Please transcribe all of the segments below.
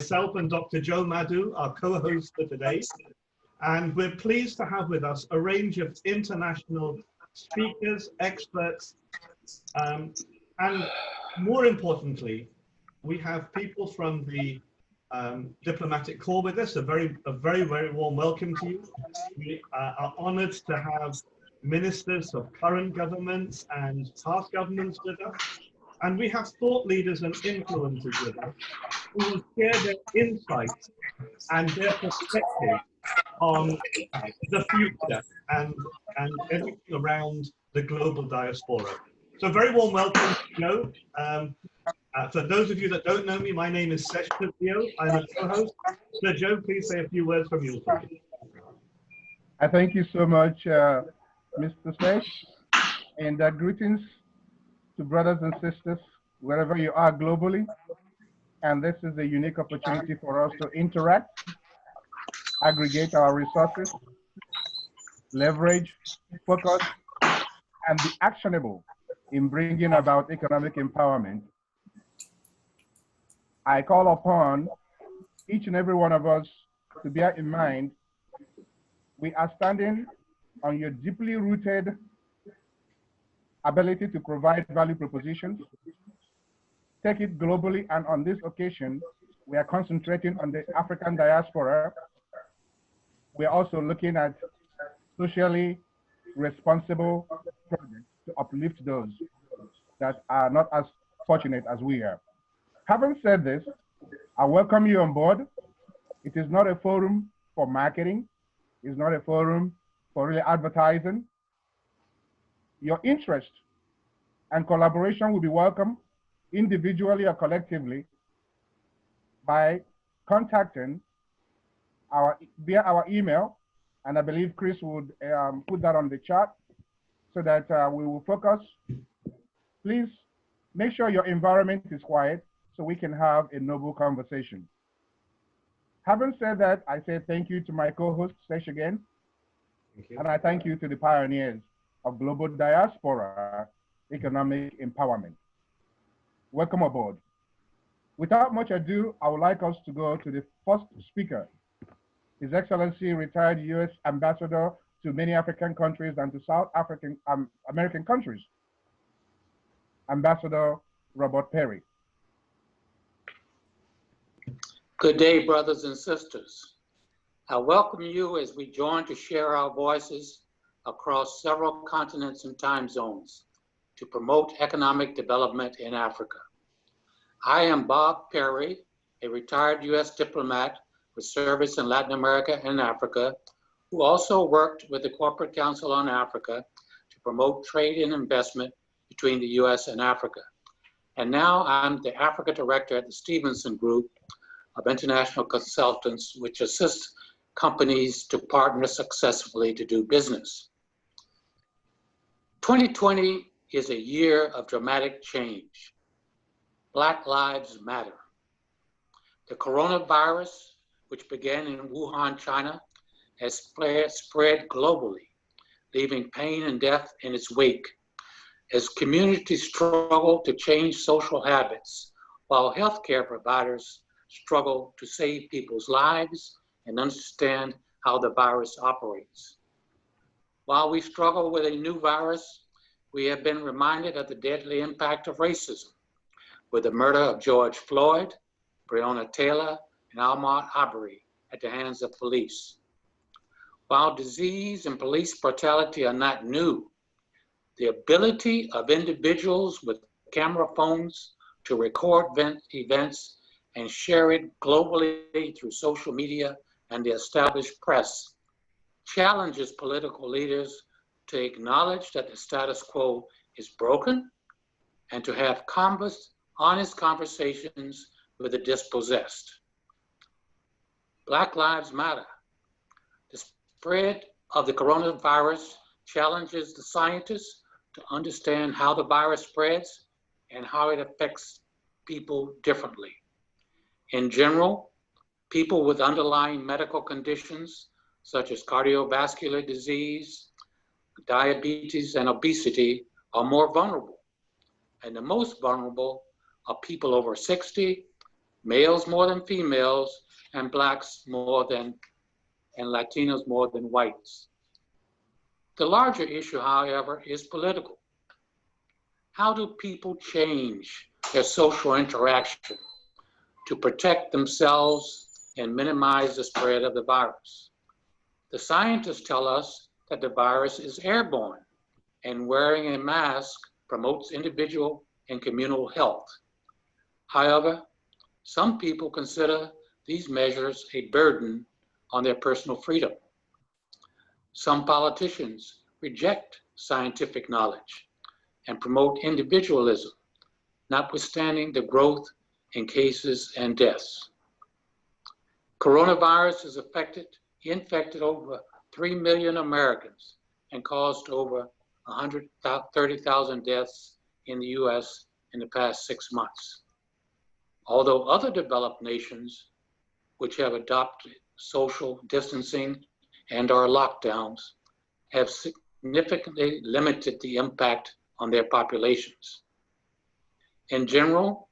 Myself and Dr. Joe Madu, our co-host for today, and we're pleased to have with us a range of international speakers, experts, and more importantly, we have people from the diplomatic corps with us. A very warm welcome to you. We are honored to have ministers of current governments and past governments with us. And we have thought leaders and influencers with us who will share their insights and their perspective on the future and everything around the global diaspora. So very warm welcome, Joe. For those of you that don't know me, my name is Sesh. I'm a co-host. So Joe, please say a few words from your side. I thank you so much, Mr. Sesh, and greetings to brothers and sisters wherever you are globally. And this is a unique opportunity for us to interact, aggregate our resources, leverage, focus, and be actionable in bringing about economic empowerment. I call upon each and every one of us to bear in mind, we are standing on your deeply rooted ability to provide value propositions. Take it globally, and on this occasion, we are concentrating on the African diaspora. We are also looking at socially responsible projects to uplift those that are not as fortunate as we are. Having said this, I welcome you on board. It is not a forum for marketing. It's not a forum for really advertising. Your interest and collaboration will be welcome individually or collectively by contacting via our email, and I believe Chris would put that on the chat so that we will focus. Please make sure your environment is quiet so we can have a noble conversation. Having said that, I say thank you to my co-host, Sesh, again. Thank you. And I thank you to the pioneers of global diaspora economic empowerment. Welcome aboard. Without much ado, I would like us to go to the first speaker, His Excellency retired U.S. Ambassador to many African countries and to South African American countries, Ambassador Robert Perry. Good day, brothers and sisters. I welcome you as we join to share our voices across several continents and time zones to promote economic development in Africa. I am Bob Perry, a retired U.S. diplomat with service in Latin America and Africa, who also worked with the Corporate Council on Africa to promote trade and investment between the U.S. and Africa. And now I'm the Africa Director at the Stevenson Group of International Consultants, which assists companies to partner successfully to do business. 2020 is a year of dramatic change. Black Lives Matter. The coronavirus, which began in Wuhan, China, has spread globally, leaving pain and death in its wake. As communities struggle to change social habits, while healthcare providers struggle to save people's lives and understand how the virus operates. While we struggle with a new virus, we have been reminded of the deadly impact of racism, with the murder of George Floyd, Breonna Taylor, and Ahmaud Arbery at the hands of police. While disease and police brutality are not new, the ability of individuals with camera phones to record events and share it globally through social media and the established press challenges political leaders to acknowledge that the status quo is broken and to have honest conversations with the dispossessed. Black Lives Matter. The spread of the coronavirus challenges the scientists to understand how the virus spreads and how it affects people differently. In general, people with underlying medical conditions such as cardiovascular disease, diabetes, and obesity are more vulnerable. And the most vulnerable are people over 60, males more than females, and blacks more than, and Latinos more than whites. The larger issue, however, is political. How do people change their social interaction to protect themselves and minimize the spread of the virus? The scientists tell us that the virus is airborne, and wearing a mask promotes individual and communal health. However, some people consider these measures a burden on their personal freedom. Some politicians reject scientific knowledge and promote individualism, notwithstanding the growth in cases and deaths. Coronavirus has infected over 3 million Americans and caused over 130,000 deaths in the US in the past 6 months. Although other developed nations, which have adopted social distancing and or lockdowns, have significantly limited the impact on their populations. In general,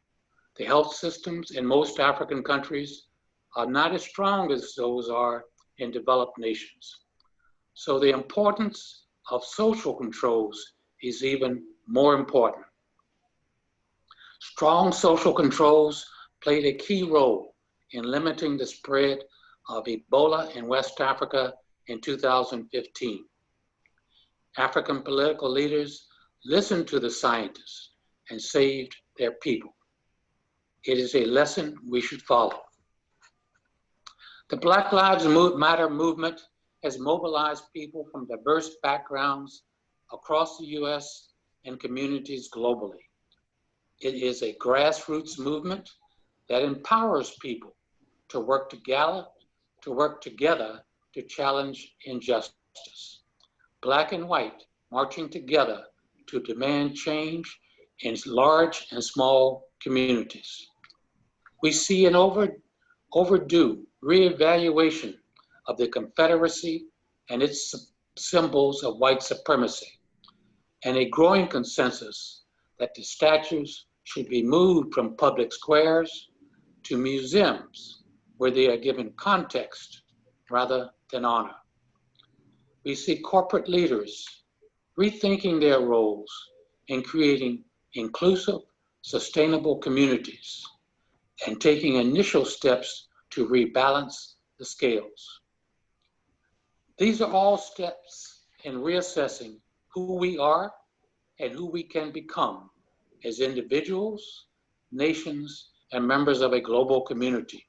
the health systems in most African countries are not as strong as those are in developed nations. So the importance of social controls is even more important. Strong social controls played a key role in limiting the spread of Ebola in West Africa in 2015. African political leaders listened to the scientists and saved their people. It is a lesson we should follow. The Black Lives Matter movement has mobilized people from diverse backgrounds across the US and communities globally. It is a grassroots movement that empowers people to work together to challenge injustice. Black and white marching together to demand change in large and small communities. We see an overdue reevaluation of the Confederacy and its symbols of white supremacy, and a growing consensus that the statues should be moved from public squares to museums where they are given context rather than honor. We see corporate leaders rethinking their roles in creating inclusive, sustainable communities and taking initial steps to rebalance the scales. These are all steps in reassessing who we are and who we can become as individuals, nations, and members of a global community.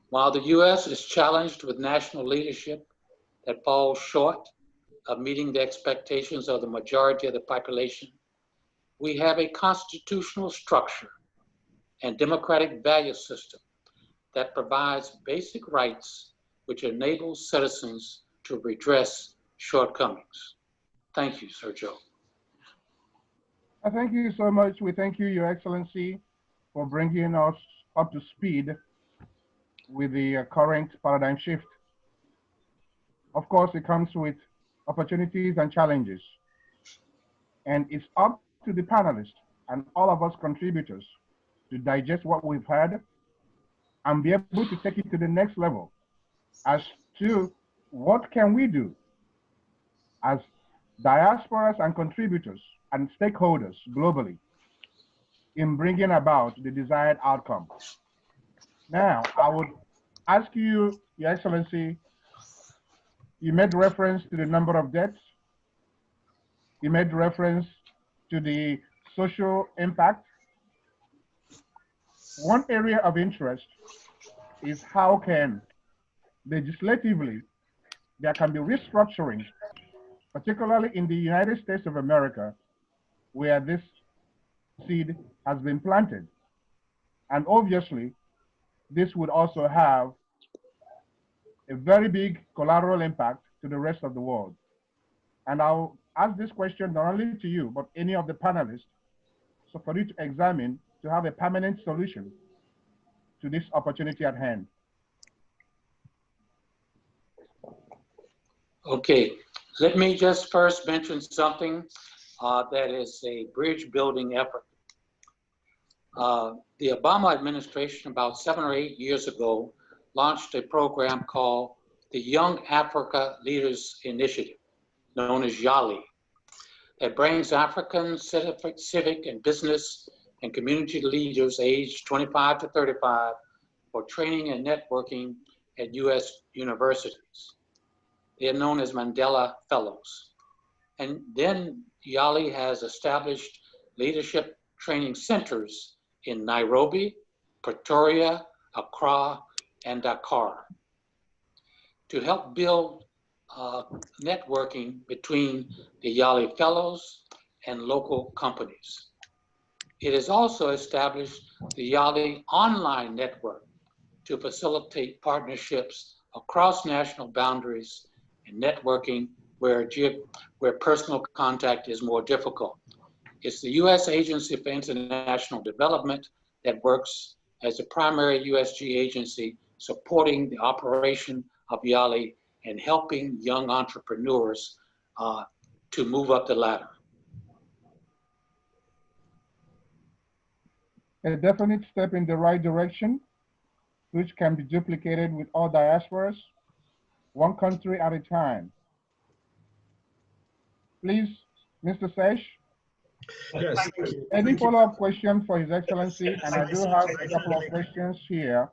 While the US is challenged with national leadership that falls short of meeting the expectations of the majority of the population, we have a constitutional structure and democratic value system that provides basic rights which enables citizens to redress shortcomings. Thank you, Sir Joe. Thank you so much. We thank you, Your Excellency, for bringing us up to speed with the current paradigm shift. Of course, it comes with opportunities and challenges. And it's up to the panelists and all of us contributors to digest what we've heard and be able to take it to the next level as to what can we do as diasporas and contributors and stakeholders globally in bringing about the desired outcome. Now, I would ask you, Your Excellency, you made reference to the number of deaths. You made reference to the social impact. One area of interest is how can legislatively there can be restructuring, particularly in the United States of America, where this seed has been planted. And obviously, this would also have a very big collateral impact to the rest of the world. And I'll ask this question not only to you, but any of the panelists, so for you to examine to have a permanent solution to this opportunity at hand. Okay, let me just first mention something that is a bridge building effort. The Obama administration, about 7 or 8 years ago, launched a program called the Young Africa Leaders Initiative, known as YALI, that brings African civic and business and community leaders aged 25 to 35 for training and networking at U.S. universities. They are known as Mandela Fellows. And then YALI has established leadership training centers in Nairobi, Pretoria, Accra, and Dakar to help build networking between the YALI Fellows and local companies. It has also established the YALI online network to facilitate partnerships across national boundaries and networking where personal contact is more difficult. It's the U.S. Agency for International Development that works as the primary USG agency supporting the operation of YALI and helping young entrepreneurs to move up the ladder. A definite step in the right direction, which can be duplicated with all diasporas, one country at a time. Please, Mr. Sesh. Yes. Any follow-up questions for His Excellency? And I do have a couple of questions here,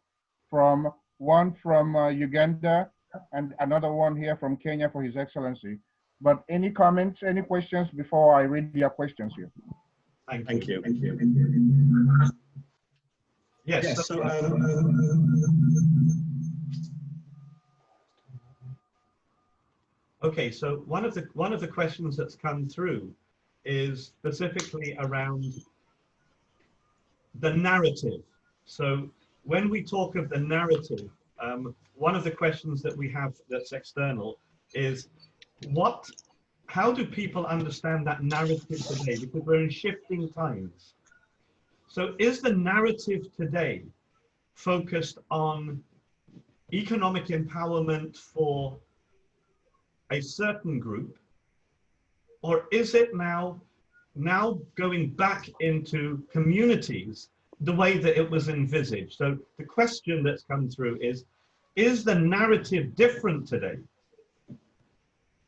one from Uganda and another one here from Kenya for His Excellency. But any comments, any questions before I read your questions here? Thank you. Yes. So, okay. So one of the questions that's come through is specifically around the narrative. So when we talk of the narrative, one of the questions that we have that's external is how do people understand that narrative today? Because we're in shifting times. So is the narrative today focused on economic empowerment for a certain group, or is it now going back into communities the way that it was envisaged? So the question that's come through is the narrative different today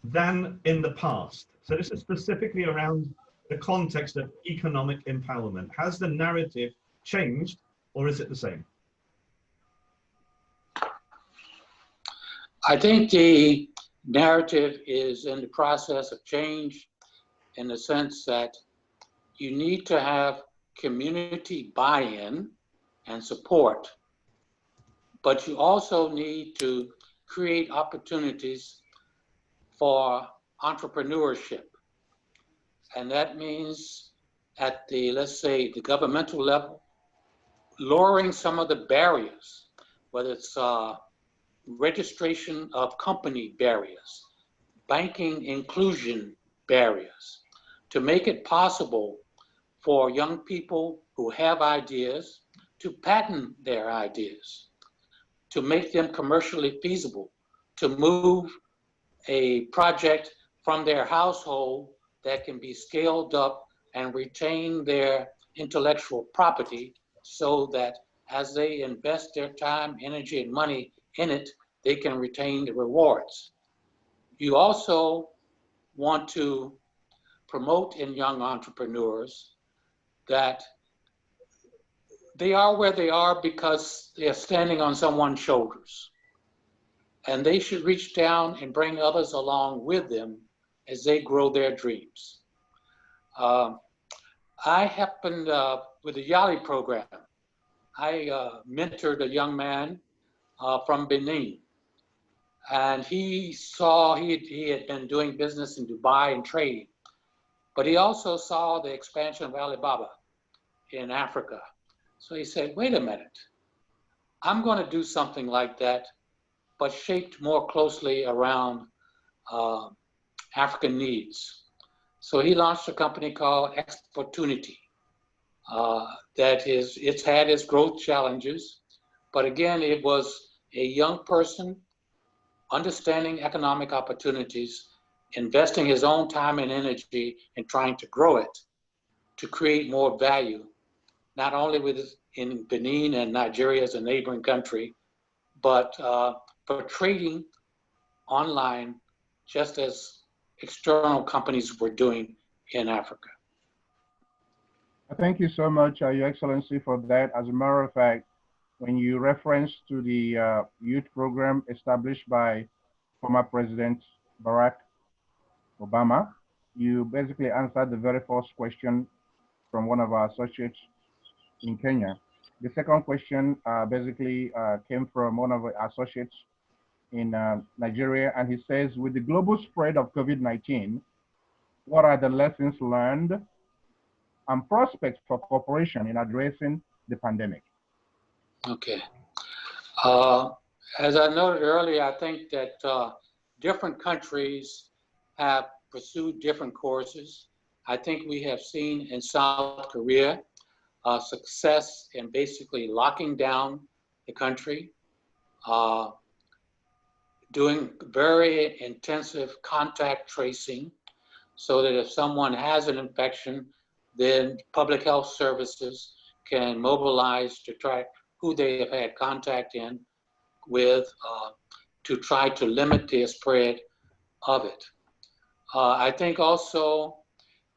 than in the past? So this is specifically around the context of economic empowerment. Has the narrative changed, or is it the same? I think the narrative is in the process of change in the sense that you need to have community buy-in and support, but you also need to create opportunities for entrepreneurship. And that means at the, let's say, the governmental level, lowering some of the barriers, whether it's registration of company barriers, banking inclusion barriers, to make it possible for young people who have ideas to patent their ideas, to make them commercially feasible, to move a project from their household that can be scaled up and retain their intellectual property so that as they invest their time, energy, and money in it, they can retain the rewards. You also want to promote in young entrepreneurs that they are where they are because they are standing on someone's shoulders. And they should reach down and bring others along with them as they grow their dreams. I happened, with the YALI program, I mentored a young man from Benin. And he had been doing business in Dubai and trading, but he also saw the expansion of Alibaba in Africa. So he said, wait a minute, I'm going to do something like that, but shaped more closely around African needs. So he launched a company called Opportunity. It's had its growth challenges, but again, it was a young person understanding economic opportunities, investing his own time and energy in trying to grow it, to create more value not only in Benin and Nigeria as a neighboring country, but for trading online, just as external companies were doing in Africa. Thank you so much, Your Excellency, for that. As a matter of fact, when you reference to the youth program established by former President Barack Obama, you basically answered the very first question from one of our associates in Kenya. The second question basically came from one of our associates in Nigeria, and he says, with the global spread of COVID-19, what are the lessons learned and prospects for cooperation in addressing the pandemic? Okay. As I noted earlier, I think that different countries have pursued different courses. I think we have seen in South Korea success in basically locking down the country, doing very intensive contact tracing, so that if someone has an infection, then public health services can mobilize to track who they have had contact with to try to limit the spread of it. I think also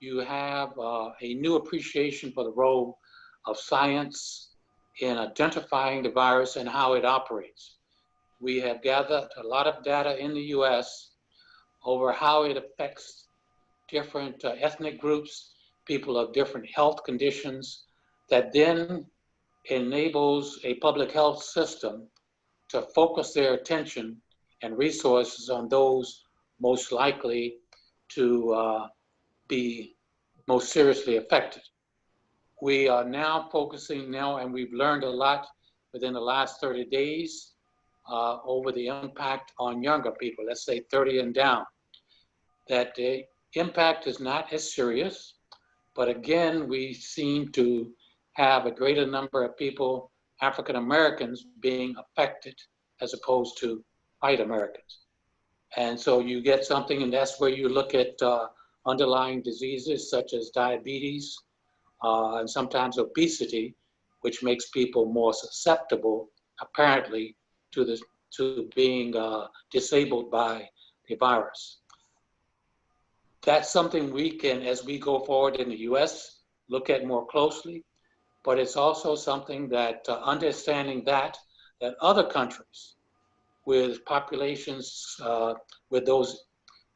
you have a new appreciation for the role of science in identifying the virus and how it operates. We have gathered a lot of data in the US over how it affects different ethnic groups, people of different health conditions, that then enables a public health system to focus their attention and resources on those most likely to be most seriously affected. We are now focusing and we've learned a lot within the last 30 days over the impact on younger people, let's say 30 and down, that the impact is not as serious, but again, we seem to have a greater number of people, African Americans, being affected as opposed to white Americans. And so you get something, and that's where you look at underlying diseases such as diabetes and sometimes obesity, which makes people more susceptible, apparently, to being disabled by the virus. That's something we can, as we go forward in the US, look at more closely, but it's also something that understanding that other countries with populations with those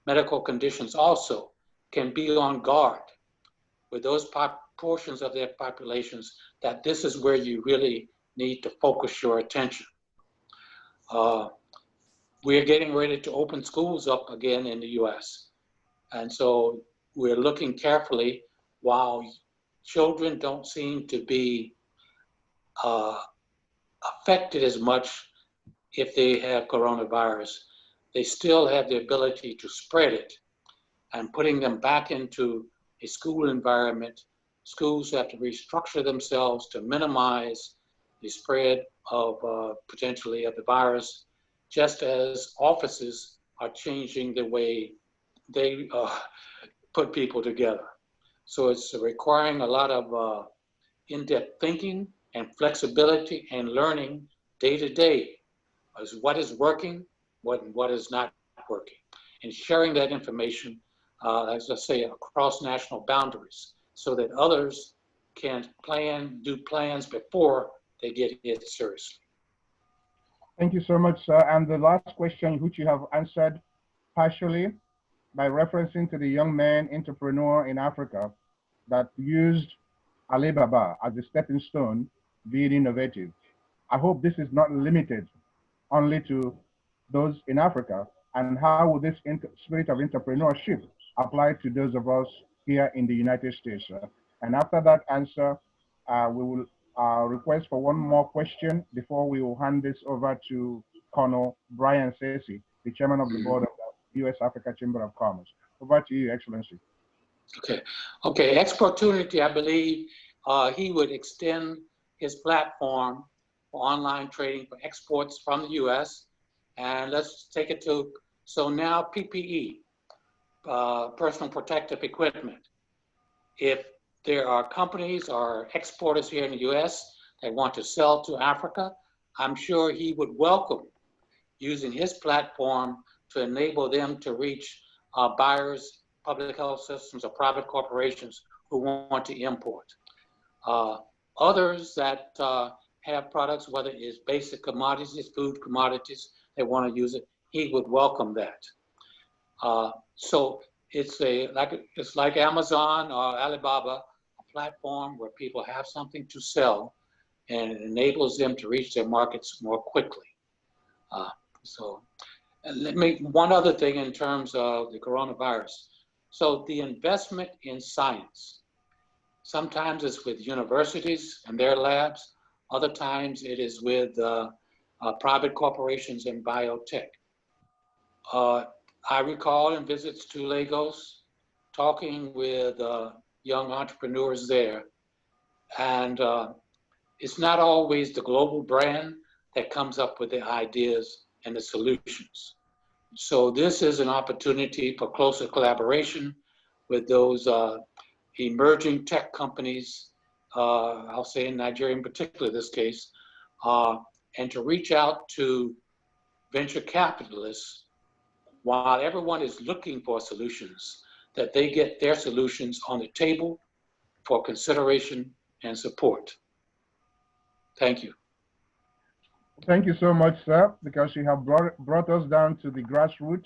medical conditions also can be on guard with those portions of their populations, that this is where you really need to focus your attention. We're getting ready to open schools up again in the US. And so we're looking carefully. While children don't seem to be affected as much if they have coronavirus, they still have the ability to spread it. And putting them back into a school environment, schools have to restructure themselves to minimize the spread of potentially of the virus, just as offices are changing the way they put people together. So it's requiring a lot of in-depth thinking and flexibility and learning day to day as what is working, what is not working, and sharing that information, as I say, across national boundaries, so that others can do plans before they get hit seriously. Thank you so much, sir. And the last question, which you have answered partially by referencing to the young man entrepreneur in Africa that used Alibaba as a stepping stone, being innovative. I hope this is not limited only to those in Africa, and how will this spirit of entrepreneurship apply to those of us here in the United States? And after that answer, we will request for one more question before we will hand this over to Colonel Brian Sesi, the chairman of the board of the U.S. Africa Chamber of Commerce. Over to you, Excellency. Okay, Exportunity, I believe he would extend his platform for online trading for exports from the U.S. And let's take it to, so now PPE, personal protective equipment. If there are companies or exporters here in the US that want to sell to Africa, I'm sure he would welcome using his platform to enable them to reach buyers, public health systems, or private corporations who want to import. Others that have products, whether it's basic commodities, food commodities, they want to use it, he would welcome that. So it's like Amazon or Alibaba, a platform where people have something to sell and it enables them to reach their markets more quickly. So let me, one other thing in terms of the coronavirus. So the investment in science, sometimes it's with universities and their labs, other times it is with private corporations and biotech. I recall in visits to Lagos, talking with young entrepreneurs there, and it's not always the global brand that comes up with the ideas and the solutions. So this is an opportunity for closer collaboration with those emerging tech companies, I'll say in Nigeria in particular this case, and to reach out to venture capitalists while everyone is looking for solutions, that they get their solutions on the table for consideration and support. Thank you. Thank you so much, sir, because you have brought us down to the grassroots.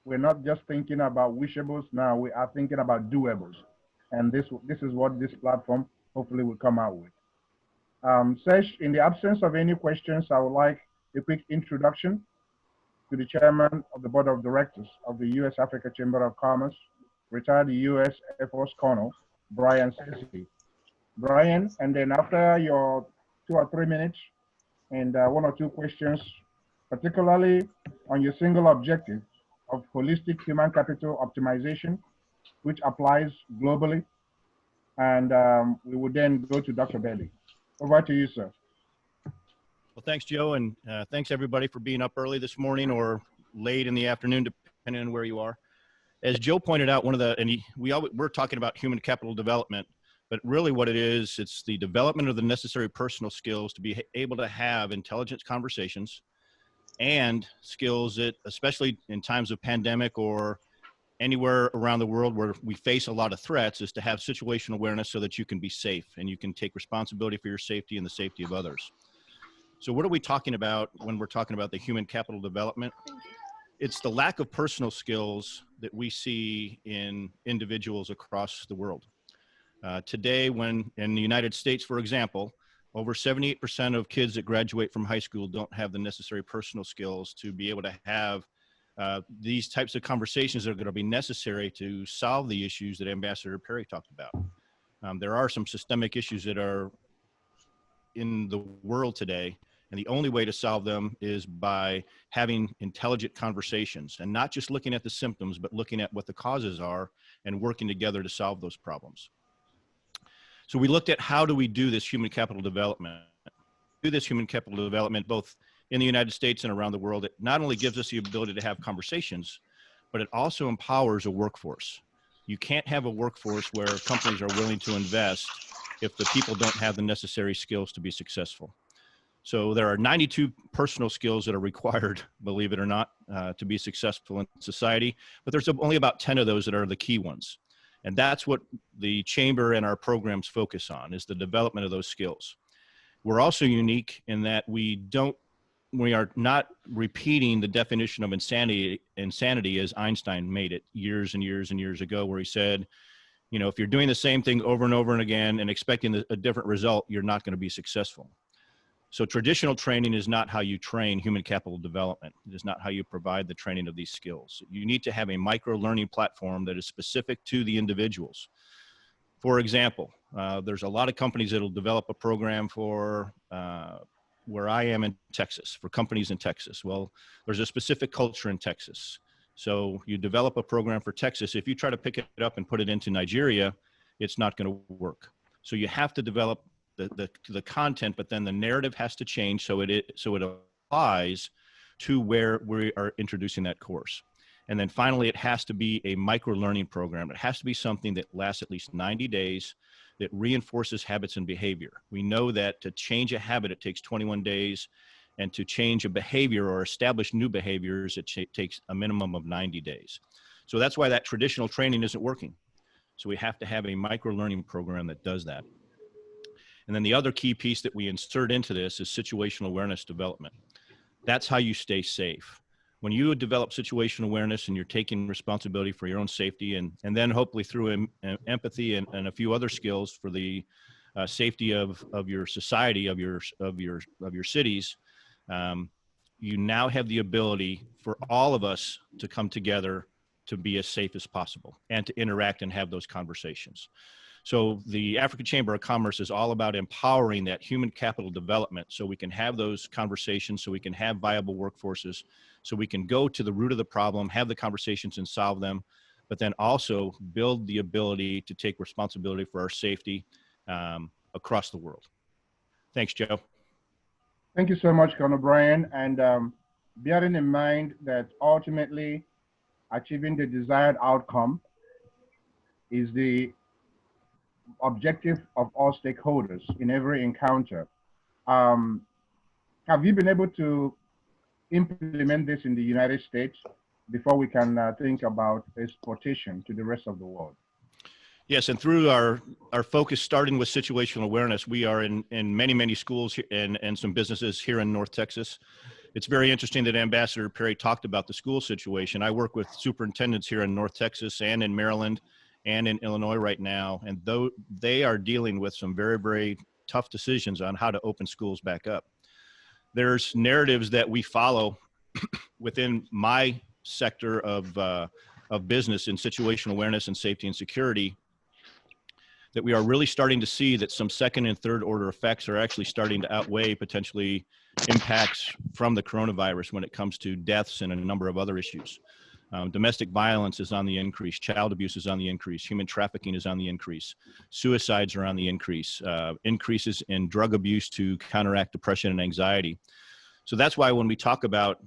We're not just thinking about wishables now, we are thinking about doables. And this is what this platform hopefully will come out with. Sesh, in the absence of any questions, I would like a quick introduction to the chairman of the board of directors of the U.S. Africa Chamber of Commerce, retired U.S. Air Force Colonel, Brian Sesh. Brian, and then after your 2 or 3 minutes and 1 or 2 questions, particularly on your single objective of holistic human capital optimization, which applies globally. And we will then go to Dr. Bailey. Over to you, sir. Well, thanks, Joe, and thanks everybody for being up early this morning or late in the afternoon, depending on where you are. As Joe pointed out, we're talking about human capital development, but really what it is, it's the development of the necessary personal skills to be able to have intelligent conversations and skills that, especially in times of pandemic or anywhere around the world where we face a lot of threats, is to have situational awareness so that you can be safe and you can take responsibility for your safety and the safety of others. So what are we talking about when we're talking about the human capital development? It's the lack of personal skills that we see in individuals across the world. Today, when in the United States, for example, over 78% of kids that graduate from high school don't have the necessary personal skills to be able to have these types of conversations that are going to be necessary to solve the issues that Ambassador Perry talked about. There are some systemic issues that are in the world today, and the only way to solve them is by having intelligent conversations and not just looking at the symptoms, but looking at what the causes are and working together to solve those problems. So we looked at how do we do this human capital development. Do this human capital development both in the United States and around the world. It not only gives us the ability to have conversations, but it also empowers a workforce. You can't have a workforce where companies are willing to invest if the people don't have the necessary skills to be successful. So there are 92 personal skills that are required, believe it or not, to be successful in society, but there's only about 10 of those that are the key ones. And that's what the chamber and our programs focus on, is the development of those skills. We're also unique in that we are not repeating the definition of insanity as Einstein made it years and years and years ago, where he said, you know, if you're doing the same thing over and over and again and expecting a different result, you're not going to be successful. So traditional training is not how you train human capital development. It is not how you provide the training of these skills. You need to have a micro-learning platform that is specific to the individuals. For example, there's a lot of companies that will develop a program for where I am in Texas, for companies in Texas. Well, there's a specific culture in Texas. So you develop a program for Texas. If you try to pick it up and put it into Nigeria, it's not going to work. So you have to develop the content, but then the narrative has to change so it applies to where we are introducing that course. And then finally, it has to be a micro-learning program. It has to be something that lasts at least 90 days that reinforces habits and behavior. We know that to change a habit, it takes 21 days, and to change a behavior or establish new behaviors, it takes a minimum of 90 days. So that's why that traditional training isn't working. So we have to have a micro-learning program that does that. And then the other key piece that we insert into this is situational awareness development. That's how you stay safe. When you develop situational awareness and you're taking responsibility for your own safety, and then hopefully through empathy and a few other skills for the safety of your society, of your cities, you now have the ability for all of us to come together to be as safe as possible and to interact and have those conversations. So the African Chamber of Commerce is all about empowering that human capital development so we can have those conversations, so we can have viable workforces, so we can go to the root of the problem, have the conversations and solve them, but then also build the ability to take responsibility for our safety across the world. Thanks, Joe. Thank you so much, Colonel Brian. And bearing in mind that ultimately achieving the desired outcome is the objective of all stakeholders in every encounter. Have you been able to implement this in the United States before we can think about exportation to the rest of the world? Yes, and through our focus starting with situational awareness, we are in many schools and some businesses here in North Texas. It's very interesting that Ambassador Perry talked about the school situation. I work with superintendents here in North Texas and in Maryland and in Illinois right now, and though they are dealing with some very tough decisions on how to open schools back up. There's narratives that we follow within my sector of business in situational awareness and safety and security that we are really starting to see that some second and third order effects are actually starting to outweigh potentially impacts from the coronavirus when it comes to deaths and a number of other issues. Domestic violence is on the increase, child abuse is on the increase, human trafficking is on the increase, suicides are on the increase, increases in drug abuse to counteract depression and anxiety. So that's why when we talk about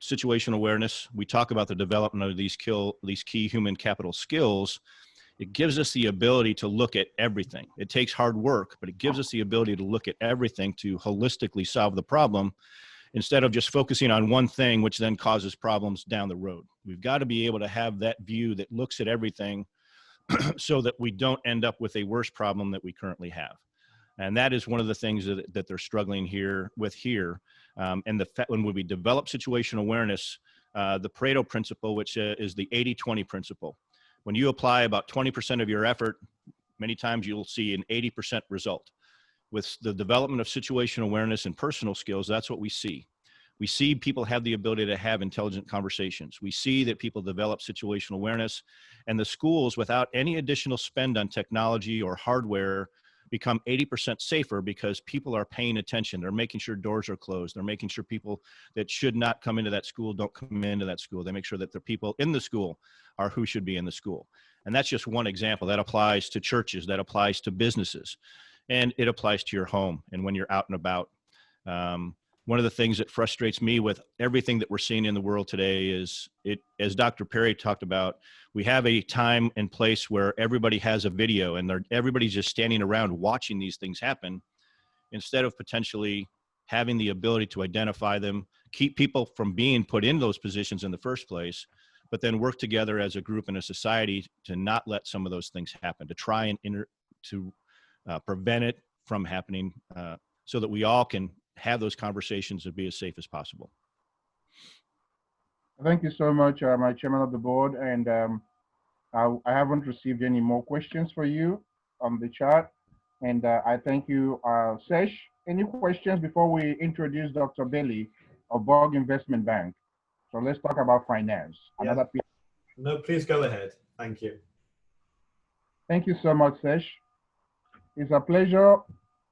situational awareness, we talk about the development of these key human capital skills. It gives us the ability to look at everything. It takes hard work, but it gives us the ability to look at everything to holistically solve the problem instead of just focusing on one thing, which then causes problems down the road. We've got to be able to have that view that looks at everything so that we don't end up with a worse problem that we currently have. And that is one of the things that they're struggling with here. And when we develop situational awareness, the Pareto principle, which is the 80-20 principle, when you apply about 20% of your effort, many times you'll see an 80% result. With the development of situational awareness and personal skills, that's what we see. We see people have the ability to have intelligent conversations. We see that people develop situational awareness, and the schools, without any additional spend on technology or hardware, become 80% safer because people are paying attention. They're making sure doors are closed. They're making sure people that should not come into that school don't come into that school. They make sure that the people in the school are who should be in the school. And that's just one example. That applies to churches, that applies to businesses, and it applies to your home and when you're out and about. One of the things that frustrates me with everything that we're seeing in the world today is, as Dr. Perry talked about, we have a time and place where everybody has a video and everybody's just standing around watching these things happen instead of potentially having the ability to identify them, keep people from being put in those positions in the first place, but then work together as a group and a society to not let some of those things happen, to try and prevent it from happening so that we all can have those conversations and be as safe as possible. Thank you so much, my chairman of the board. And I haven't received any more questions for you on the chat. And I thank you, Sesh. Any questions before we introduce Dr. Bailey of Borg Investment Bank? So let's talk about finance. Yes. No, please go ahead. Thank you. Thank you so much, Sesh. It's a pleasure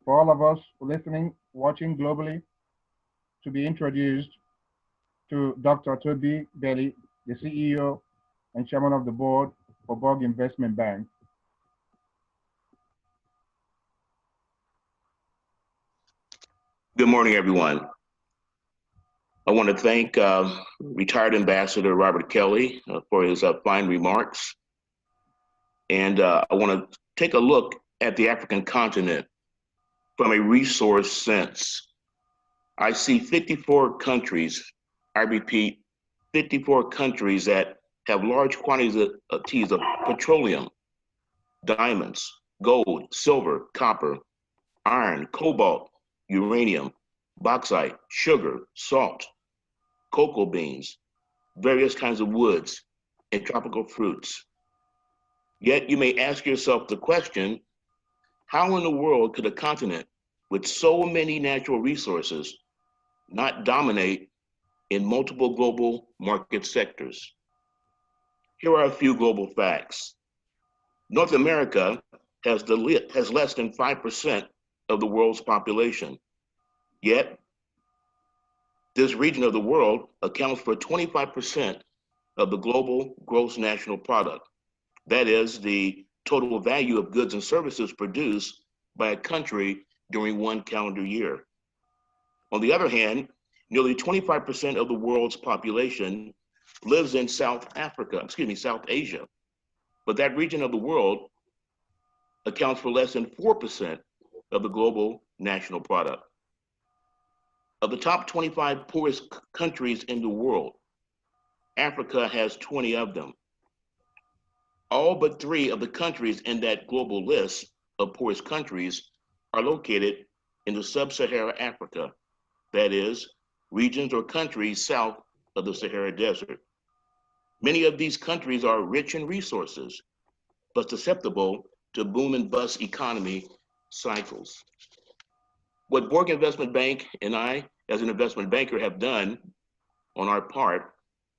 for all of us listening, watching globally, to be introduced to Dr. Toby Bailey, the CEO and chairman of the board for Borg Investment Bank. Good morning, everyone. I want to thank retired Ambassador Robert Kelly for his fine remarks. And I want to take a look at the African continent from a resource sense, I see 54 countries, I repeat, 54 countries that have large quantities of petroleum, diamonds, gold, silver, copper, iron, cobalt, uranium, bauxite, sugar, salt, cocoa beans, various kinds of woods, and tropical fruits. Yet you may ask yourself the question, how in the world could a continent with so many natural resources not dominate in multiple global market sectors? Here are a few global facts. North America has less than 5% of the world's population. Yet, this region of the world accounts for 25% of the global gross national product. That is the total value of goods and services produced by a country during one calendar year. On the other hand, nearly 25% of the world's population lives in South Asia. But that region of the world accounts for less than 4% of the global national product. Of the top 25 poorest countries in the world, Africa has 20 of them. All but 3 of the countries in that global list of poorest countries are located in the sub-Saharan Africa, that is, regions or countries south of the Sahara Desert. Many of these countries are rich in resources, but susceptible to boom and bust economy cycles. What Borg Investment Bank and I, as an investment banker, have done on our part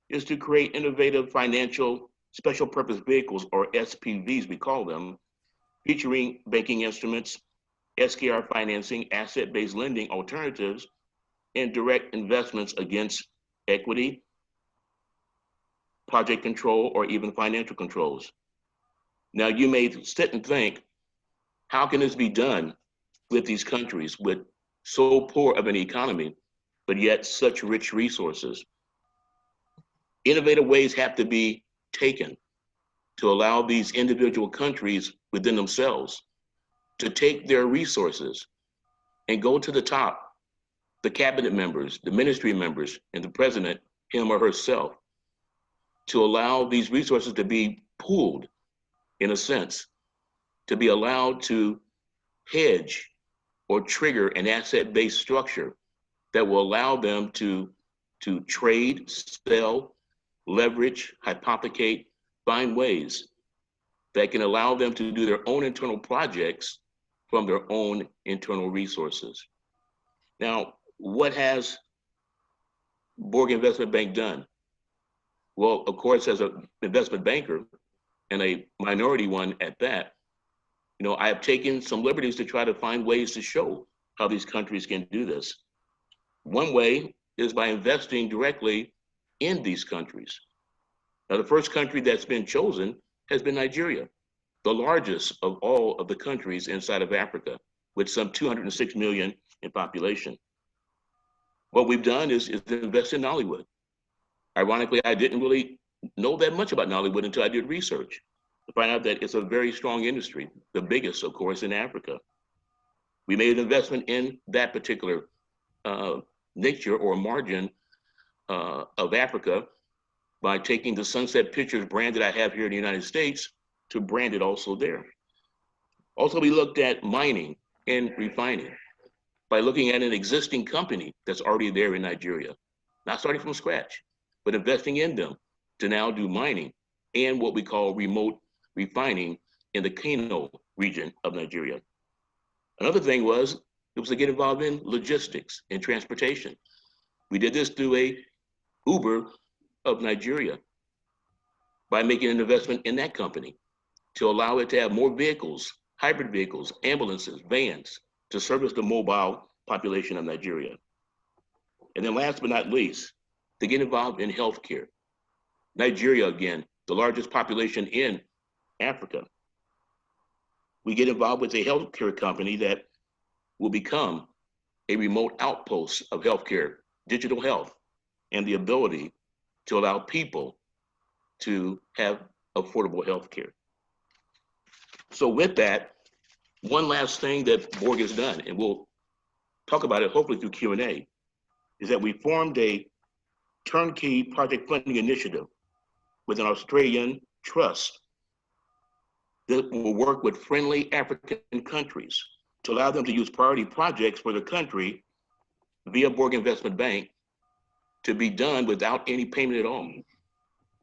is to create innovative financial special purpose vehicles, or SPVs we call them, featuring banking instruments, SKR financing, asset-based lending alternatives, and direct investments against equity, project control, or even financial controls. Now you may sit and think, how can this be done with these countries with so poor of an economy, but yet such rich resources? Innovative ways have to be taken to allow these individual countries within themselves to take their resources and go to the top, the cabinet members, the ministry members, and the president, him or herself, to allow these resources to be pooled, in a sense, to be allowed to hedge or trigger an asset-based structure that will allow them to trade, sell, leverage, hypothecate, find ways that can allow them to do their own internal projects from their own internal resources. Now, what has Borg Investment Bank done? Well, of course, as an investment banker, and a minority one at that, I have taken some liberties to try to find ways to show how these countries can do this. One way is by investing directly in these countries. Now, the first country that's been chosen has been Nigeria, the largest of all of the countries inside of Africa, with some 206 million in population. What we've done is invest in Nollywood. Ironically, I didn't really know that much about Nollywood until I did research to find out that it's a very strong industry, the biggest, of course, in Africa. We made an investment in that particular nature or margin of Africa by taking the Sunset Pictures brand that I have here in the United States to brand it also there. Also, we looked at mining and refining by looking at an existing company that's already there in Nigeria, not starting from scratch, but investing in them to now do mining and what we call remote refining in the Kano region of Nigeria. Another thing was to get involved in logistics and transportation. We did this through a Uber of Nigeria by making an investment in that company to allow it to have more vehicles, hybrid vehicles, ambulances, vans, to service the mobile population of Nigeria. And then last but not least, to get involved in healthcare. Nigeria, again, the largest population in Africa. We get involved with a healthcare company that will become a remote outpost of healthcare, digital health, and the ability to allow people to have affordable healthcare. So with that, One last thing that Borg has done, and we'll talk about it hopefully through Q&A, is that we formed a turnkey project funding initiative with an Australian trust that will work with friendly African countries to allow them to use priority projects for the country via Borg Investment Bank to be done without any payment at all,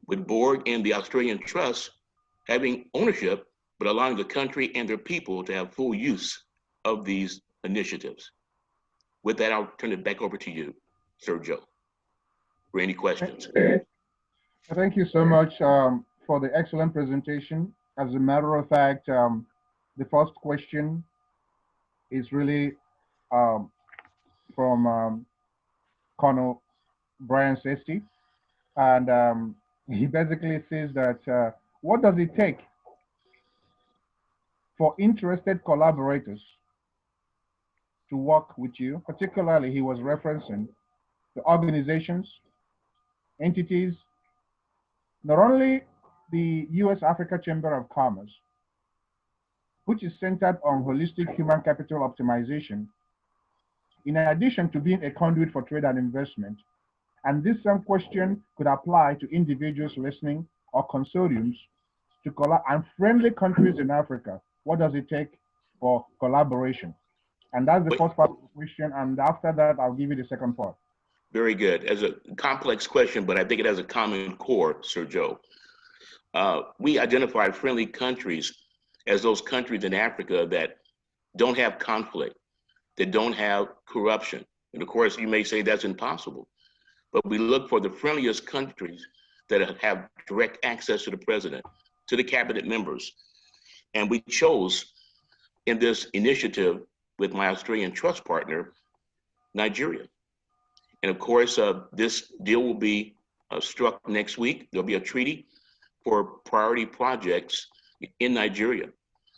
with Borg and the Australian trust having ownership, but allowing the country and their people to have full use of these initiatives. With that, I'll turn it back over to you, Sir Joe, for any questions. Thank you so much for the excellent presentation. As a matter of fact, the first question is really from Colonel Brian Sesh, and he basically says that what does it take for interested collaborators to work with you? Particularly, he was referencing the organizations, entities, not only the US Africa Chamber of Commerce, which is centered on holistic human capital optimization, in addition to being a conduit for trade and investment. And this same question could apply to individuals listening or consortiums to collab and friendly countries in Africa. What does it take for collaboration? And that's the first part of the question. And after that, I'll give you the second part. Very good. As a complex question, but I think it has a common core, Sir Joe. We identify friendly countries as those countries in Africa that don't have conflict, that don't have corruption. And of course, you may say that's impossible, but we look for the friendliest countries that have direct access to the president, to the cabinet members. And we chose in this initiative with my Australian trust partner, Nigeria. And of course, this deal will be struck next week. There'll be a treaty for priority projects in Nigeria,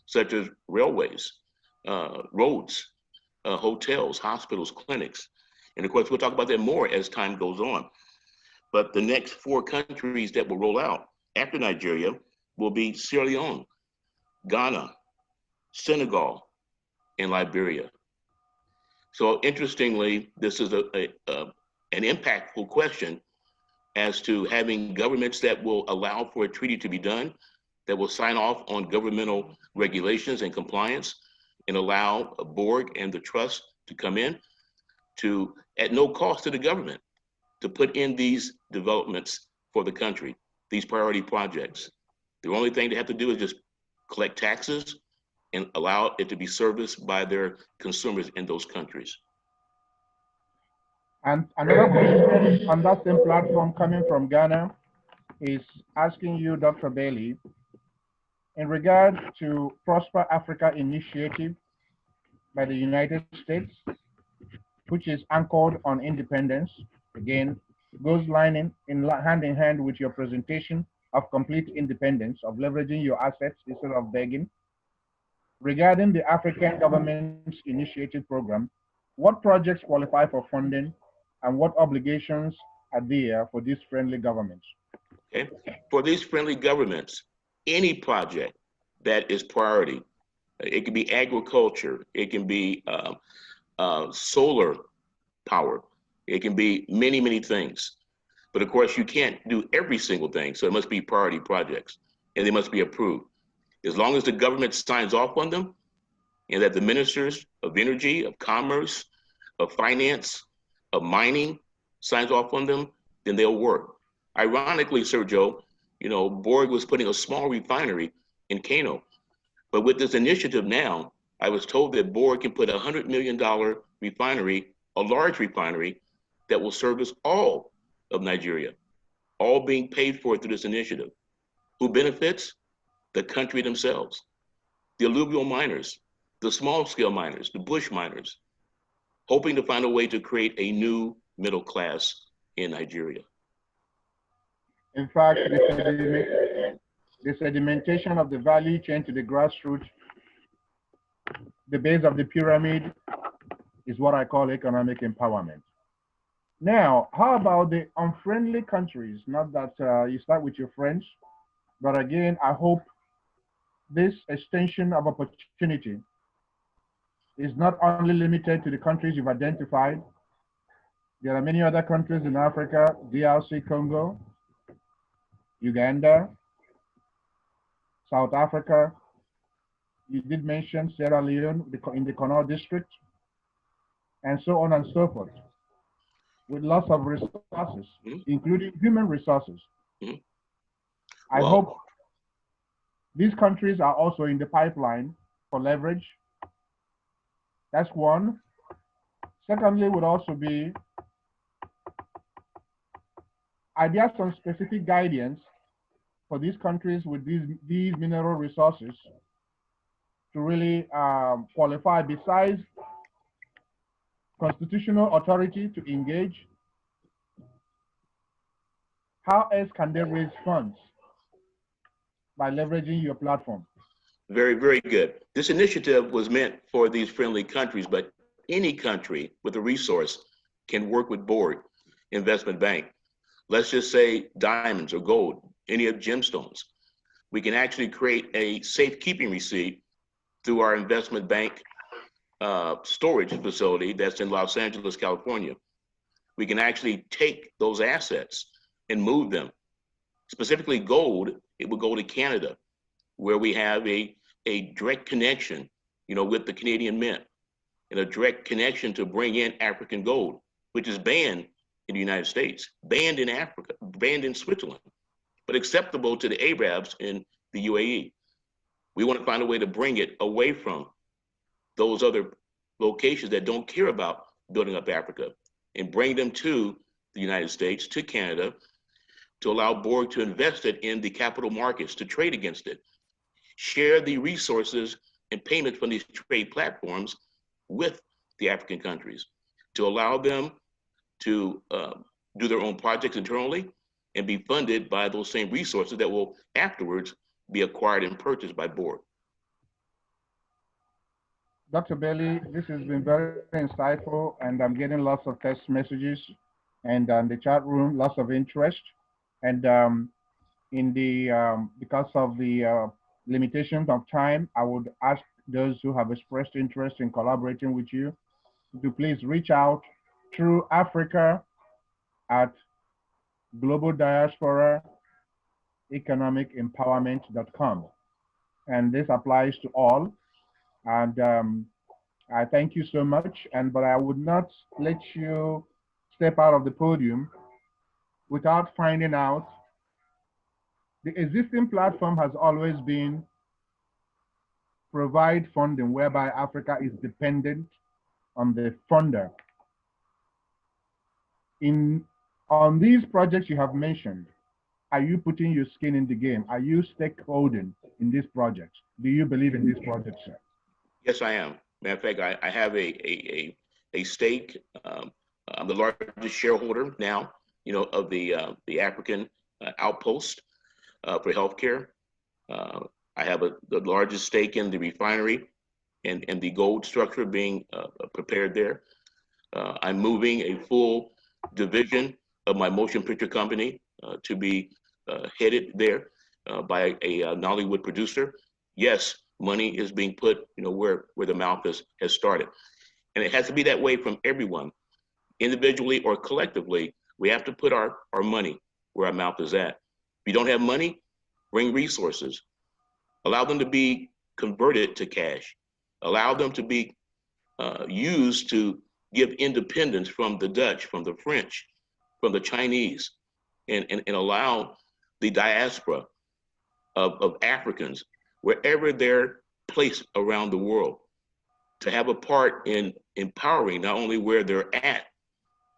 such as railways, roads, hotels, hospitals, clinics. And of course, we'll talk about that more as time goes on. But the next 4 countries that will roll out after Nigeria will be Sierra Leone, Ghana, Senegal, and Liberia. So interestingly, this is an impactful question as to having governments that will allow for a treaty to be done, that will sign off on governmental regulations and compliance, and allow a Borg and the trust to come in to, at no cost to the government, to put in these developments for the country, these priority projects. The only thing they have to do is just collect taxes and allow it to be serviced by their consumers in those countries. And another question on that same platform coming from Ghana is asking you, Dr. Bailey, in regard to Prosper Africa initiative by the United States, which is anchored on independence, again, goes hand in hand with your presentation of complete independence, of leveraging your assets instead of begging. Regarding the African Government's Initiative Program, what projects qualify for funding and what obligations are there for these friendly governments? Okay. For these friendly governments, any project that is priority, it can be agriculture, it can be solar power, it can be many, many things. But of course, you can't do every single thing, so it must be priority projects, and they must be approved. As long as the government signs off on them, and that the ministers of energy, of commerce, of finance, of mining signs off on them, then they'll work. Ironically, Sir Joe, you know, Borg was putting a small refinery in Kano. But with this initiative now, I was told that Borg can put $100 million refinery, a large refinery, that will service all of Nigeria, all being paid for through this initiative. Who benefits? The country themselves, the alluvial miners, the small scale miners, the bush miners, hoping to find a way to create a new middle class in Nigeria. In fact, the sedimentation of the value chain to the grassroots, the base of the pyramid, is what I call economic empowerment. Now, how about the unfriendly countries? Not that you start with your friends, but again, I hope this extension of opportunity is not only limited to the countries you've identified. There are many other countries in Africa, DRC Congo, Uganda, South Africa. You did mention Sierra Leone in the Connaught district, and so on and so forth, with lots of resources, including human resources. I hope these countries are also in the pipeline for leverage. That's one. Secondly, would also be, are there some specific guidance for these countries with these mineral resources to really qualify, besides constitutional authority to engage? How else can they raise funds by leveraging your platform? Very, very good. This initiative was meant for these friendly countries, but any country with a resource can work with Board Investment Bank. Let's just say diamonds or gold, any of gemstones. We can actually create a safekeeping receipt through our investment bank storage facility that's in Los Angeles, California. We can actually take those assets and move them. Specifically gold, it would go to Canada, where we have a direct connection, with the Canadian Mint, and a direct connection to bring in African gold, which is banned in the United States, banned in Africa, banned in Switzerland, but acceptable to the Arabs in the UAE. We want to find a way to bring it away from those other locations that don't care about building up Africa and bring them to the United States, to Canada, to allow Borg to invest it in the capital markets, to trade against it, share the resources and payments from these trade platforms with the African countries, to allow them to do their own projects internally and be funded by those same resources that will afterwards be acquired and purchased by Borg. Dr. Bailey, this has been very insightful, and I'm getting lots of text messages and the chat room, lots of interest. And because of the limitations of time, I would ask those who have expressed interest in collaborating with you to please reach out through Africa at Global Diaspora Economic Empowerment.com. And this applies to all. And I thank you so much. But I would not let you step out of the podium without finding out. The existing platform has always been provide funding, whereby Africa is dependent on the funder. On these projects you have mentioned, are you putting your skin in the game? Are you stakeholding in these projects? Do you believe in these projects, sir? Yes, I am. Matter of fact, I have a stake. I'm the largest shareholder now, of the African outpost for healthcare. I have the largest stake in the refinery and the gold structure being prepared there. I'm moving a full division of my motion picture company to be headed there by a Nollywood producer. Yes, money is being put, where the mouth has started. And it has to be that way from everyone, individually or collectively. We have to put our money where our mouth is at. If you don't have money, bring resources. Allow them to be converted to cash. Allow them to be used to give independence from the Dutch, from the French, from the Chinese, and allow the diaspora of Africans, wherever they're placed around the world, to have a part in empowering not only where they're at,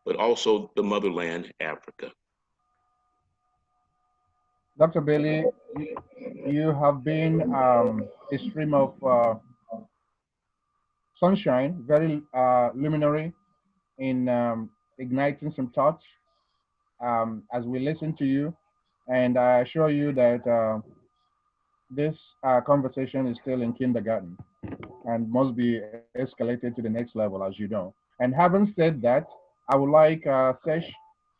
but also the motherland, Africa. Dr. Bailey, you have been a stream of sunshine, very luminary in igniting some thoughts as we listen to you. And I assure you that this conversation is still in kindergarten and must be escalated to the next level, as you know. And having said that, I would like Sesh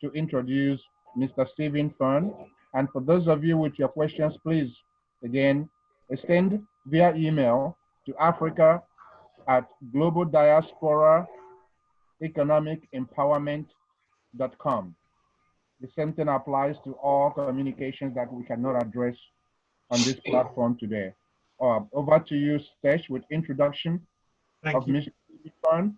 to introduce Mr. Stephen Fern. And for those of you with your questions, please, again, send via email to Africa at globaldiasporaeconomicempowerment.com. The same thing applies to all communications that we cannot address on this platform today. Over to you, Sesh, with introduction of Ms. Fern.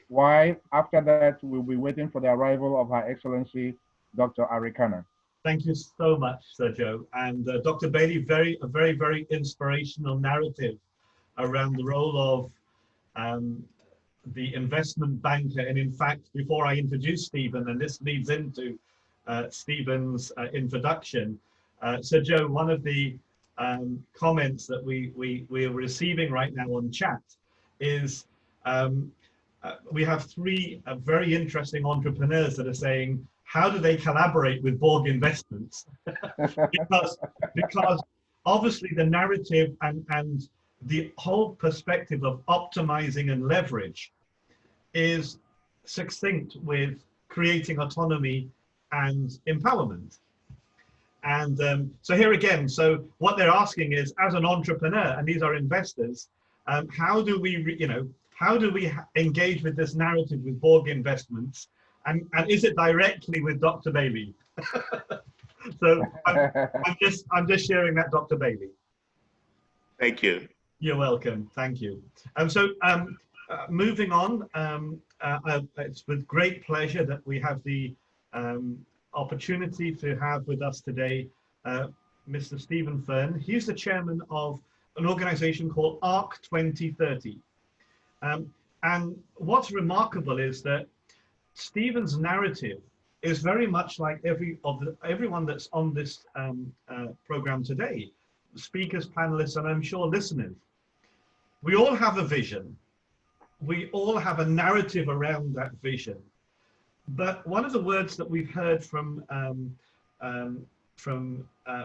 While after that, we'll be waiting for the arrival of Her Excellency, Dr. Arikana. Thank you so much, Sir Joe. And Dr. Bailey, a very, very inspirational narrative around the role of the investment banker. And in fact, before I introduce Stephen, and this leads into Stephen's introduction, Sir Joe, one of the comments that we're receiving right now on chat is we have three very interesting entrepreneurs that are saying, how do they collaborate with Borg Investments? because obviously the narrative and the whole perspective of optimizing and leverage is succinct with creating autonomy and empowerment. And so here again, so what they're asking is, as an entrepreneur, and these are investors, how do we, how do we engage with this narrative with Borg Investments? And is it directly with Dr. Bailey? So I'm just sharing that, Dr. Bailey. Thank you. You're welcome. Thank you. Moving on, it's with great pleasure that we have the opportunity to have with us today Mr. Stephen Fern. He's the chairman of an organization called ARC 2030. And what's remarkable is that Stephen's narrative is very much like everyone that's on this program today, speakers, panelists, and I'm sure listeners. We all have a vision. We all have a narrative around that vision. But one of the words that we've heard from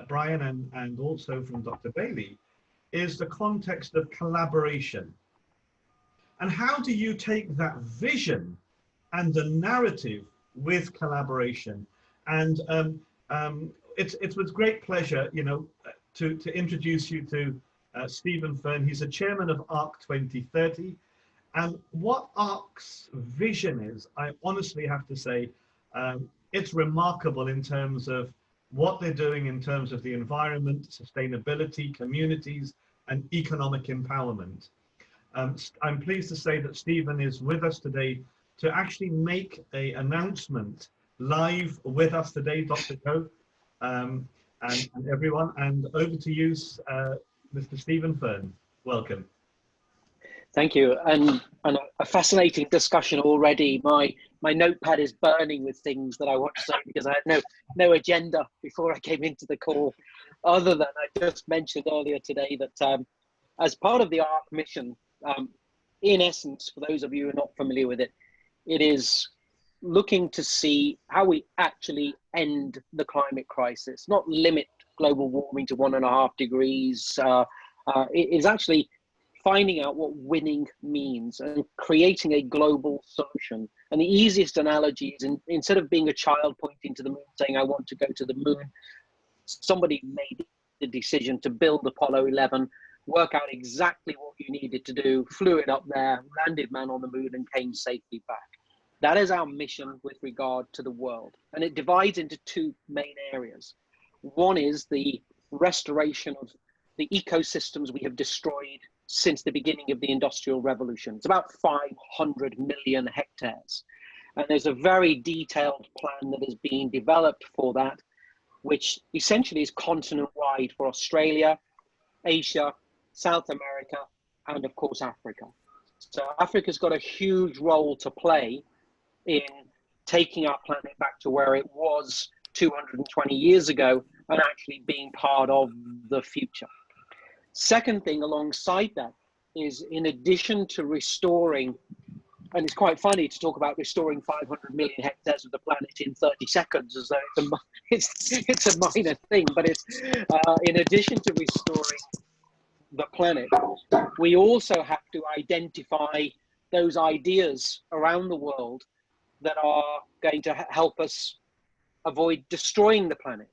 Brian and also from Dr. Bailey is the context of collaboration. And how do you take that vision and the narrative with collaboration? And it's with great pleasure, to introduce you to Stephen Fern. He's the chairman of ARC 2030. And what ARC's vision is, I honestly have to say, it's remarkable in terms of what they're doing in terms of the environment, sustainability, communities, and economic empowerment. I'm pleased to say that Stephen is with us today to actually make an announcement live with us today, Dr. Joe, and everyone. And over to you, Mr. Stephen Fern. Welcome. Thank you, and a fascinating discussion already. My notepad is burning with things that I want to say because I had no agenda before I came into the call, other than I just mentioned earlier today that as part of the ARC mission, in essence, for those of you who are not familiar with it, it is looking to see how we actually end the climate crisis, not limit global warming to 1.5 degrees. It is actually finding out what winning means and creating a global solution. And the easiest analogy is instead of being a child pointing to the moon saying, I want to go to the moon, somebody made the decision to build Apollo 11, work out exactly what you needed to do, flew it up there, landed man on the moon and came safely back. That is our mission with regard to the world. And it divides into two main areas. One is the restoration of the ecosystems we have destroyed since the beginning of the Industrial Revolution. It's about 500 million hectares. And there's a very detailed plan that is being developed for that, which essentially is continent-wide for Australia, Asia, South America, and of course, Africa. So Africa's got a huge role to play in taking our planet back to where it was 220 years ago and actually being part of the future. Second thing alongside that is, in addition to restoring, and it's quite funny to talk about restoring 500 million hectares of the planet in 30 seconds as though it's a minor thing, but it's in addition to restoring the planet, we also have to identify those ideas around the world that are going to help us avoid destroying the planet.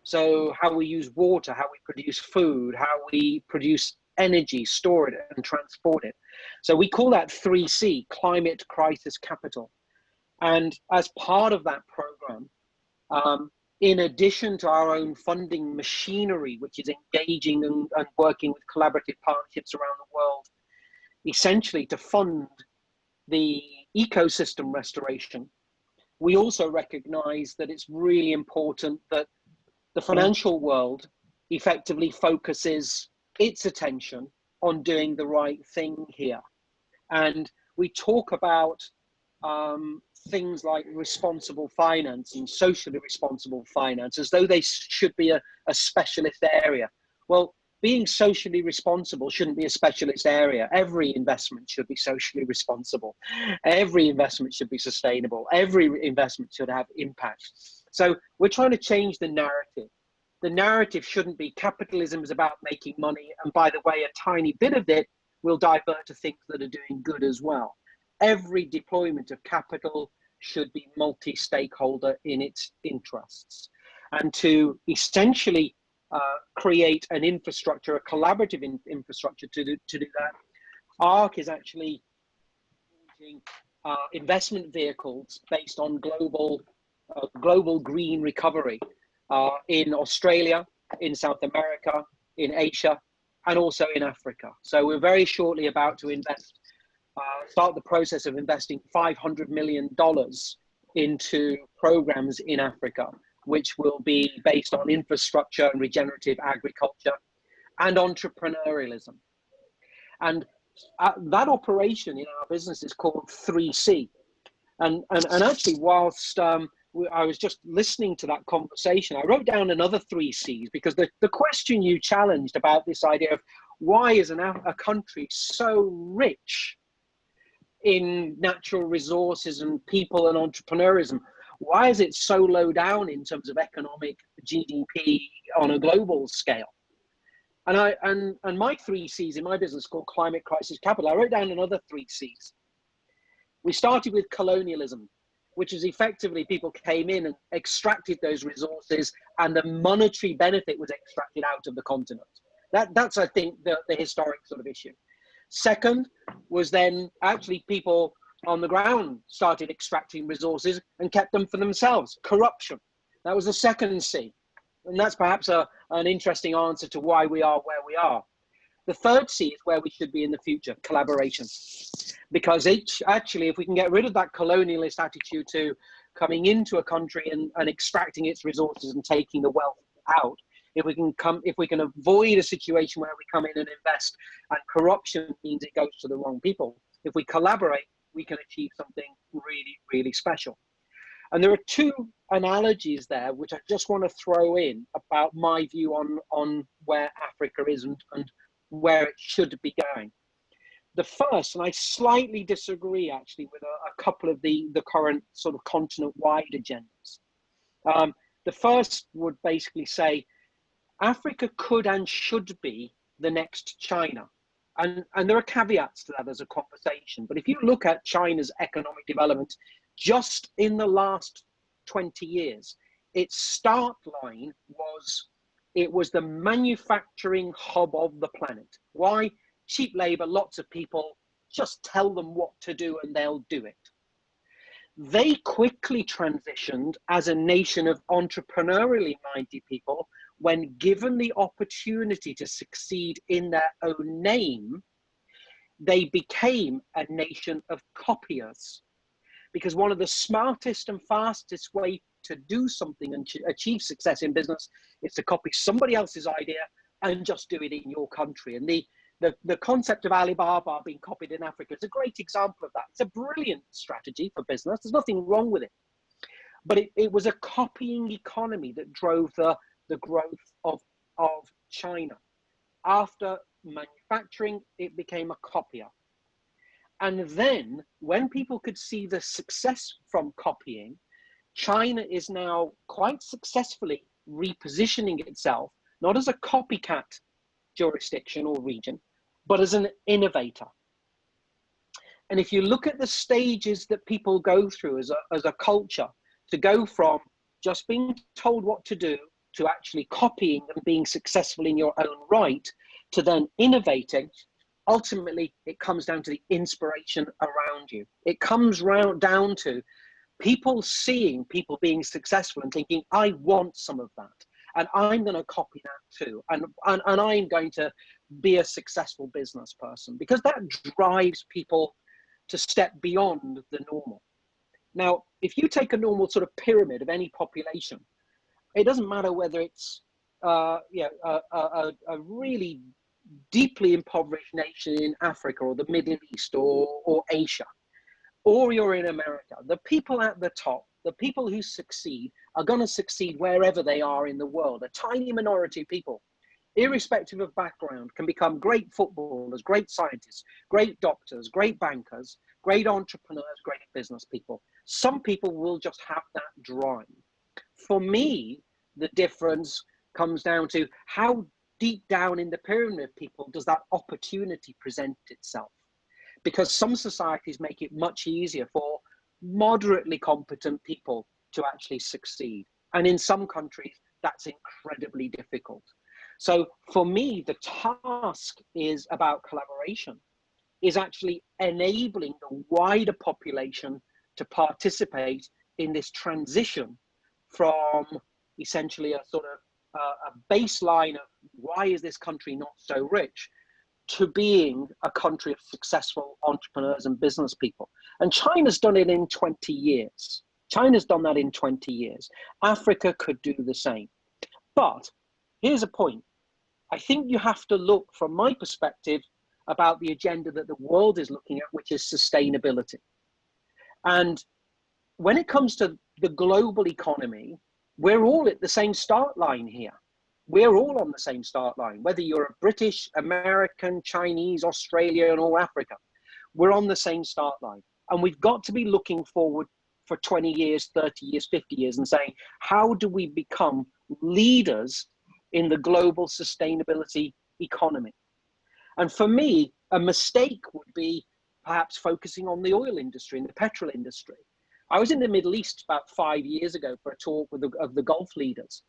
So how we use water, how we produce food, how we produce energy, store it, and transport it. So we call that 3C, Climate Crisis Capital. And as part of that program, in addition to our own funding machinery, which is engaging and working with collaborative partnerships around the world, essentially to fund the ecosystem restoration, we also recognize that it's really important that the financial world effectively focuses its attention on doing the right thing here. And we talk about things like responsible finance and socially responsible finance as though they should be a specialist area. Well, being socially responsible shouldn't be a specialist area. Every investment should be socially responsible. Every investment should be sustainable. Every investment should have impact. So we're trying to change the narrative. The narrative shouldn't be capitalism is about making money, and by the way, a tiny bit of it will divert to things that are doing good as well. Every deployment of capital should be multi-stakeholder in its interests. And to essentially create an infrastructure, a collaborative infrastructure to do that, ARC is actually launching investment vehicles based on global green recovery in Australia, in South America, in Asia, and also in Africa. So we're very shortly about to start the process of investing $500 million into programs in Africa, which will be based on infrastructure and regenerative agriculture and entrepreneurialism. And that operation in our business is called 3C. And actually, whilst I was just listening to that conversation, I wrote down another 3 C's, because the question you challenged about this idea of why is a country so rich in natural resources and people and entrepreneurism, why is it so low down in terms of economic GDP on a global scale? And my 3 C's in my business called Climate Crisis Capital, I wrote down another 3 C's. We started with colonialism, which is effectively people came in and extracted those resources, and the monetary benefit was extracted out of the continent. That's I think, the historic sort of issue. Second was then actually people on the ground started extracting resources and kept them for themselves. Corruption. That was the second C. And that's perhaps an interesting answer to why we are where we are. The third C is where we should be in the future, collaboration. Because actually, if we can get rid of that colonialist attitude to coming into a country and extracting its resources and taking the wealth out, if we can avoid a situation where we come in and invest and corruption means it goes to the wrong people, if we collaborate, we can achieve something really, really special. And there are 2 analogies there, which I just want to throw in about my view on where Africa is and where it should be going. The first, and I slightly disagree actually with a couple of the current sort of continent-wide agendas. The first would basically say, Africa could and should be the next China. And there are caveats to that as a conversation. But if you look at China's economic development just in the last 20 years, its start line was, it was the manufacturing hub of the planet. Why? Cheap labor, lots of people, just tell them what to do and they'll do it. They quickly transitioned as a nation of entrepreneurially minded people when given the opportunity to succeed in their own name. They became a nation of copiers, because one of the smartest and fastest way to do something and achieve success in business is to copy somebody else's idea and just do it in your country. And the concept of Alibaba being copied in Africa is a great example of that. It's a brilliant strategy for business. There's nothing wrong with it. But it was a copying economy that drove the growth of China. After manufacturing, it became a copier. And then when people could see the success from copying, China is now quite successfully repositioning itself, not as a copycat jurisdiction or region, but as an innovator. And if you look at the stages that people go through as a culture, to go from just being told what to do to actually copying and being successful in your own right, to then innovating, ultimately it comes down to the inspiration around you. It comes down to people seeing people being successful and thinking, I want some of that, and I'm going to copy that too, and I'm going to be a successful business person, because that drives people to step beyond the normal. Now, if you take a normal sort of pyramid of any population, it doesn't matter whether it's a really deeply impoverished nation in Africa or the Middle East or Asia, or you're in America, the people at the top, the people who succeed, are going to succeed wherever they are in the world. A tiny minority of people, irrespective of background, can become great footballers, great scientists, great doctors, great bankers, great entrepreneurs, great business people. Some people will just have that drive. For me, the difference comes down to how deep down in the pyramid of people does that opportunity present itself. Because some societies make it much easier for moderately competent people to actually succeed. And in some countries, that's incredibly difficult. So for me, the task is about collaboration, is actually enabling the wider population to participate in this transition from essentially a sort of a baseline of why is this country not so rich, to being a country of successful entrepreneurs and business people. And China's done it in 20 years. China's done that in 20 years. Africa could do the same. But here's a point. I think you have to look, from my perspective, about the agenda that the world is looking at, which is sustainability. And when it comes to the global economy, we're all at the same start line here. We're all on the same start line, whether you're a British, American, Chinese, Australian, or Africa. We're on the same start line. And we've got to be looking forward for 20 years, 30 years, 50 years and saying, how do we become leaders in the global sustainability economy? And for me, a mistake would be perhaps focusing on the oil industry and the petrol industry. I was in the Middle East about 5 years ago for a talk with of the Gulf leaders.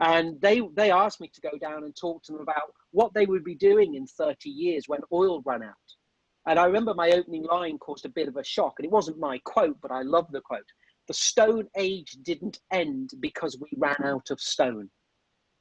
And they asked me to go down and talk to them about what they would be doing in 30 years when oil ran out. And I remember my opening line caused a bit of a shock. And it wasn't my quote, but I love the quote. The Stone Age didn't end because we ran out of stone.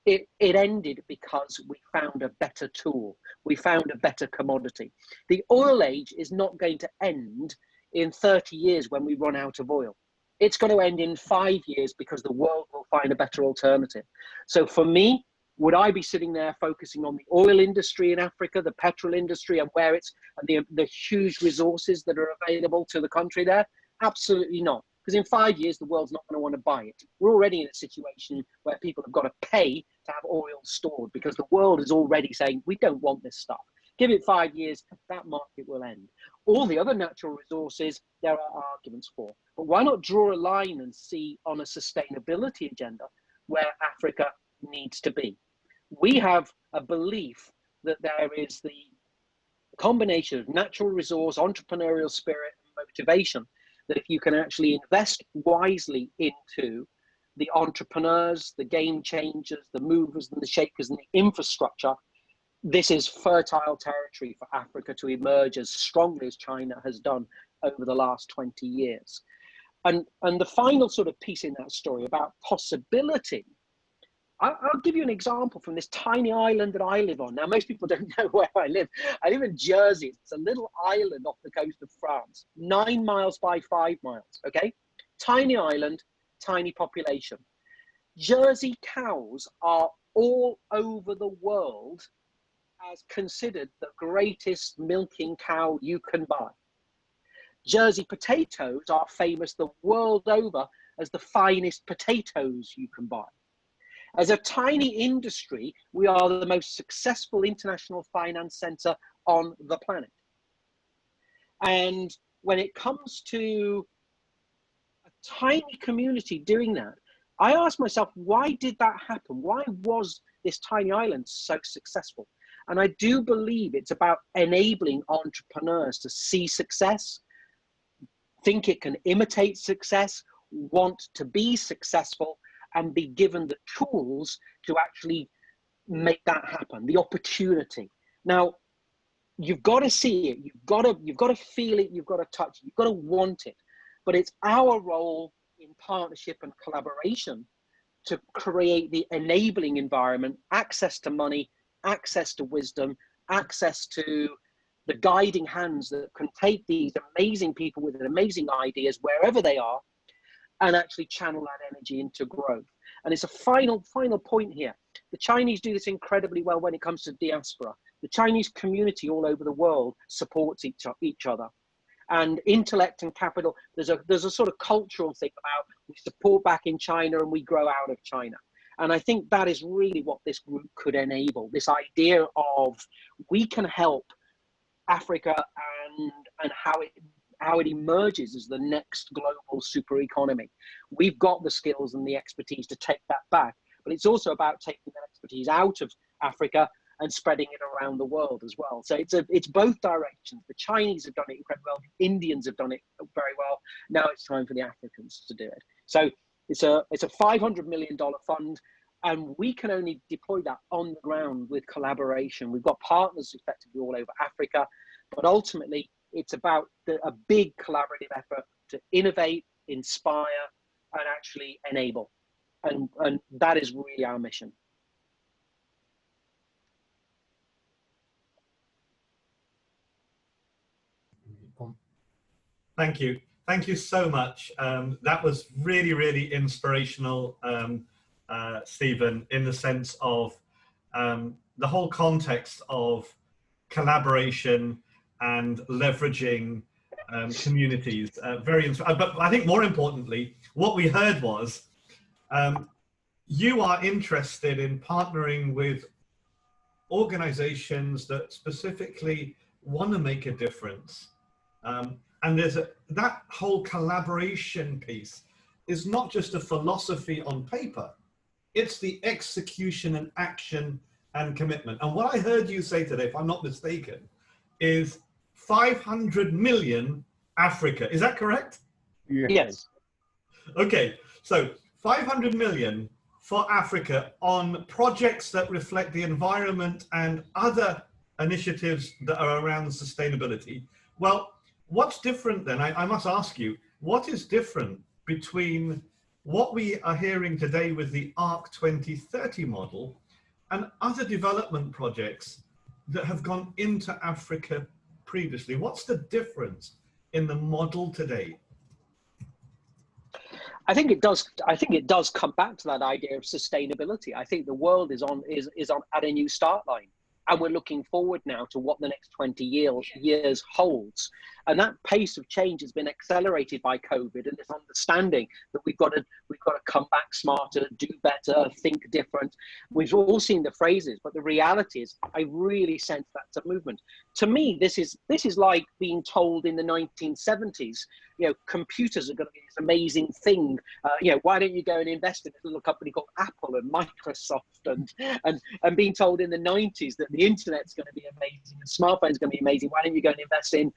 It ended because we found a better tool. We found a better commodity. The oil age is not going to end in 30 years when we run out of oil. It's going to end in 5 years because the world will find a better alternative. So for me, would I be sitting there focusing on the oil industry in Africa, the petrol industry, and where it's and the huge resources that are available to the country there? Absolutely not. Because in 5 years, the world's not going to want to buy it. We're already in a situation where people have got to pay to have oil stored because the world is already saying, we don't want this stuff. Give it 5 years, that market will end. All the other natural resources, there are arguments for. But why not draw a line and see on a sustainability agenda where Africa needs to be? We have a belief that there is the combination of natural resource, entrepreneurial spirit, and motivation, that if you can actually invest wisely into the entrepreneurs, the game changers, the movers and the shakers and the infrastructure, this is fertile territory for Africa to emerge as strongly as China has done over the last 20 years. And the final sort of piece in that story about possibility, I'll give you an example from this tiny island that I live on. Now, most people don't know where I live. I live in Jersey. It's a little island off the coast of France, 9 miles by 5 miles, okay? Tiny island, tiny population. Jersey cows are all over the world as considered the greatest milking cow you can buy. Jersey potatoes are famous the world over as the finest potatoes you can buy. As a tiny industry, we are the most successful international finance center on the planet. And when it comes to a tiny community doing that, I asked myself, why did that happen? Why was this tiny island so successful? And I do believe it's about enabling entrepreneurs to see success, think it can imitate success, want to be successful, and be given the tools to actually make that happen, the opportunity. Now, you've got to see it, you've got to feel it, you've got to touch it, you've got to want it. But it's our role in partnership and collaboration to create the enabling environment, access to money, access to wisdom, access to the guiding hands that can take these amazing people with amazing ideas wherever they are and actually channel that energy into growth. And it's a final point here. The Chinese do this incredibly well when it comes to diaspora. The Chinese community all over the world supports each other. And intellect and capital, there's a sort of cultural thing about we support back in China and we grow out of China. And I think that is really what this group could enable, this idea of we can help Africa and how it emerges as the next global super economy. We've got the skills and the expertise to take that back, but it's also about taking that expertise out of Africa and spreading it around the world as well. So it's both directions. The Chinese have done it incredibly well. The Indians have done it very well. Now it's time for the Africans to do it. So it's a $500 million fund, and we can only deploy that on the ground with collaboration. We've got partners effectively all over Africa, but ultimately it's about a big collaborative effort to innovate, inspire, and actually enable. And that is really our mission. Thank you. Thank you so much. That was really, really inspirational, Stephen, in the sense of the whole context of collaboration and leveraging communities. But I think more importantly, what we heard was you are interested in partnering with organizations that specifically want to make a difference. And there's that whole collaboration piece is not just a philosophy on paper, it's the execution and action and commitment. And what I heard you say today, if I'm not mistaken, is 500 million Africa. Is that correct? Yes. Okay, so 500 million for Africa on projects that reflect the environment and other initiatives that are around sustainability. Well, what's different then? I must ask you, what is different between what we are hearing today with the ARC 2030 model and other development projects that have gone into Africa previously? What's the difference in the model today? I think it does come back to that idea of sustainability. I think the world is on at a new start line. And we're looking forward now to what the next 20 years holds. And that pace of change has been accelerated by COVID and this understanding that we've got to come back smarter, do better, think different. We've all seen the phrases, but the reality is I really sense that's a movement. To me, this is like being told in the 1970s, computers are going to be this amazing thing. Why don't you go and invest in this little company called Apple and Microsoft and being told in the 90s that the internet's going to be amazing and smartphones going to be amazing. Why don't you go and invest in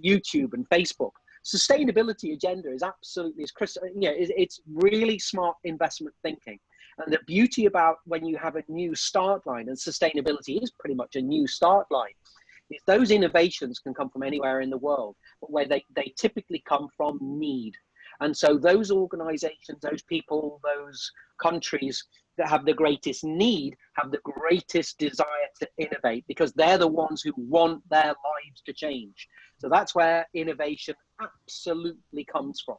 YouTube and Facebook? Sustainability agenda is absolutely, it's really smart investment thinking. And the beauty about when you have a new start line, and sustainability is pretty much a new start line, is those innovations can come from anywhere in the world, but where they typically come from need. And so those organizations, those people, those countries that have the greatest need have the greatest desire to innovate because they're the ones who want their lives to change. So that's where innovation absolutely comes from.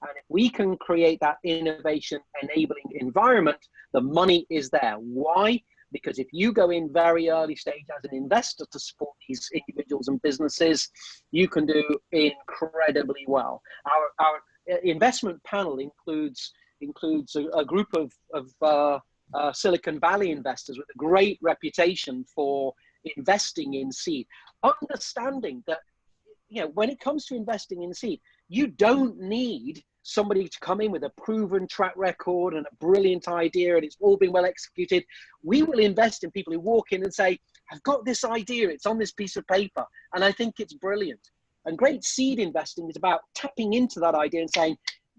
And if we can create that innovation enabling environment, the money is there. Why? Because if you go in very early stage as an investor to support these individuals and businesses, you can do incredibly well. Our investment panel includes a group of Silicon Valley investors with a great reputation for investing in seed, understanding that when it comes to investing in seed, you don't need somebody to come in with a proven track record and a brilliant idea and it's all been well executed. We will invest in people who walk in and say, I've got this idea, it's on this piece of paper, and I think it's brilliant. And great seed investing is about tapping into that idea and saying,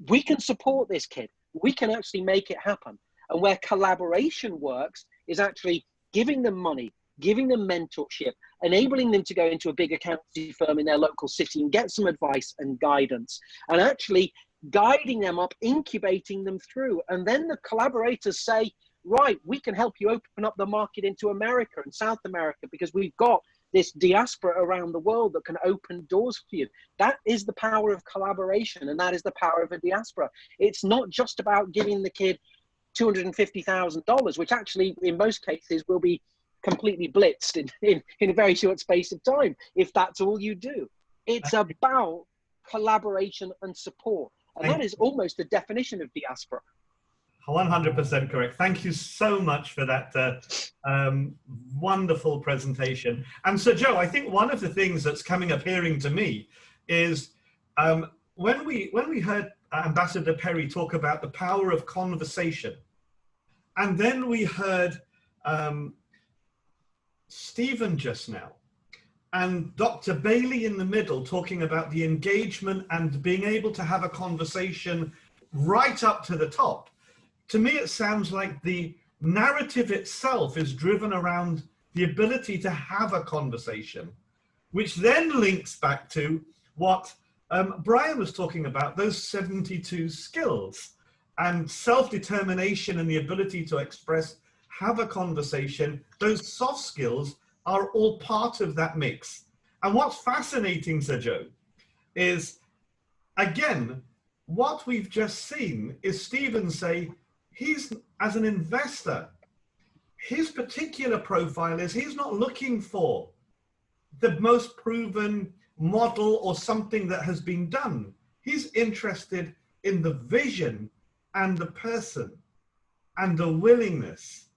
we can support this kid, we can actually make it happen. And where collaboration works is actually giving them money, giving them mentorship, enabling them to go into a big accountancy firm in their local city and get some advice and guidance, and actually guiding them up, incubating them through. And then the collaborators say, right, we can help you open up the market into America and South America because we've got this diaspora around the world that can open doors for you. That is the power of collaboration, and that is the power of a diaspora. It's not just about giving the kid $250,000, which actually in most cases will be completely blitzed in a very short space of time if that's all you do. It's about collaboration and support, and that is almost the definition of diaspora. 100% correct. Thank you so much for that wonderful presentation. And so, Joe, I think one of the things that's coming appearing to me is when we heard Ambassador Perry talk about the power of conversation, and then we heard Stephen just now, and Dr. Bailey in the middle talking about the engagement and being able to have a conversation right up to the top. To me, it sounds like the narrative itself is driven around the ability to have a conversation, which then links back to what Brian was talking about, those 72 skills and self-determination and the ability to express, have a conversation. Those soft skills are all part of that mix. And what's fascinating, Sir Joe, is, again, what we've just seen is Stephen say, he's, as an investor, his particular profile is he's not looking for the most proven model or something that has been done. He's interested in the vision and the person and the willingness.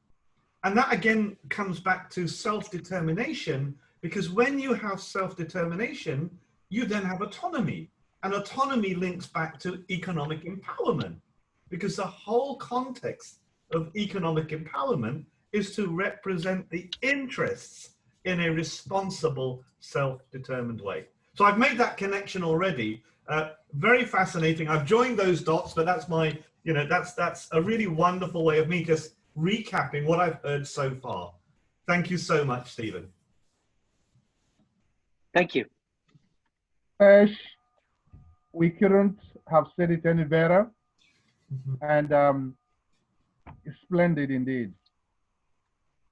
And that again comes back to self-determination, because when you have self-determination, you then have autonomy. And autonomy links back to economic empowerment, because the whole context of economic empowerment is to represent the interests in a responsible, self-determined way. So I've made that connection already. Very fascinating. I've joined those dots, but that's my, that's a really wonderful way of me just recapping what I've heard so far. Thank you so much, Stephen. Thank you. Sesh, we couldn't have said it any better. And it's splendid indeed.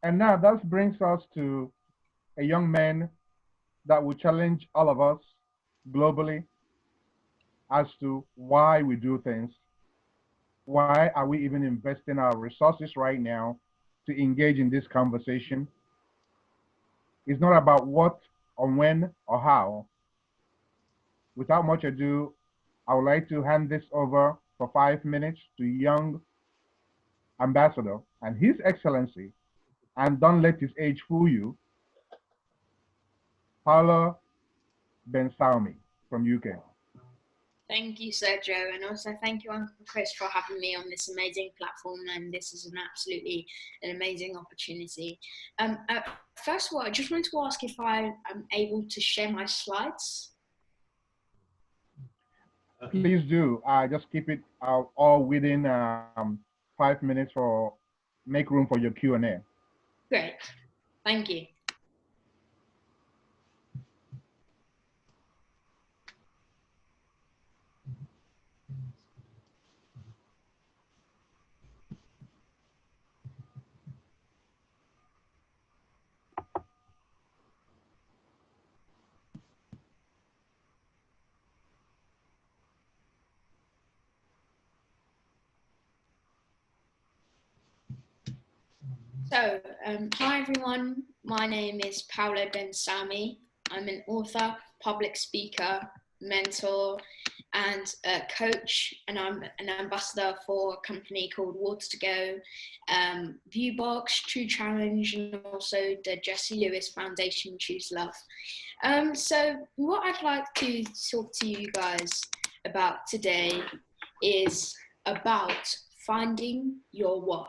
And now that brings us to a young man that will challenge all of us globally as to why we do things. Why are we even investing our resources right now to engage in this conversation? It's not about what or when or how. Without much ado, I would like to hand this over for 5 minutes to young Ambassador and His Excellency, and don't let his age fool you, Paula Ben-Salmi from UK. Thank you, Sergio, and also thank you, Uncle Chris, for having me on this amazing platform, and this is an amazing opportunity. First of all, I just wanted to ask if I am able to share my slides. Please do. Just keep it all within 5 minutes for make room for your Q&A. Great, thank you. So, hi everyone, my name is Paula Ben-Salmi. I'm an author, public speaker, mentor, and a coach, and I'm an ambassador for a company called Water to Go, Viewbox, True Challenge, and also the Jesse Lewis Foundation, Choose Love. So what I'd like to talk to you guys about today is about finding your why.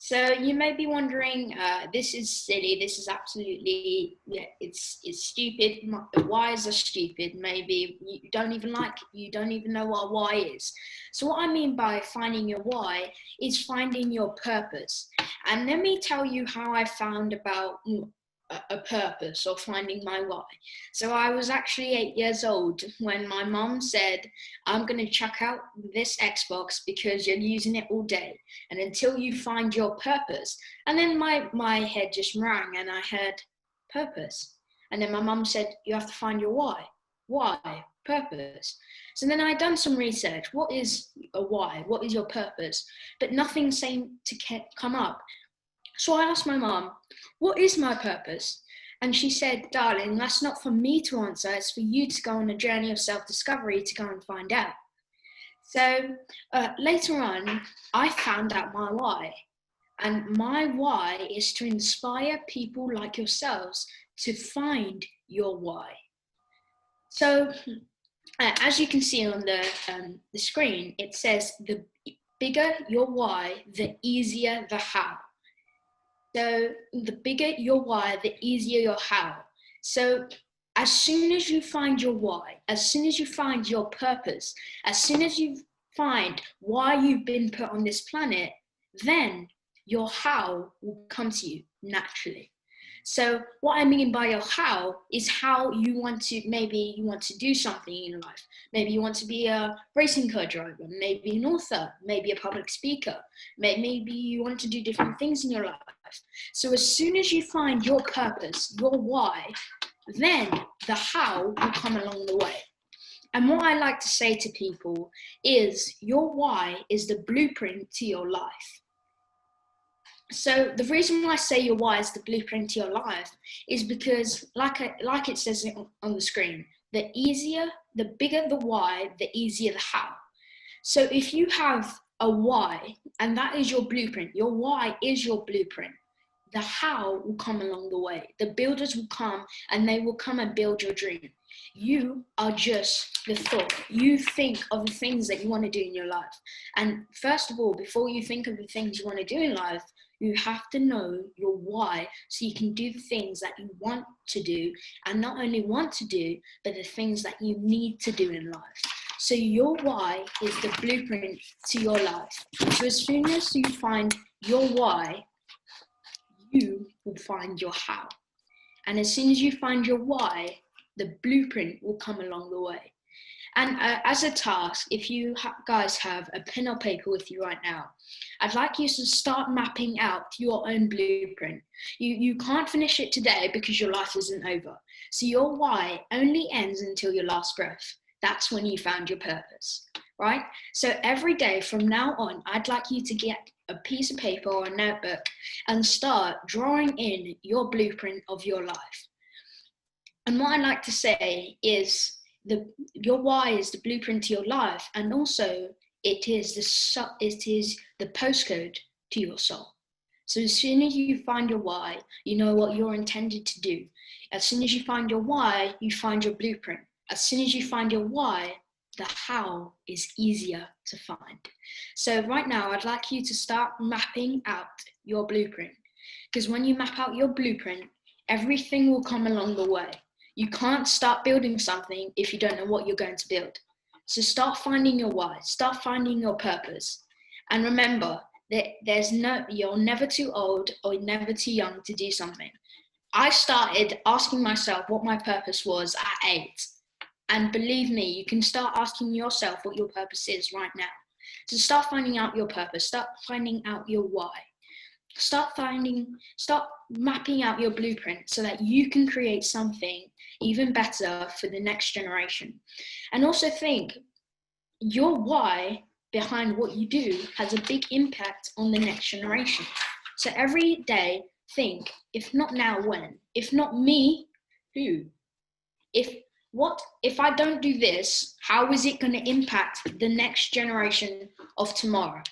So you may be wondering, this is silly, this is absolutely, it's stupid. Whys are stupid. Maybe you don't even you don't even know what a why is. So what I mean by finding your why is finding your purpose. And let me tell you how I found about a purpose or finding my why. So I was actually 8 years old when my mom said, I'm going to chuck out this Xbox because you're using it all day and until you find your purpose. And then my head just rang and I heard purpose. And then my mom said, you have to find your why. Why? Purpose. So then I done some research. What is a why? What is your purpose? But nothing seemed to come up. So I asked my mom, what is my purpose? And she said, darling, that's not for me to answer. It's for you to go on a journey of self-discovery to go and find out. So later on, I found out my why. And my why is to inspire people like yourselves to find your why. So as you can see on the screen, it says the bigger your why, the easier the how. So the bigger your why, the easier your how. So as soon as you find your why, as soon as you find your purpose, as soon as you find why you've been put on this planet, then your how will come to you naturally. So what I mean by your how is how you want to, maybe you want to do something in your life. Maybe you want to be a racing car driver, maybe an author, maybe a public speaker. Maybe you want to do different things in your life. So as soon as you find your purpose, your why, then the how will come along the way. And what I like to say to people is your why is the blueprint to your life. So the reason why I say your why is the blueprint to your life is because like it says on the screen, the bigger the why, the easier the how. So if you have a why and that is your blueprint, your why is your blueprint, the how will come along the way. The builders will come and they will come and build your dream. You are just the thought. You think of the things that you want to do in your life. And first of all, before you think of the things you want to do in life, you have to know your why so you can do the things that you want to do, and not only want to do, but the things that you need to do in life. So your why is the blueprint to your life. So as soon as you find your why, you will find your how. And as soon as you find your why, the blueprint will come along the way. And as a task, if you guys have a pen or paper with you right now, I'd like you to start mapping out your own blueprint. You can't finish it today because your life isn't over. So your why only ends until your last breath. That's when you found your purpose, right? So every day from now on, I'd like you to get a piece of paper or a notebook and start drawing in your blueprint of your life. And what I like to say is your why is the blueprint to your life, and also it is the postcode to your soul. So as soon as you find your why, you know what you're intended to do. As soon as you find your why, you find your blueprint. As soon as you find your why, the how is easier to find. So right now, I'd like you to start mapping out your blueprint, because when you map out your blueprint, everything will come along the way. You can't start building something if you don't know what you're going to build. So start finding your why, start finding your purpose. And remember that you're never too old or never too young to do something. I started asking myself what my purpose was at 8. And believe me, you can start asking yourself what your purpose is right now. So start finding out your purpose, start finding out your why. Start mapping out your blueprint so that you can create something even better for the next generation. And also think, your why behind what you do has a big impact on the next generation. So every day think, if not now, when? If not me, who? If I don't do this, how is it going to impact the next generation of tomorrow?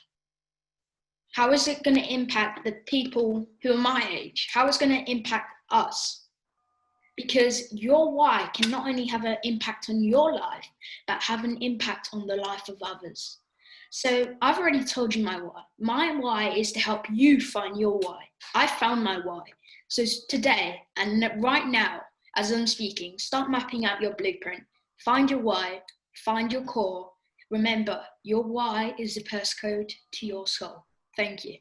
How is it going to impact the people who are my age? How is it going to impact us? Because your why can not only have an impact on your life, but have an impact on the life of others. So I've already told you my why. My why is to help you find your why. I found my why. So today and right now, as I'm speaking, start mapping out your blueprint. Find your why, find your core. Remember, your why is the postcode to your soul. Thank you.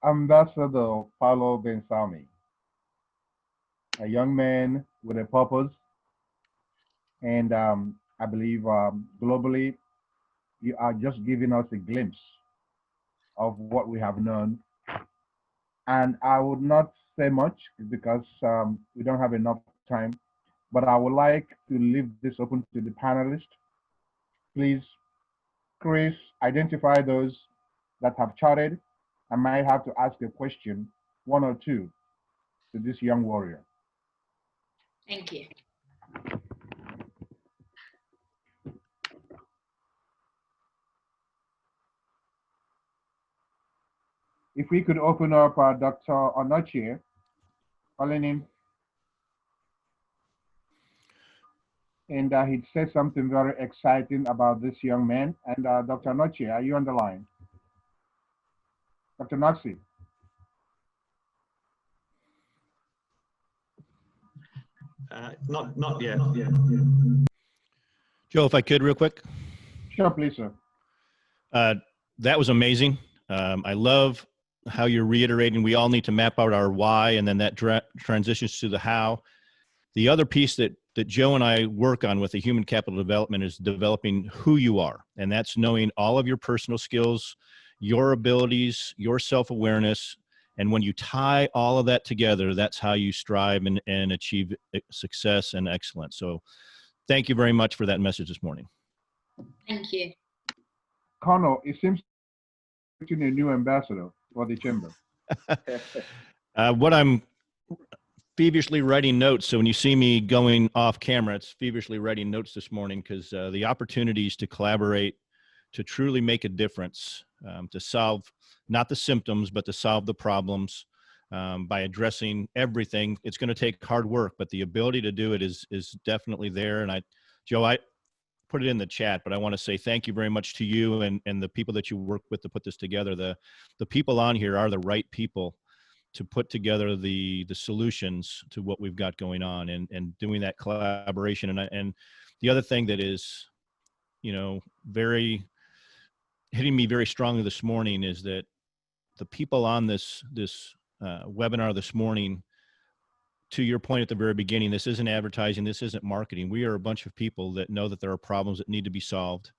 Ambassador Paulo Bensami, a young man with a purpose, and I believe globally, you are just giving us a glimpse of what we have known. And I would not say much because we don't have enough time, but I would like to leave this open to the panelists. Please, Chris, identify those that have chatted. I might have to ask a question, one or two, to this young warrior. Thank you. If we could open up Dr. Onochie, calling him, and he'd say something very exciting about this young man. And Dr. Onochie, are you on the line? Dr. Noxie. Not yet. Joe, if I could real quick. Sure, please, sir. That was amazing. I love how you're reiterating we all need to map out our why, and then that transitions to the how. The other piece that Joe and I work on with the human capital development is developing who you are. And that's knowing all of your personal skills, your abilities, your self-awareness. And when you tie all of that together, that's how you strive and achieve success and excellence. So thank you very much for that message this morning. Thank you. Connor, it seems you're a new ambassador for the chamber. What I'm feverishly writing notes. So when you see me going off camera, it's feverishly writing notes this morning because the opportunities to collaborate, to truly make a difference, to solve not the symptoms, but to solve the problems by addressing everything. It's going to take hard work, but the ability to do it is definitely there. And Joe, I put it in the chat, but I want to say thank you very much to you and the people that you work with to put this together. The people on here are the right people to put together the solutions to what we've got going on and doing that collaboration. And the other thing that is, hitting me very strongly this morning is that the people on this webinar this morning, to your point at the very beginning, this isn't advertising, this isn't marketing. We are a bunch of people that know that there are problems that need to be solved.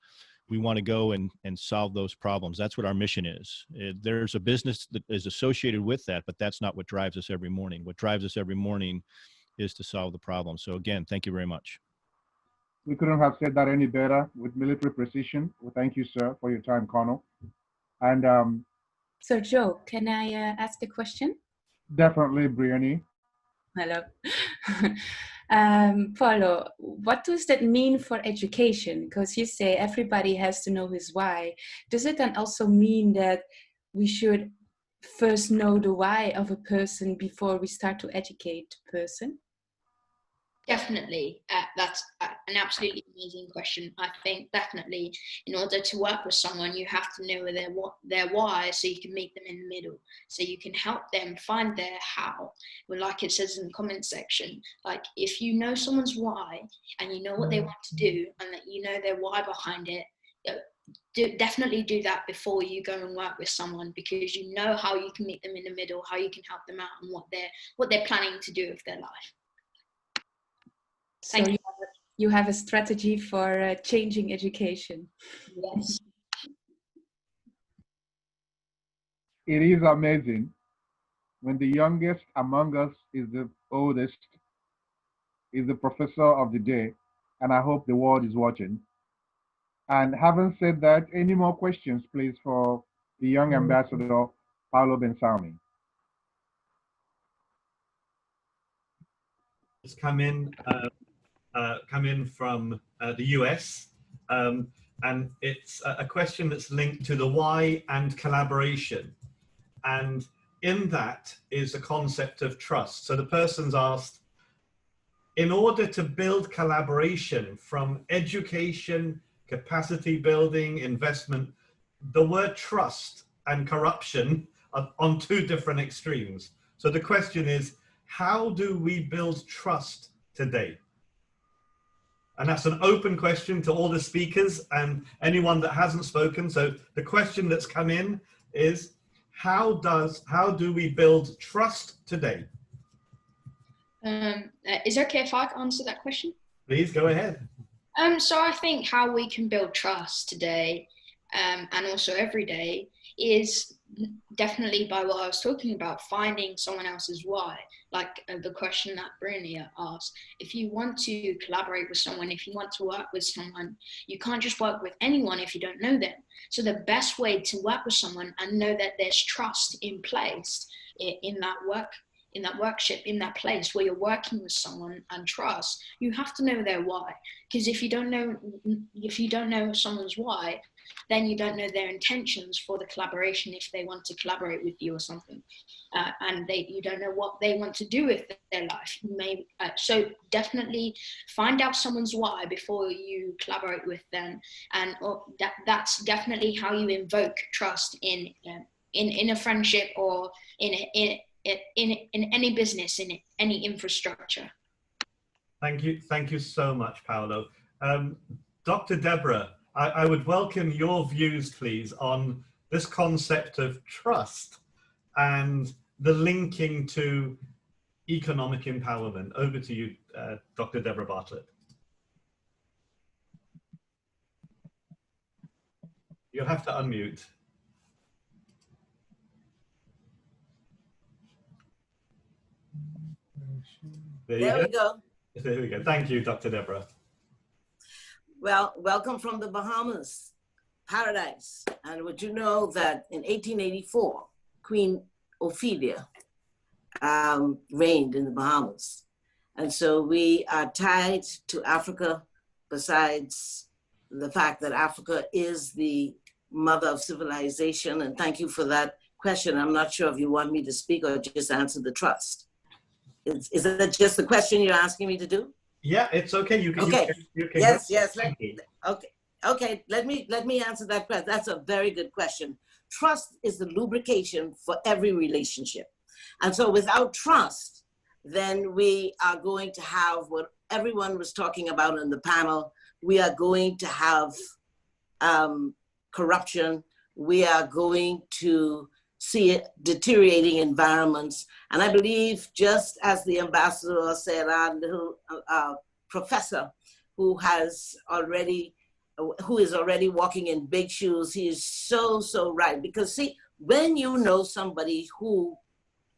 We want to go and solve those problems. That's what our mission is. There's a business that is associated with that, but that's not what drives us every morning. What drives us every morning is to solve the problem. So again, thank you very much. We couldn't have said that any better with military precision. Well, thank you, sir, for your time, Colonel. And So Joe, can I ask a question? Definitely, Brianni. Hello. Paulo, what does that mean for education? Because you say everybody has to know his why. Does it then also mean that we should first know the why of a person before we start to educate the person? Definitely. That's an absolutely amazing question. I think definitely in order to work with someone, you have to know their why, so you can meet them in the middle. So you can help them find their how. Well, like it says in the comment section, like if you know someone's why and you know what they want to do and that you know their why behind it, definitely do that before you go and work with someone, because you know how you can meet them in the middle, how you can help them out, and what they're planning to do with their life. So you have a strategy for changing education. Yes. It is amazing when the youngest among us is the oldest, is the professor of the day, and I hope the world is watching. And having said that, any more questions, please, for the young ambassador, Paulo Bensami? It's come in from the US, and it's a question that's linked to the why and collaboration. And in that is a concept of trust. So the person's asked, in order to build collaboration from education, capacity building, investment, the word trust and corruption are on two different extremes. So the question is, how do we build trust today? And that's an open question to all the speakers and anyone that hasn't spoken. So the question that's come in is, how do we build trust today? Is it okay if I answer that question? Please go ahead. So I think how we can build trust today, and also every day, is definitely by what I was talking about, finding someone else's why. Like the question that Bruni asked, if you want to collaborate with someone, if you want to work with someone, you can't just work with anyone if you don't know them. So the best way to work with someone and know that there's trust in place in that workshop, in that place where you're working with someone and trust, you have to know their why. Because if you don't know someone's why, then you don't know their intentions for the collaboration if they want to collaborate with you or something, and you don't know what they want to do with their life. So definitely find out someone's why before you collaborate with them, and that's definitely how you invoke trust in a friendship or in any business, in any infrastructure. Thank you so much, Paolo. Dr. Deborah, I would welcome your views, please, on this concept of trust and the linking to economic empowerment. Over to you, Dr. Deborah Bartlett. You'll have to unmute. There we go. There we go. Thank you, Dr. Deborah. Well, welcome from the Bahamas, paradise. And would you know that in 1884, Queen Ophelia reigned in the Bahamas. And so we are tied to Africa, besides the fact that Africa is the mother of civilization. And thank you for that question. I'm not sure if you want me to speak or just answer the trust. Is that just the question you're asking me to do? Yeah, it's okay. You can. Okay. You can Yes. Okay. Let me answer that question. That's a very good question. Trust is the lubrication for every relationship, and so without trust, then we are going to have what everyone was talking about in the panel. We are going to have corruption. We are going to see deteriorating environments. And I believe, just as the ambassador said, our little professor who is already walking in big shoes, he is so right. Because see, when you know somebody who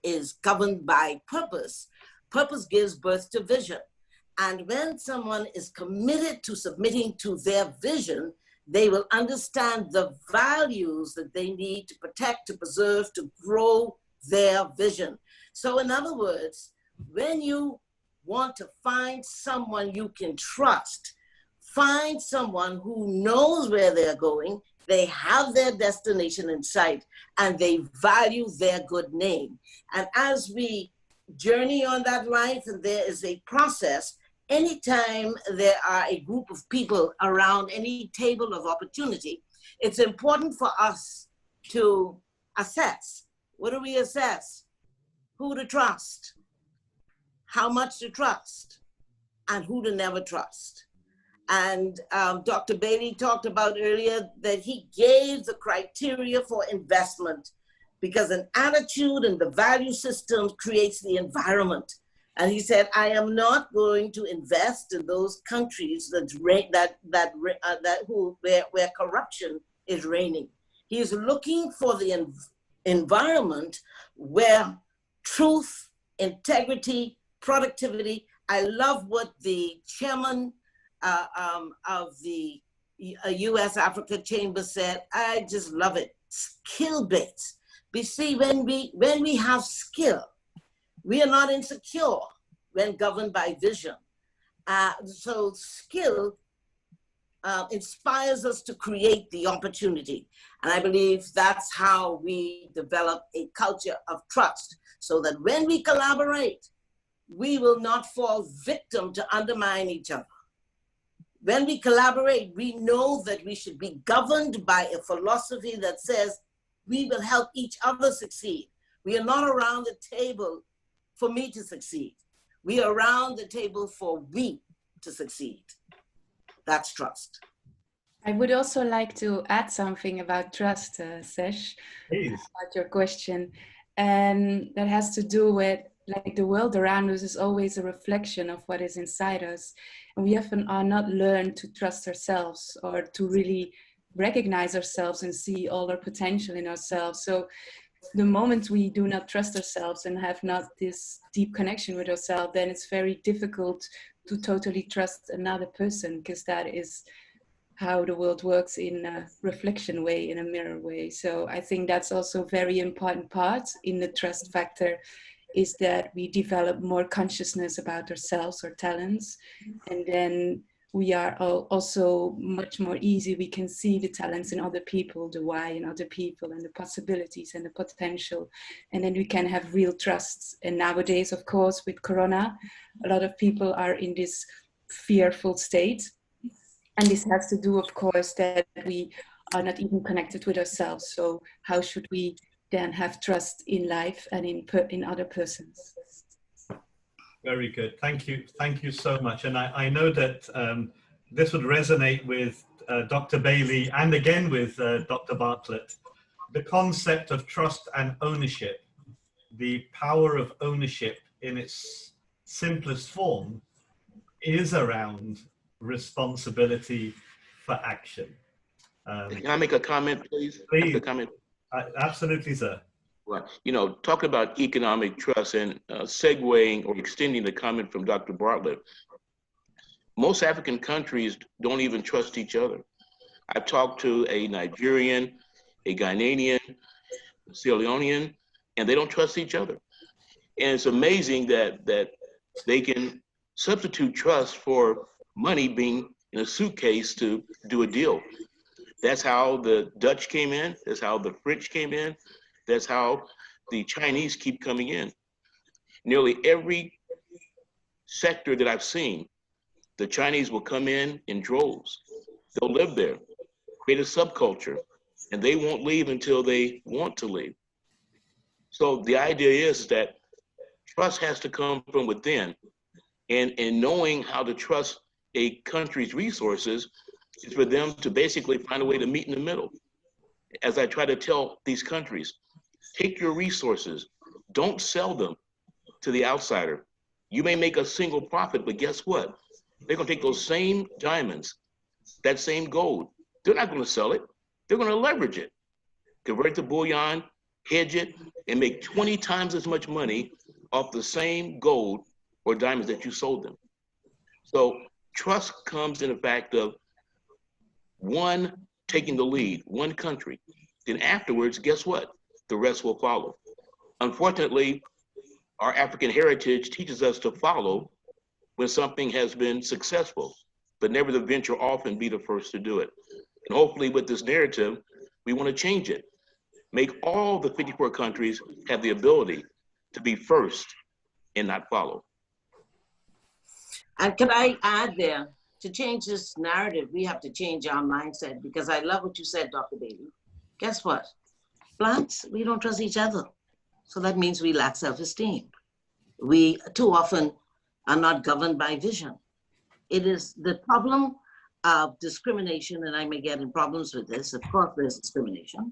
is governed by purpose, purpose gives birth to vision. And when someone is committed to submitting to their vision, they will understand the values that they need to protect, to preserve, to grow their vision. So in other words, when you want to find someone you can trust, find someone who knows where they're going, they have their destination in sight, and they value their good name. And as we journey on that life, and there is a process, anytime there are a group of people around any table of opportunity, it's important for us to assess. What do we assess? Who to trust, how much to trust, and who to never trust. And Dr. Bailey talked about earlier that he gave the criteria for investment, because an attitude and the value system creates the environment. And he said, I am not going to invest in those countries where corruption is reigning. He is looking for the environment where truth, integrity, productivity. I love what the chairman of the U.S. Africa Chamber said. I just love it. Skill-based. We see when we have skill, we are not insecure when governed by vision. So skill inspires us to create the opportunity. And I believe that's how we develop a culture of trust, so that when we collaborate, we will not fall victim to undermine each other. When we collaborate, we know that we should be governed by a philosophy that says we will help each other succeed. We are not around the table for me to succeed. We are around the table for we to succeed. That's trust. I would also like to add something about trust, Sesh, Please. about your question. And that has to do with, like, the world around us is always a reflection of what is inside us. And we often are not learned to trust ourselves or to really recognize ourselves and see all our potential in ourselves. So the moment we do not trust ourselves and have not this deep connection with ourselves, then it's very difficult to totally trust another person, because that is how the world works in a reflection way, in a mirror way. So I think that's also a very important part in the trust factor, is that we develop more consciousness about ourselves, our talents, and then we are also much more easy. We can see the talents in other people, the why in other people, and the possibilities and the potential. And then we can have real trust. And nowadays, of course, with Corona, a lot of people are in this fearful state. And this has to do, of course, that we are not even connected with ourselves. So how should we then have trust in life and in other persons? Very good. Thank you. Thank you so much. And I know that this would resonate with Dr. Bailey and again with Dr. Bartlett. The concept of trust and ownership, the power of ownership in its simplest form, is around responsibility for action. Can I make a comment, please? Please. Make a comment. Absolutely, sir. Well, you know, talking about economic trust and segueing or extending the comment from Dr. Bartlett, most African countries don't even trust each other. I've talked to a Nigerian, a Ghanaian, a Sierra Leonean, and they don't trust each other. And it's amazing that they can substitute trust for money being in a suitcase to do a deal. That's how the Dutch came in. That's how the French came in. That's how the Chinese keep coming in. Nearly every sector that I've seen, the Chinese will come in droves. They'll live there, create a subculture, and they won't leave until they want to leave. So the idea is that trust has to come from within, and knowing how to trust a country's resources is for them to basically find a way to meet in the middle. As I try to tell these countries, take your resources, don't sell them to the outsider. You may make a single profit, but guess what? They're gonna take those same diamonds, that same gold. They're not gonna sell it. They're gonna leverage it, convert it to bullion, hedge it, and make 20 times as much money off the same gold or diamonds that you sold them. So trust comes in the fact of one taking the lead, one country. Then afterwards, guess what? The rest will follow. Unfortunately, our African heritage teaches us to follow when something has been successful, but never to venture off and be the first to do it. And hopefully with this narrative, we want to change it. Make all the 54 countries have the ability to be first and not follow. And can I add there, to change this narrative, we have to change our mindset, because I love what you said, Dr. Bailey. Guess what? Blacks, we don't trust each other. So that means we lack self-esteem. We too often are not governed by vision. It is the problem of discrimination, and I may get in problems with this. Of course, there's discrimination.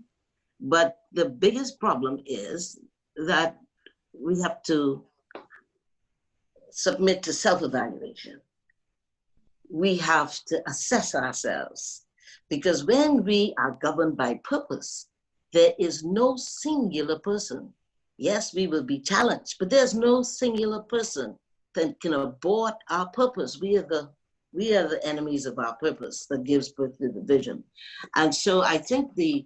But the biggest problem is that we have to submit to self-evaluation. We have to assess ourselves, because when we are governed by purpose, there is no singular person. Yes, we will be challenged, but there's no singular person that can abort our purpose. We are the enemies of our purpose that gives birth to the vision. And so I think the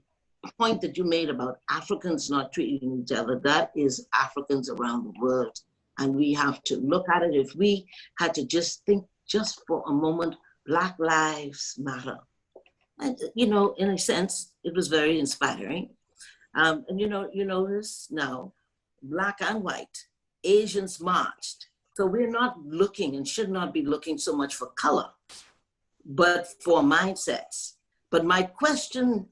point that you made about Africans not treating each other, that is Africans around the world. And we have to look at it. If we had to just think just for a moment, Black Lives Matter. And, you know, in a sense, it was very inspiring. And you notice now, Black and white, Asians marched. So we're not looking and should not be looking so much for color, but for mindsets. But my question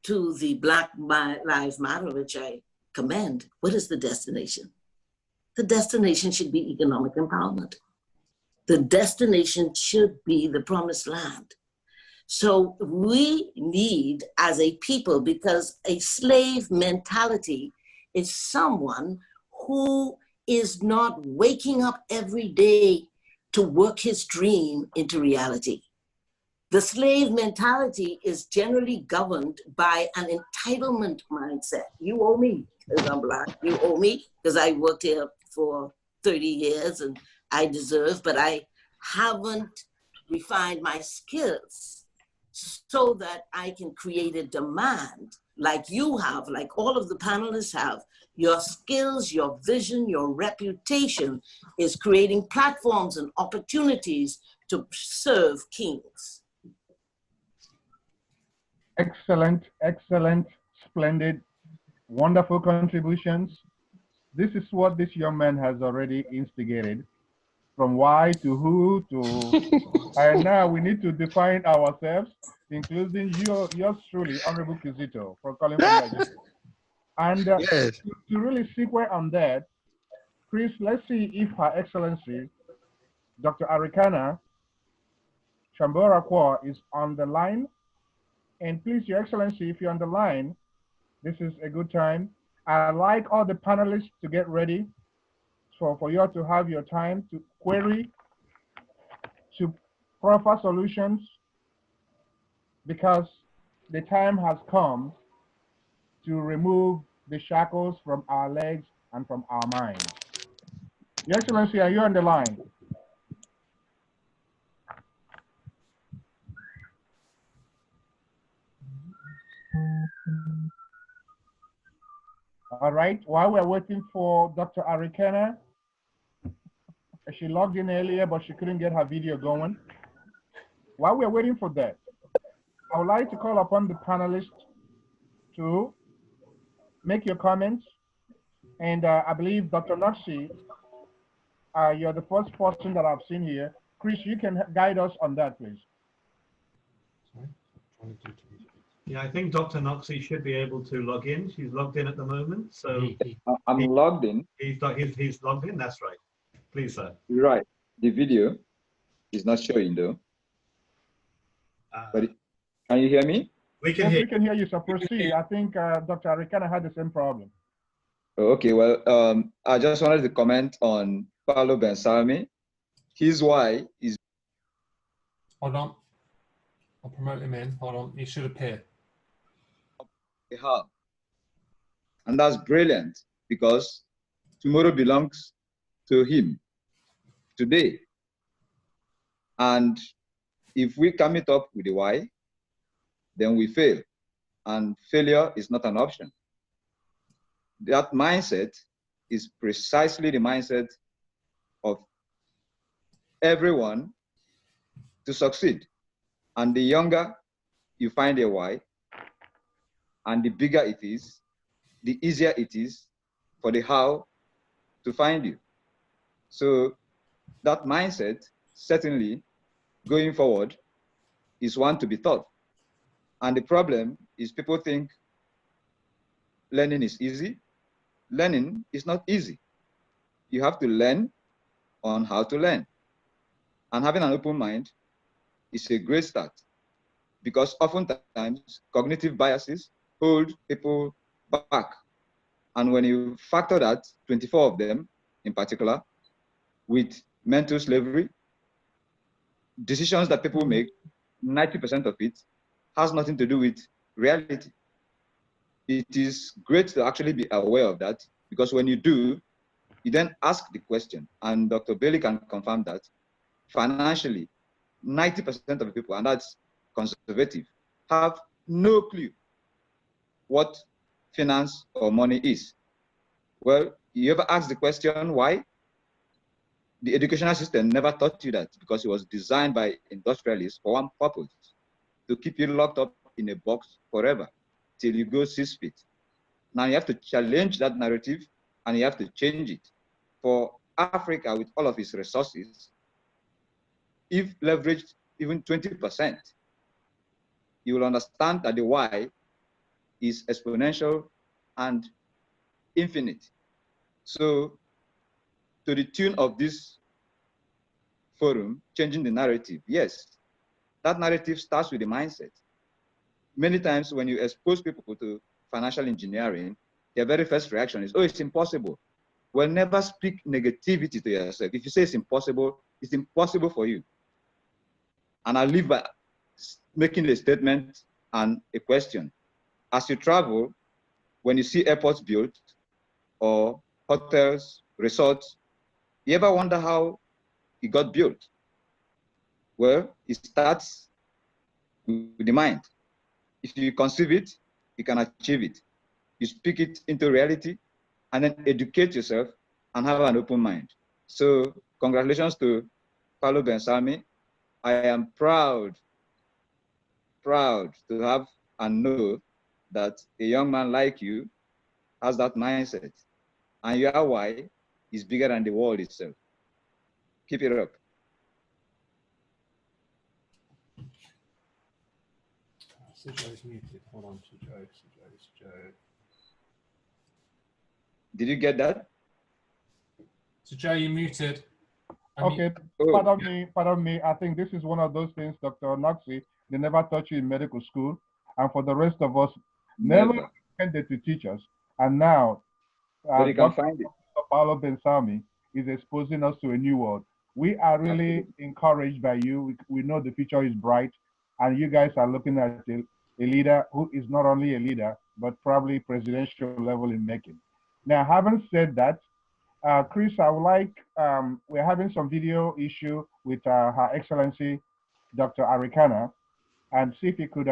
to the Black Lives Matter, which I commend, what is the destination? The destination should be economic empowerment. the destination should be the promised land. So we need as a people, because a slave mentality is someone who is not waking up every day to work his dream into reality. The slave mentality is generally governed by an entitlement mindset. You owe me because I'm Black. You owe me because I worked here for 30 years and I deserve, but I haven't refined my skills so that I can create a demand like you have, like all of the panelists have. Your skills, your vision, your reputation is creating platforms and opportunities to serve kings. Excellent, excellent, splendid, wonderful contributions. This is what this young man has already instigated, from why to who to, and now we need to define ourselves, including yours truly, Honorable Kizito, for calling from Nigeria. And Yes. to really sequence on that, Chris, let's see if Her Excellency, Dr. Arikana Shambora Kwa is on the line. And please, Your Excellency, if you're on the line, this is a good time. I'd like all the panelists to get ready for you to have your time to query, to proffer solutions, because the time has come to remove the shackles from our legs and from our minds. Your Excellency, are you on the line? All right, while we're waiting for Dr. Arikana, she logged in earlier, but she couldn't get her video going. While we're waiting for that, I would like to call upon the panelists to make your comments. And I believe Dr. Noxie, you're the first person that I've seen here. Chris, you can guide us on that, please. Yeah, I think Dr. Noxie should be able to log in. She's logged in at the moment. So I'm logged in. He's logged in, that's right. Please, sir. Right. The video is not showing though. But can you hear me? We can yes, hear we can hear you, so proceed. I think Dr. Arikana had the same problem. Okay, well, I just wanted to comment on Paulo Bensami. His why is... Hold on. I'll promote him in. Hold on. He should appear. And that's brilliant, because tomorrow belongs to him today. And if we come it up with the why, then we fail. And failure is not an option. That mindset is precisely the mindset of everyone to succeed. And the younger you find a why, and the bigger it is, the easier it is for the how to find you. So that mindset, certainly going forward, is one to be taught. And the problem is people think learning is easy. Learning is not easy. You have to learn on how to learn. And having an open mind is a great start, because oftentimes cognitive biases hold people back. And when you factor that, 24 of them in particular, with mental slavery, decisions that people make, 90% of it has nothing to do with reality. It is great to actually be aware of that, because when you do, you then ask the question, and Dr. Bailey can confirm that financially, 90% of the people, and that's conservative, have no clue what finance or money is. Well, you ever ask the question why? The educational system never taught you that, because it was designed by industrialists for one purpose: to keep you locked up in a box forever till you go 6 feet. Now you have to challenge that narrative, and you have to change it. For Africa, with all of its resources, if leveraged even 20%, you will understand that the why is exponential and infinite. So to the tune of this forum, changing the narrative. Yes, that narrative starts with the mindset. Many times when you expose people to financial engineering, their very first reaction is, oh, it's impossible. Well, never speak negativity to yourself. If you say it's impossible for you. And I'll leave by making a statement and a question. As you travel, when you see airports built or hotels, resorts, you ever wonder how it got built? Well, it starts with the mind. If you conceive it, you can achieve it. You speak it into reality and then educate yourself and have an open mind. So congratulations to Paulo Ben-Salmi. I am proud to have and know that a young man like you has that mindset. And your why is bigger than the world itself. Keep it up. Sukhdeo muted. Hold on, Sukhdeo. Did you get that? Sukhdeo, you muted. Okay, pardon me. I think this is one of those things, Dr. Noxie, they never taught you in medical school. And for the rest of us, never intended to teach us. And now, Dr. Paulo Ben-Salmi is exposing us to a new world. We are really encouraged by you. We know the future is bright. And you guys are looking at a leader who is not only a leader, but probably presidential level in making. Now, having said that, Chris, I would like, we're having some video issue with Her Excellency, Dr. Arikana, and see if you could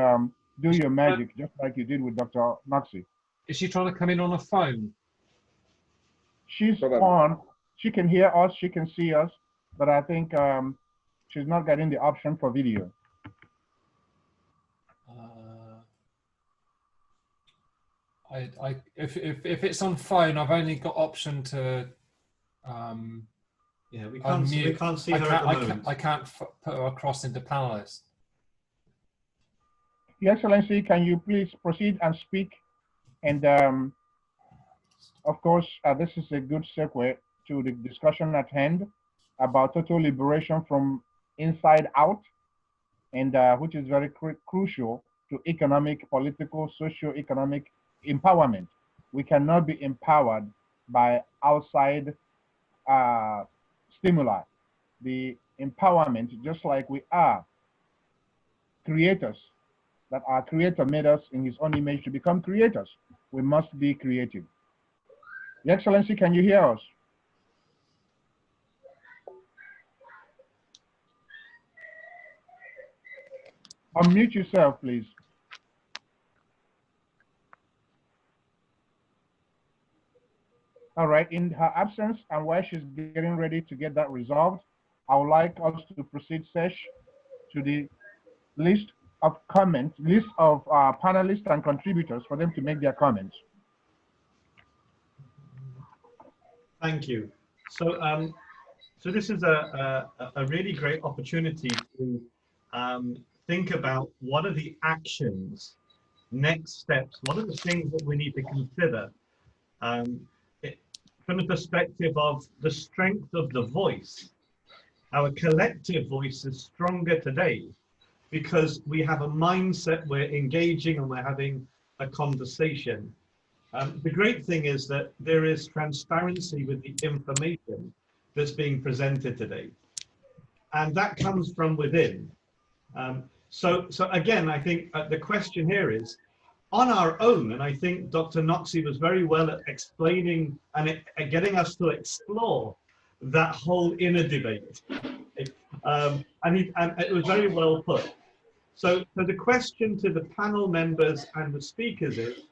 do your magic, just like you did with Dr. Noxie. Is she trying to come in on a phone? She's on, she can hear us, she can see us, but I think she's not getting the option for video. If it's on phone, I've only got option to. Yeah, we can't see her at the moment. I can't put her across into panelists. Your Excellency, can you please proceed and speak? And of course, this is a good segue to the discussion at hand about total liberation from inside out, and which is very crucial to economic, political, socio-economic empowerment. We cannot be empowered by outside stimuli. The empowerment, just like we are creators, that our creator made us in his own image to become creators. We must be creative. Your Excellency, can you hear us? Unmute yourself, please. All right, in her absence and while she's getting ready to get that resolved, I would like us to proceed, Sesh, to the list of comments, list of panelists and contributors for them to make their comments. Thank you. So, so this is a really great opportunity to think about what are the actions, next steps, what are the things that we need to consider from the perspective of the strength of the voice. Our collective voice is stronger today because we have a mindset, we're engaging and we're having a conversation. The great thing is that there is transparency with the information that's being presented today. And that comes from within. So again, I think the question here is, on our own, and I think Dr. Noxie was very well at explaining and getting us to explore that whole inner debate. And it was very well put. So the question to the panel members and the speakers is,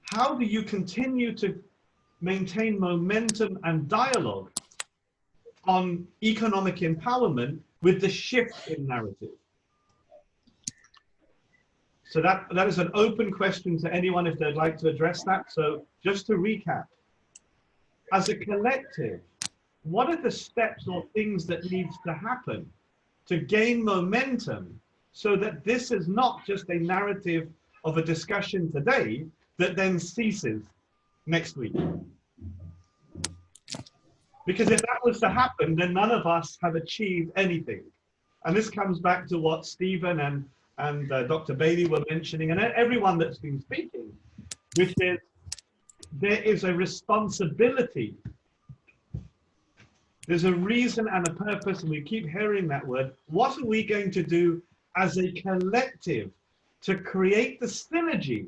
how do you continue to maintain momentum and dialogue on economic empowerment with the shift in narrative? So that is an open question to anyone if they'd like to address that. So just to recap, as a collective, what are the steps or things that needs to happen to gain momentum so that this is not just a narrative of a discussion today that then ceases next week? Because if that was to happen, then none of us have achieved anything. And this comes back to what Stephen and Dr. Bailey were mentioning, and everyone that's been speaking, which is there is a responsibility. There's a reason and a purpose, and we keep hearing that word. What are we going to do as a collective to create the synergy,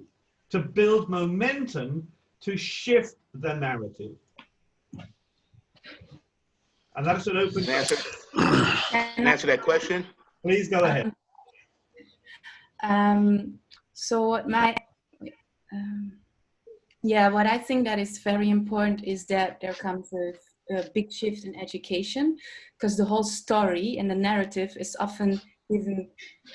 to build momentum, to shift the narrative? And that's an open question. Answer that question. Please go ahead. So what I think that is very important is that there comes a big shift in education, because the whole story and the narrative is often given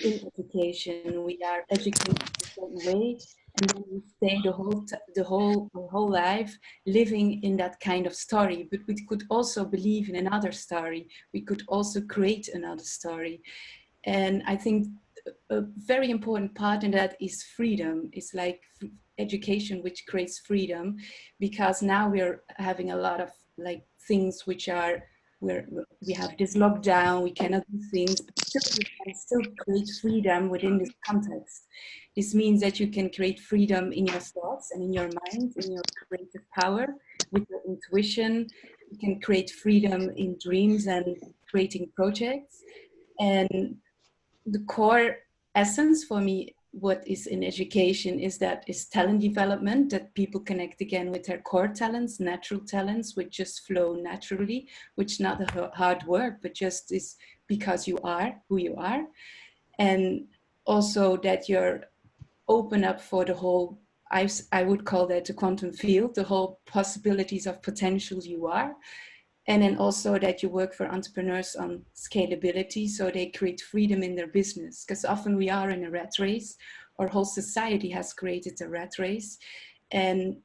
in education. We are educated in a certain way, and then we stay the whole life living in that kind of story. But we could also believe in another story. We could also create another story. And I think a very important part in that is freedom. It's like education which creates freedom, because now we're having a lot of like things which are where we have this lockdown, we cannot do things, but still we can still create freedom within this context. This means that you can create freedom in your thoughts and in your mind, in your creative power, with your intuition. You can create freedom in dreams and creating projects. And the core essence for me, what is in education is talent development, that people connect again with their core talents, natural talents, which just flow naturally, which not a hard work, but just is because you are who you are. And also that you're open up for the whole, I would call that the quantum field, the whole possibilities of potentials you are. And then also that you work for entrepreneurs on scalability, so they create freedom in their business. Because often we are in a rat race. Our whole society has created a rat race. And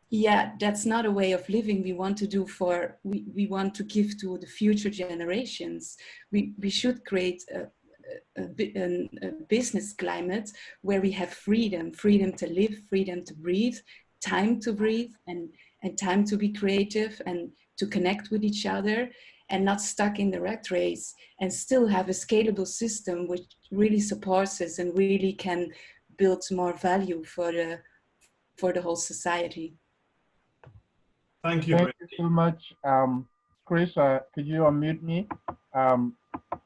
yeah, that's not a way of living we want to do we want to give to the future generations. We should create a business climate where we have freedom to live, freedom to breathe, time to breathe, and time to be creative and to connect with each other, and not stuck in the rat race, and still have a scalable system which really supports us and really can build more value for the whole society. Thank you. Thank you so much. Chris, could you unmute me?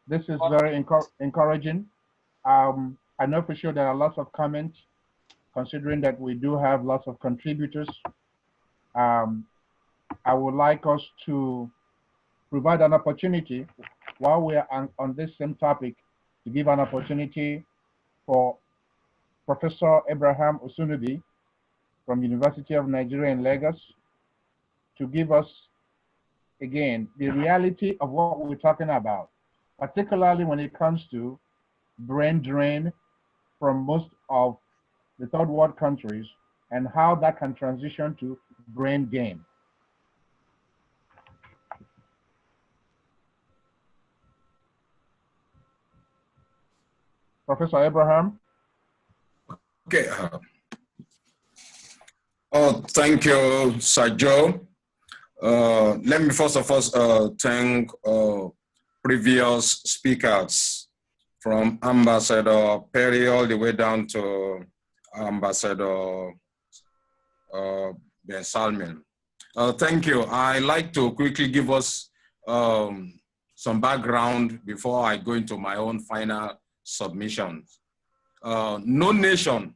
This is very encouraging. I know for sure there are lots of comments, considering that we do have lots of contributors. I would like us to provide an opportunity while we are on this same topic to give an opportunity for Professor Abraham Osunubi from University of Nigeria in Lagos to give us, again, the reality of what we're talking about, particularly when it comes to brain drain from most of the third world countries and how that can transition to brain gain. Professor Abraham. Okay. Thank you, Sir Joe. Let me first of all thank previous speakers, from Ambassador Perry all the way down to Ambassador Ben Salman. Thank you. I'd like to quickly give us some background before I go into my own final submissions. No nation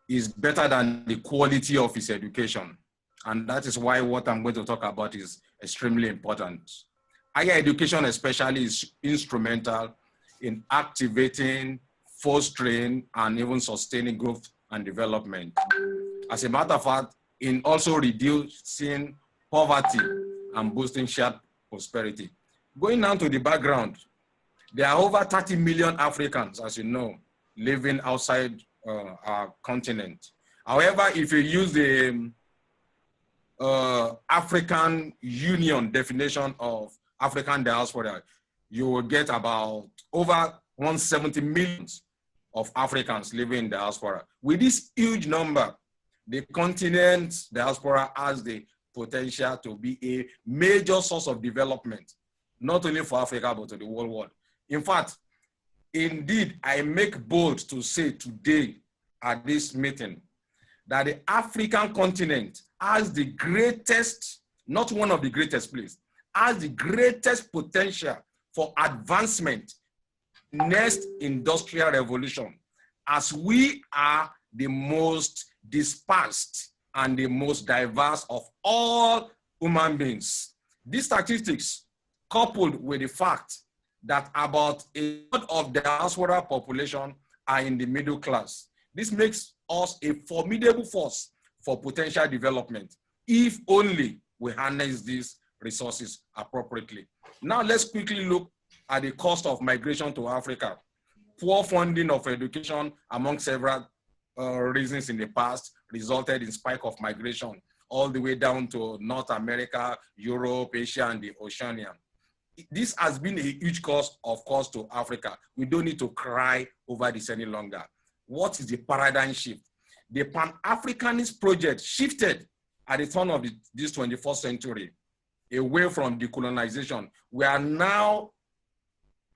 is better than the quality of its education. And that is why what I'm going to talk about is extremely important. Higher education especially is instrumental in activating, fostering, and even sustaining growth and development. As a matter of fact, in also reducing poverty and boosting shared prosperity. Going down to the background, there are over 30 million Africans, as you know, living outside our continent. However, if you use the African Union definition of African diaspora, you will get about over 170 million of Africans living in diaspora. With this huge number, the continent diaspora has the potential to be a major source of development, not only for Africa, but to the whole world. In fact, indeed, I make bold to say today at this meeting that the African continent has the greatest, not one of the greatest places, has the greatest potential for advancement next industrial revolution, as we are the most dispersed and the most diverse of all human beings. These statistics, coupled with the fact that about a third of the diaspora population are in the middle class, this makes us a formidable force for potential development, if only we harness these resources appropriately. Now let's quickly look at the cost of migration to Africa. Poor funding of education, among several reasons in the past, resulted in spike of migration all the way down to North America, Europe, Asia, and the Oceania. This has been a huge cost, of course, to Africa. We don't need to cry over this any longer. What is the paradigm shift? The Pan-Africanist project shifted at the turn of this 21st century away from decolonization. We are now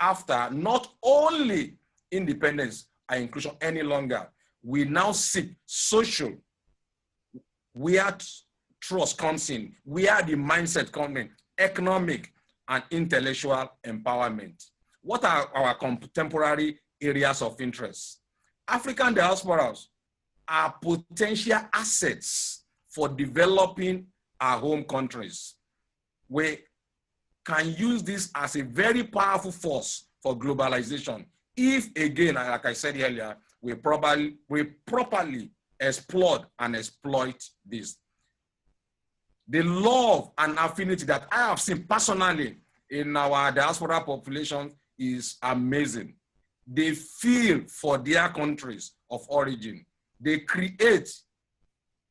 after not only independence and inclusion any longer, we now seek social, where trust comes in, where the mindset comes in, economic and intellectual empowerment. What are our contemporary areas of interest? African diasporas are potential assets for developing our home countries. We can use this as a very powerful force for globalization if, again, like I said earlier, we properly explore and exploit this. The love and affinity that I have seen personally in our diaspora population is amazing. They feel for their countries of origin. They create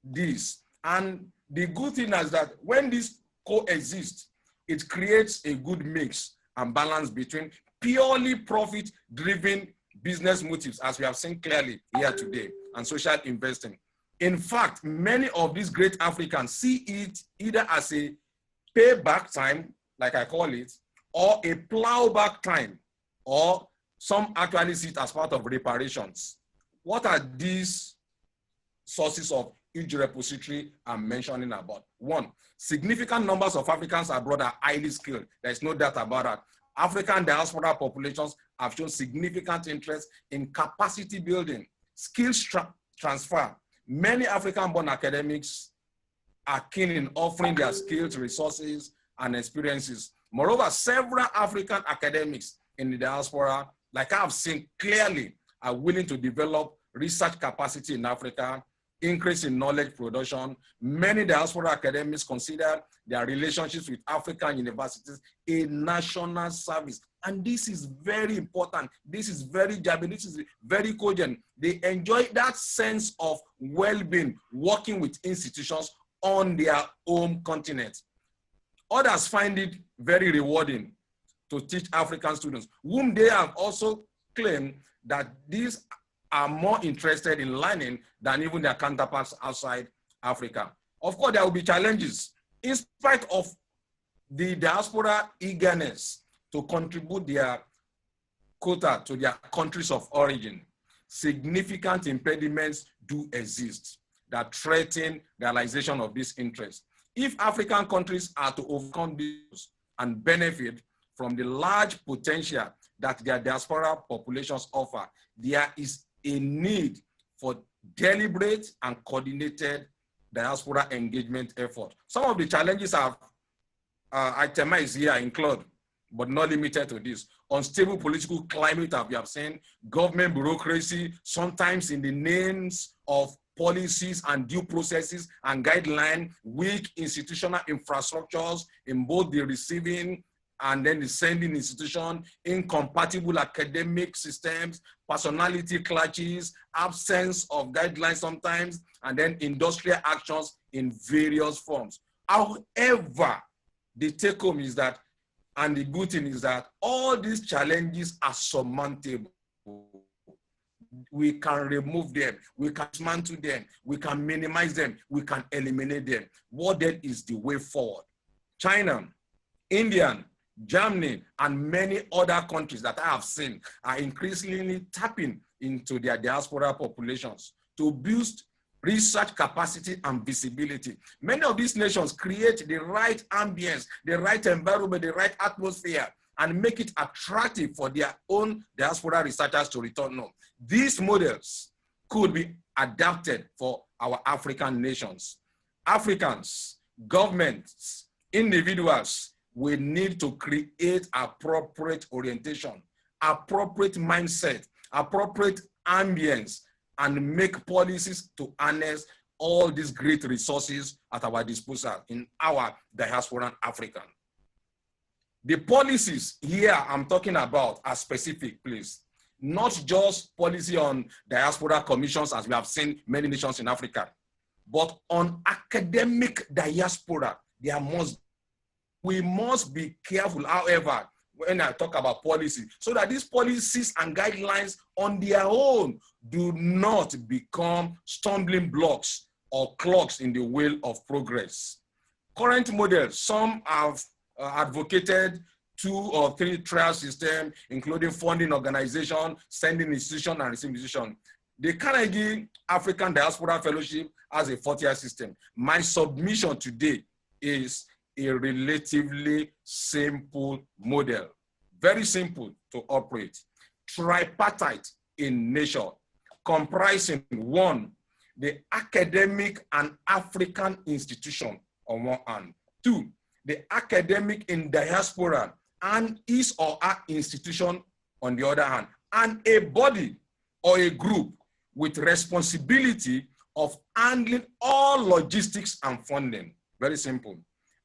this. And the good thing is that when this coexists, it creates a good mix and balance between purely profit-driven business motives, as we have seen clearly here today, and social investing. In fact, many of these great Africans see it either as a payback time, like I call it, or a plowback time, or some actually see it as part of reparations. What are these sources of huge repository I'm mentioning about? One, significant numbers of Africans abroad are highly skilled. There's no doubt about that. African diaspora populations have shown significant interest in capacity building, skills transfer. Many African-born academics are keen in offering their skills, resources, and experiences. Moreover, several African academics in the diaspora, like I've seen clearly, are willing to develop research capacity in Africa, increase in knowledge production. Many diaspora academics consider their relationships with African universities a national service. And this is very important. This is very jabbing. This is very cogent. They enjoy that sense of well-being, working with institutions on their home continent. Others find it very rewarding to teach African students, whom they have also claimed that these are more interested in learning than even their counterparts outside Africa. Of course, there will be challenges. In spite of the diaspora eagerness to contribute their quota to their countries of origin, significant impediments do exist that threaten the realization of this interest. If African countries are to overcome this and benefit from the large potential that their diaspora populations offer, there is a need for deliberate and coordinated diaspora engagement effort. Some of the challenges I've itemized here include, but not limited to this: unstable political climate that we have seen, government bureaucracy, sometimes in the names of policies and due processes and guidelines, weak institutional infrastructures in both the receiving and then the sending institution, incompatible academic systems, personality clashes, absence of guidelines sometimes, and then industrial actions in various forms. However, the take home is that, and the good thing is that all these challenges are surmountable. we can remove them, we can dismantle them, we can minimize them, we can eliminate them. What then is the way forward? China, India, Germany, and many other countries that I have seen are increasingly tapping into their diaspora populations to boost research capacity and visibility. Many of these nations create the right ambience, the right environment, the right atmosphere, and make it attractive for their own diaspora researchers to return home. These models could be adapted for our African nations. Africans, governments, individuals, we need to create appropriate orientation, appropriate mindset, appropriate ambience, and make policies to harness all these great resources at our disposal in our diasporan African. The policies here I'm talking about are specific, please. Not just policy on diaspora commissions, as we have seen many nations in Africa, but on academic diaspora, we must be careful, however, when I talk about policy, so that these policies and guidelines on their own do not become stumbling blocks or clogs in the wheel of progress. Current models, some have advocated 2 or 3 trial systems, including funding organization, sending institution, and receiving institution. The Carnegie African Diaspora Fellowship has a 4-tier system. My submission today is a relatively simple model, very simple to operate, tripartite in nature, comprising 1, the academic and African institution on one hand, 2, the academic in diaspora and his or her institution on the other hand, and a body or a group with responsibility of handling all logistics and funding. Very simple.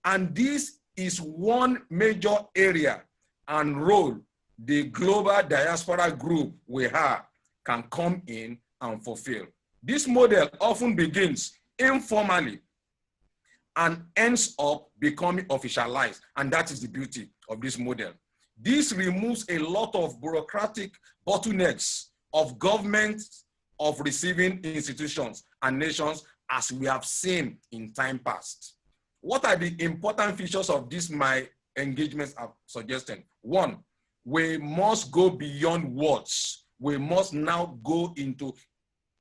And this is one major area and role the global diaspora group we have can come in and fulfill. This model often begins informally and ends up becoming officialized, and that is the beauty of this model. This removes a lot of bureaucratic bottlenecks of governments, of receiving institutions and nations, as we have seen in time past. What are the important features of this my engagements are suggesting? 1, we must go beyond words. We must now go into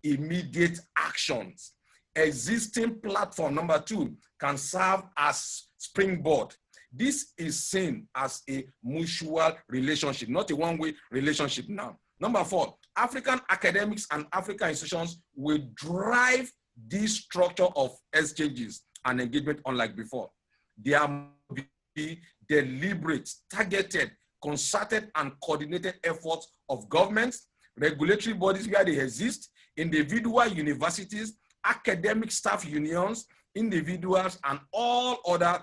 immediate actions. Existing platform, number 2, can serve as springboard. This is seen as a mutual relationship, not a one-way relationship now. Number 4, African academics and African institutions will drive this structure of exchanges and engagement unlike before. There must be deliberate, targeted, concerted, and coordinated efforts of governments, regulatory bodies where they exist, individual universities, academic staff unions, individuals, and all other.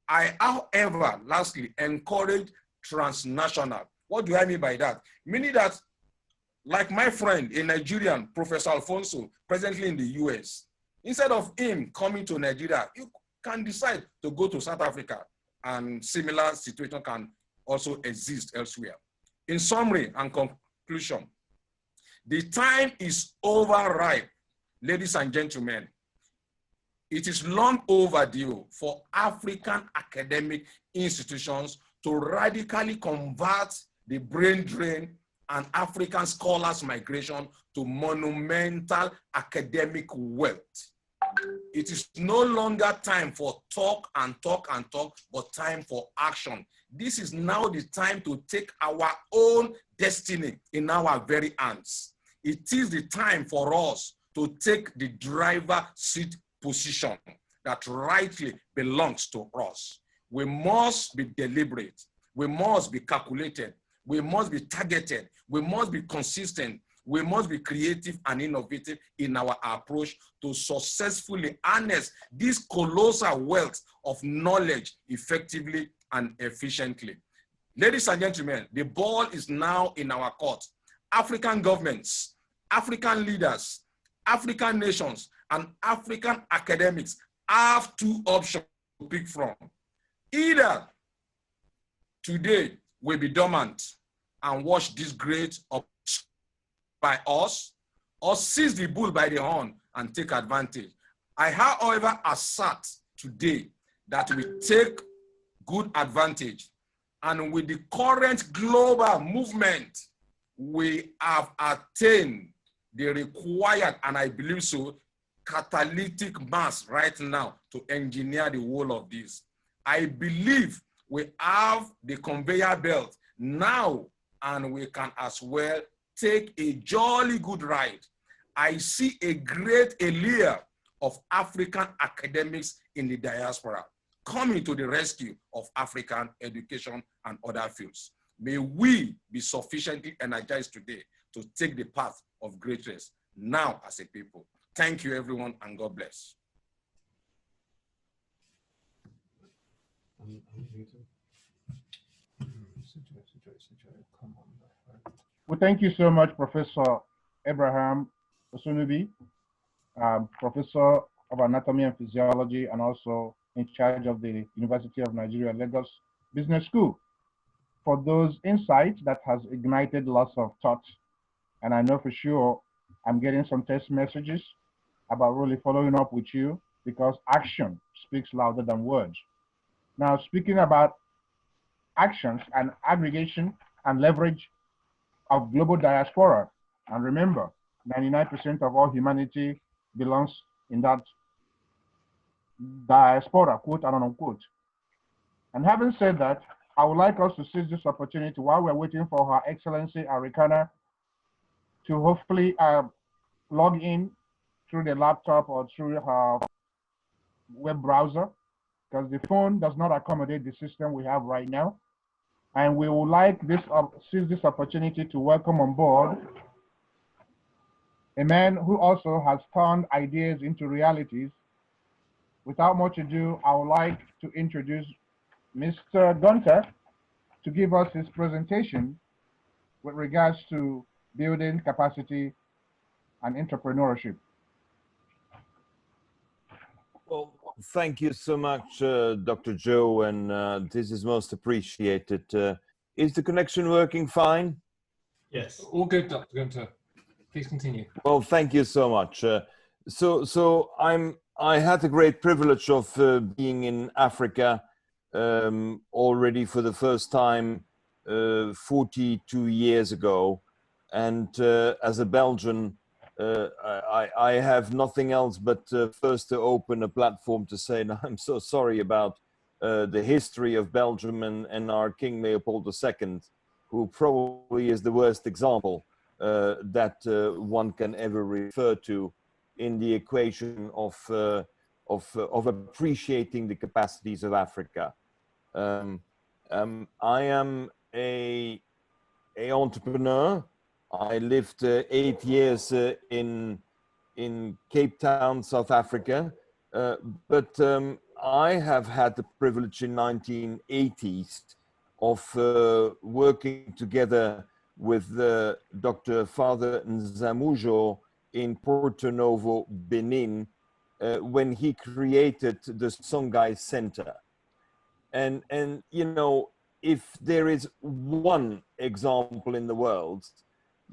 I, however, lastly, encourage transnational. What do I mean by that? Meaning that, like my friend, a Nigerian, Professor Alfonso, presently in the US, instead of him coming to Nigeria, you can decide to go to South Africa, and similar situation can also exist elsewhere. In summary and conclusion, the time is overripe, ladies and gentlemen. It is long overdue for African academic institutions to radically convert the brain drain and African scholars' migration to monumental academic wealth. It is no longer time for talk and talk and talk, but time for action. This is now the time to take our own destiny in our very hands. It is the time for us to take the driver seat position that rightly belongs to us. We must be deliberate. We must be calculated. We must be targeted. We must be consistent. We must be creative and innovative in our approach to successfully harness this colossal wealth of knowledge effectively and efficiently. Ladies and gentlemen, the ball is now in our court. African governments, African leaders, African nations, and African academics have 2 options to pick from. Either today will be dormant and watch this great opportunity by us or seize the bull by the horn and take advantage. I, however, assert today that we take good advantage, and with the current global movement, we have attained the required, and I believe so, catalytic mass right now to engineer the whole of this. I believe we have the conveyor belt now, and we can as well take a jolly good ride. I see a great allure of African academics in the diaspora coming to the rescue of African education and other fields. May we be sufficiently energized today to take the path of greatness now as a people. Thank you, everyone, and God bless. Well, thank you so much, Professor Abraham Osunubi, Professor of Anatomy and Physiology, and also in charge of the University of Nigeria, Lagos Business School, for those insights that has ignited lots of thoughts. And I know for sure I'm getting some text messages about really following up with you, because action speaks louder than words. Now, speaking about actions and aggregation and leverage of global diaspora, and remember, 99% of all humanity belongs in that diaspora, quote and unquote. And having said that, I would like us to seize this opportunity while we're waiting for Her Excellency Arikana to hopefully log in through the laptop or through her web browser, because the phone does not accommodate the system we have right now. And we would like this seize this opportunity to welcome on board a man who also has turned ideas into realities. Without much ado, I would like to introduce Mr. Gunter to give us his presentation with regards to building capacity and entrepreneurship. Well, thank you so much, Dr. Joe, and this is most appreciated. Is the connection working fine? Yes, all good, Dr. Gunter. Please continue. Well, thank you so much. I had the great privilege of being in Africa already for the first time 42 years ago, and as a Belgian, I have nothing else but first to open a platform to say, no, I'm so sorry about the history of Belgium and our King Leopold II, who probably is the worst example that one can ever refer to in the equation of appreciating the capacities of Africa. I am a entrepreneur. I lived 8 years in Cape Town, South Africa, but I have had the privilege in 1980s of working together with Dr. Father Nzamujo in Porto Novo, Benin, when he created the Songhai Center. And you know, if there is one example in the world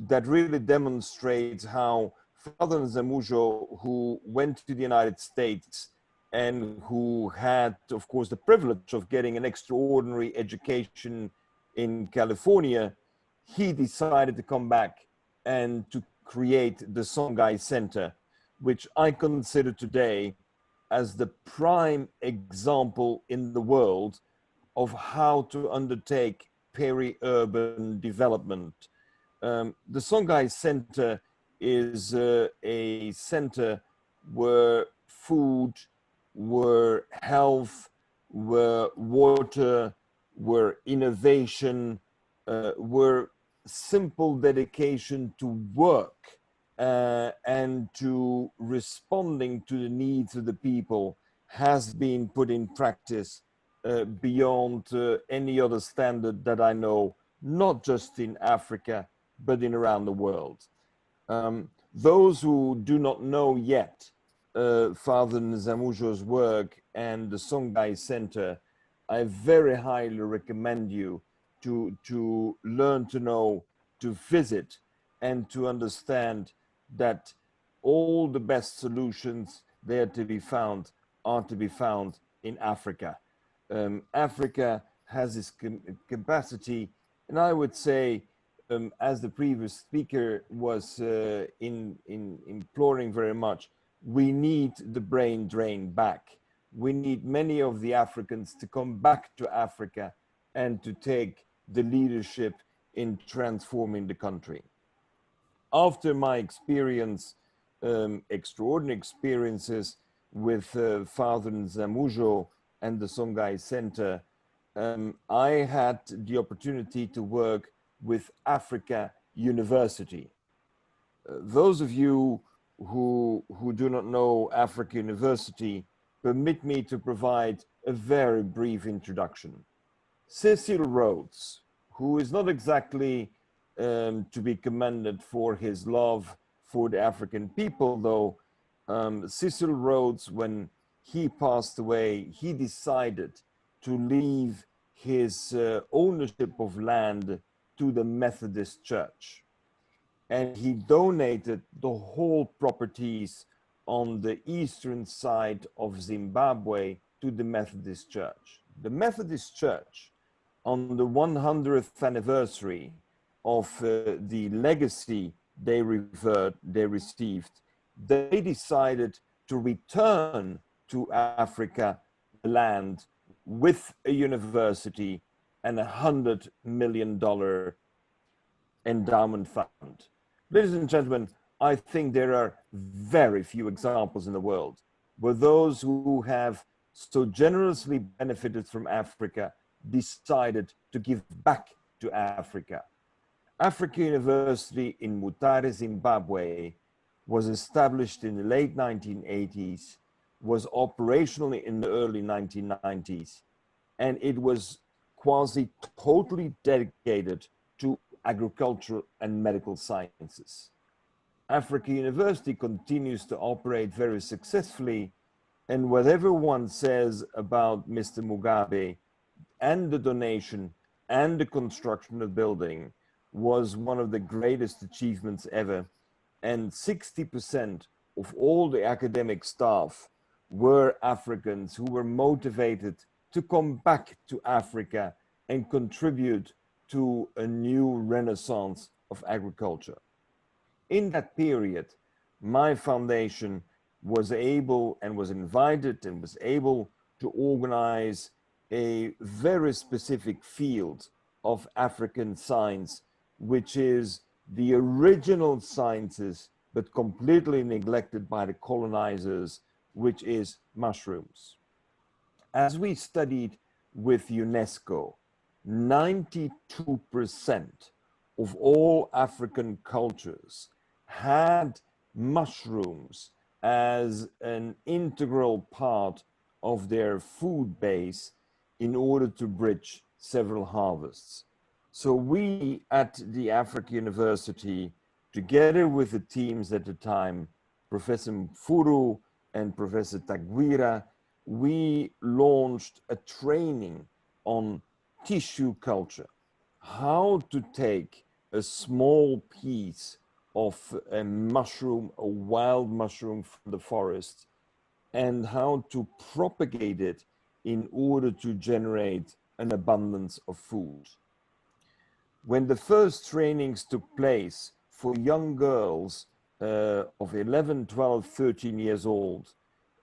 that really demonstrates how Father Nzamujo, who went to the United States and who had, of course, the privilege of getting an extraordinary education in California, he decided to come back and to create the Songhai Center, which I consider today as the prime example in the world of how to undertake peri-urban development. The Songhai Center is a center where food, where health, where water, where innovation, where simple dedication to work and to responding to the needs of the people has been put in practice beyond any other standard that I know, not just in Africa, but in around the world. Those who do not know yet Father Nzamujo's work and the Songhai Center, I very highly recommend you to learn to know, to visit, and to understand that all the best solutions there to be found are to be found in Africa. Africa has this capacity, and I would say, as the previous speaker was imploring very much, we need the brain drain back. We need many of the Africans to come back to Africa and to take the leadership in transforming the country. After my experience, extraordinary experiences with Father Nzamujo and the Songhai Center, I had the opportunity to work with Africa University. Those of you who do not know Africa University, permit me to provide a very brief introduction. Cecil Rhodes, who is not exactly to be commended for his love for the African people, though, Cecil Rhodes, when he passed away, he decided to leave his ownership of land to the Methodist Church. And he donated the whole properties on the eastern side of Zimbabwe to the Methodist Church. The Methodist Church, on the 100th anniversary of the legacy they received, they decided to return to Africa land with a university and $100 million endowment fund. Ladies and gentlemen, I think there are very few examples in the world where those who have so generously benefited from Africa decided to give back to Africa. Africa University in Mutare, Zimbabwe was established in the late 1980s, was operational in the early 1990s, and it was quasi totally dedicated to agricultural and medical sciences. Africa University continues to operate very successfully, and whatever one says about Mr. Mugabe and the donation and the construction of building was one of the greatest achievements ever, and 60% of all the academic staff were Africans who were motivated to come back to Africa and contribute to a new renaissance of agriculture. In that period, my foundation was able and was invited and was able to organize a very specific field of African science, which is the original sciences, but completely neglected by the colonizers, which is mushrooms. As we studied with UNESCO, 92% of all African cultures had mushrooms as an integral part of their food base in order to bridge several harvests. So we at the Africa University, together with the teams at the time, Professor Mfuru and Professor Tagwira, we launched a training on tissue culture, how to take a small piece of a mushroom, a wild mushroom from the forest, and how to propagate it in order to generate an abundance of food. When the first trainings took place for young girls of 11, 12, 13 years old,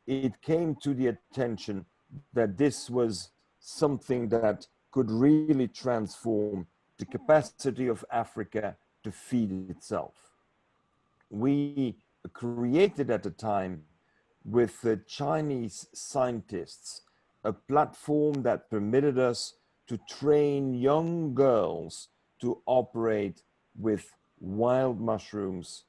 it came to the attention that this was something that could really transform the capacity of Africa to feed itself. We created at the time with the Chinese scientists a platform that permitted us to train young girls to operate with wild mushrooms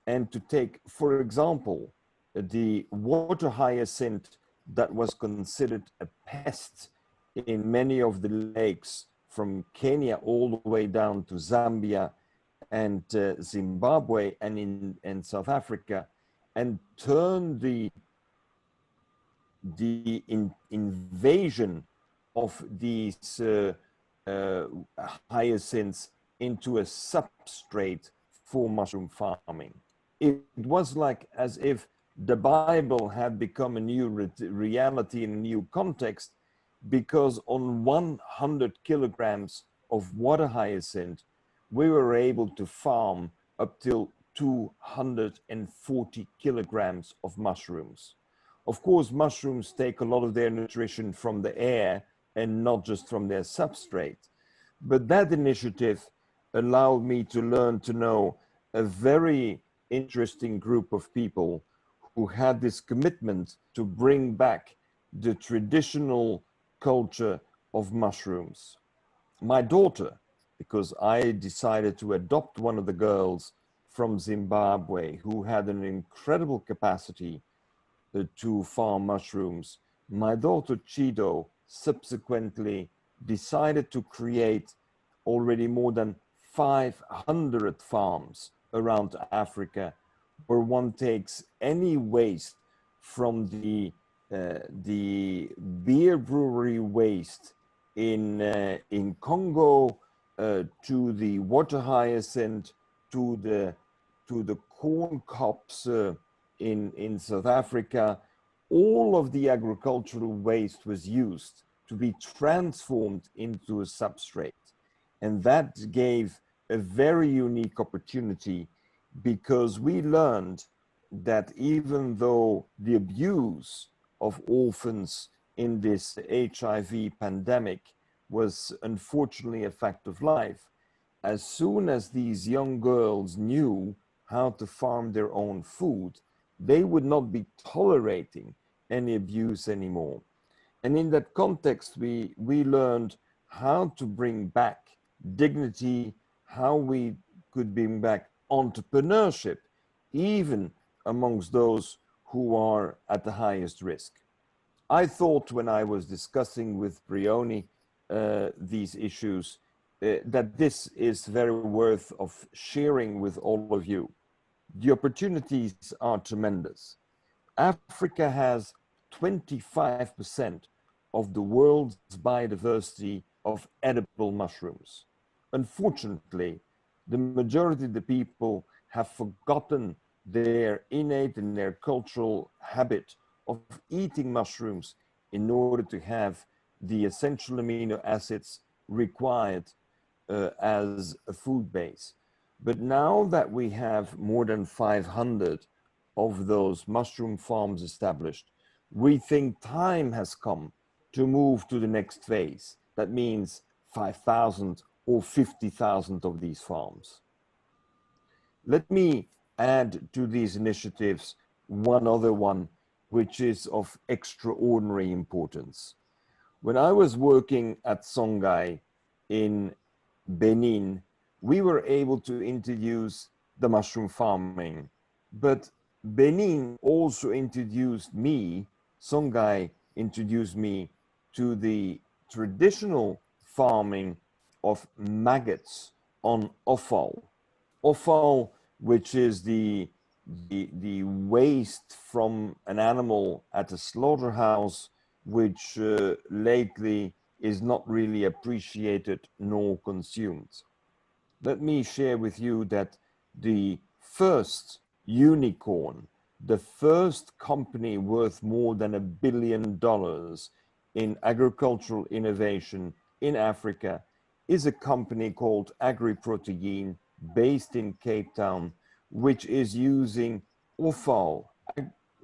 and to take, for example, the water hyacinth that was considered a pest in many of the lakes from Kenya all the way down to Zambia and Zimbabwe and in South Africa, and turn the invasion of these hyacinths into a substrate for mushroom farming. It was like as if the Bible had become a new reality in a new context, because on 100 kilograms of water hyacinth, we were able to farm up till 240 kilograms of mushrooms. Of course, mushrooms take a lot of their nutrition from the air and not just from their substrate. But that initiative allowed me to learn to know a very interesting group of people who had this commitment to bring back the traditional culture of mushrooms. My daughter, because I decided to adopt one of the girls from Zimbabwe who had an incredible capacity to farm mushrooms, my daughter Chido subsequently decided to create already more than 500 farms around Africa, where one takes any waste from the beer brewery waste in Congo to the water hyacinth to the corn cobs in South Africa. All of the agricultural waste was used to be transformed into a substrate. And that gave a very unique opportunity, because we learned that even though the abuse of orphans in this HIV pandemic was unfortunately a fact of life, as soon as these young girls knew how to farm their own food, they would not be tolerating any abuse anymore. And in that context, we learned how to bring back dignity, how we could bring back entrepreneurship, even amongst those who are at the highest risk. I thought when I was discussing with Brioni these issues, that this is very worth of sharing with all of you. The opportunities are tremendous. Africa has 25% of the world's biodiversity of edible mushrooms. Unfortunately, the majority of the people have forgotten their innate and their cultural habit of eating mushrooms in order to have the essential amino acids required as a food base. But now that we have more than 500 of those mushroom farms established, we think time has come to move to the next phase. That means 5,000 or 50,000 of these farms. Let me add to these initiatives one other one, which is of extraordinary importance. When I was working at Songhai in Benin, we were able to introduce the mushroom farming, but Benin also introduced me, Songhai introduced me to the traditional farming of maggots on offal. Offal, which is the waste from an animal at a slaughterhouse, which lately is not really appreciated nor consumed. Let me share with you that the first unicorn, the first company worth more than $1 billion in agricultural innovation in Africa, is a company called AgriProtein, based in Cape Town, which is using offal,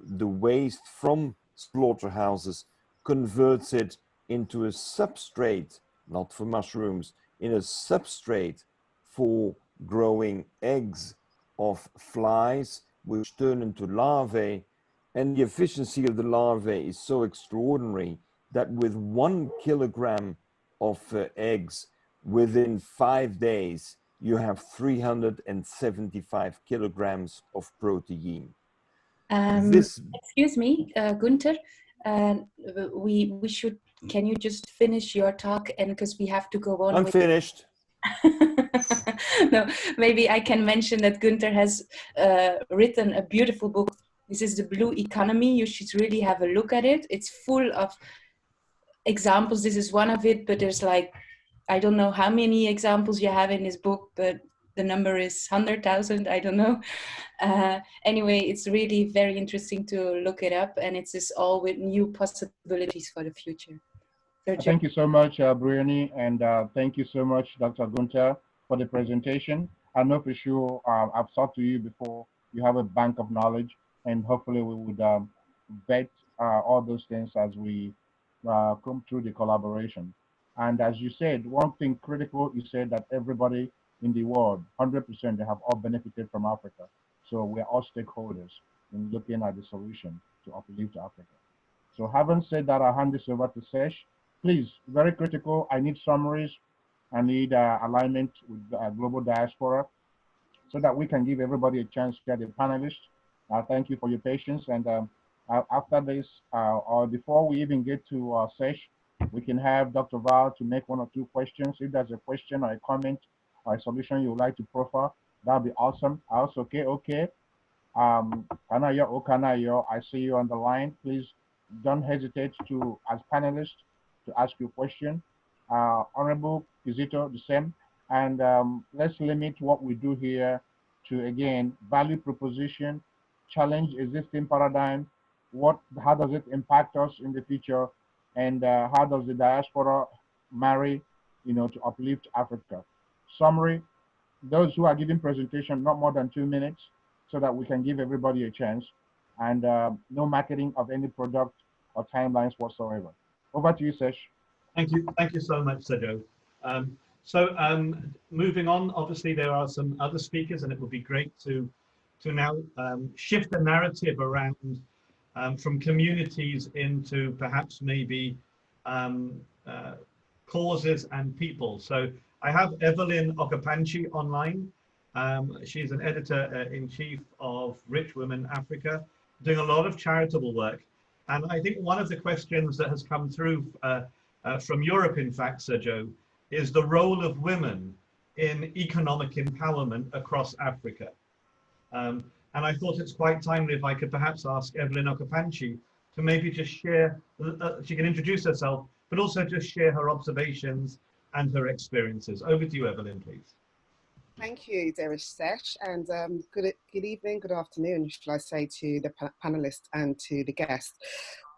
the waste from slaughterhouses, converts it into a substrate, not for mushrooms, in a substrate for growing eggs of flies, which turn into larvae. And the efficiency of the larvae is so extraordinary that with 1 kilogram of eggs, within 5 days, you have 375 kilograms of protein. Excuse me, Gunther, we should, can you just finish your talk? And because we have to go on. I'm finished. No, maybe I can mention that Gunther has written a beautiful book. This is The Blue Economy. You should really have a look at it. It's full of examples. This is one of it, but there's like, I don't know how many examples you have in this book, but the number is 100,000, I don't know. Anyway, it's really very interesting to look it up, and it's just all with new possibilities for the future. So, thank you so much, Briony, and thank you so much, Dr. Gunther, for the presentation. I know for sure I've talked to you before. You have a bank of knowledge, and hopefully we would vet all those things as we come through the collaboration. And as you said, one thing critical, you said that everybody in the world, 100%, they have all benefited from Africa. So we're all stakeholders in looking at the solution to uplift Africa. So having said that, I'll hand this over to Sesh. Please, very critical. I need summaries. I need alignment with global diaspora so that we can give everybody a chance to get a panelist. Thank you for your patience. And after this, or before we even get to Sesh, we can have Dr. Val to make 1 or 2 questions. If there's a question or a comment or a solution you would like to proffer, that'd be awesome. Also, okay. Kanayo, I see you on the line. Please don't hesitate to, as panelists, to ask your question. Honorable Kizito, the same. And let's limit what we do here to, again, value proposition, challenge existing paradigm, how does it impact us in the future, and how does the diaspora marry, to uplift Africa. Summary, those who are giving presentation, not more than 2 minutes, so that we can give everybody a chance, and no marketing of any product or timelines whatsoever. Over to you, Sesh. Thank you so much, Sukhdeo. Moving on, obviously there are some other speakers, and it would be great to now shift the narrative around from communities into perhaps maybe causes and people. So I have Evelyn Okapanchi online. She's an editor-in-chief of Rich Women Africa, doing a lot of charitable work. And I think one of the questions that has come through from Europe, in fact, Sukhdeo, is the role of women in economic empowerment across Africa. And I thought it's quite timely if I could perhaps ask Evelyn Okapanchi to maybe just share, she can introduce herself, but also just share her observations and her experiences. Over to you, Evelyn, please. Thank you, dear Sesh, and good evening, good afternoon, shall I say, to the panelists and to the guests.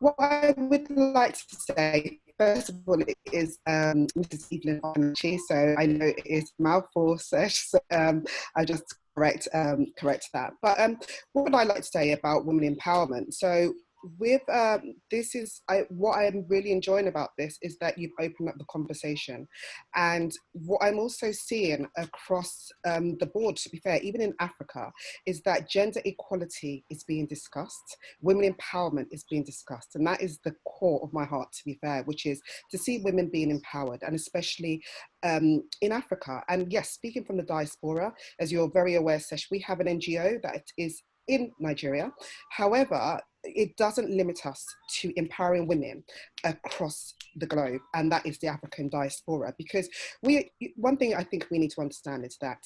What I would like to say, first of all, is Mrs. Evelyn Okapanchi, so I know it is mouthful, Sesh, so I just correct that. But what would I like to say about women empowerment? So with what I'm really enjoying about this is that you've opened up the conversation, and what I'm also seeing across the board, to be fair, even in Africa, is that gender equality is being discussed, women empowerment is being discussed, and that is the core of my heart, to be fair, which is to see women being empowered, and especially in Africa. And yes, speaking from the diaspora, as you're very aware, Sesh, we have an NGO that is in Nigeria. However, it doesn't limit us to empowering women across the globe, and that is the African diaspora. Because one thing I think we need to understand is that,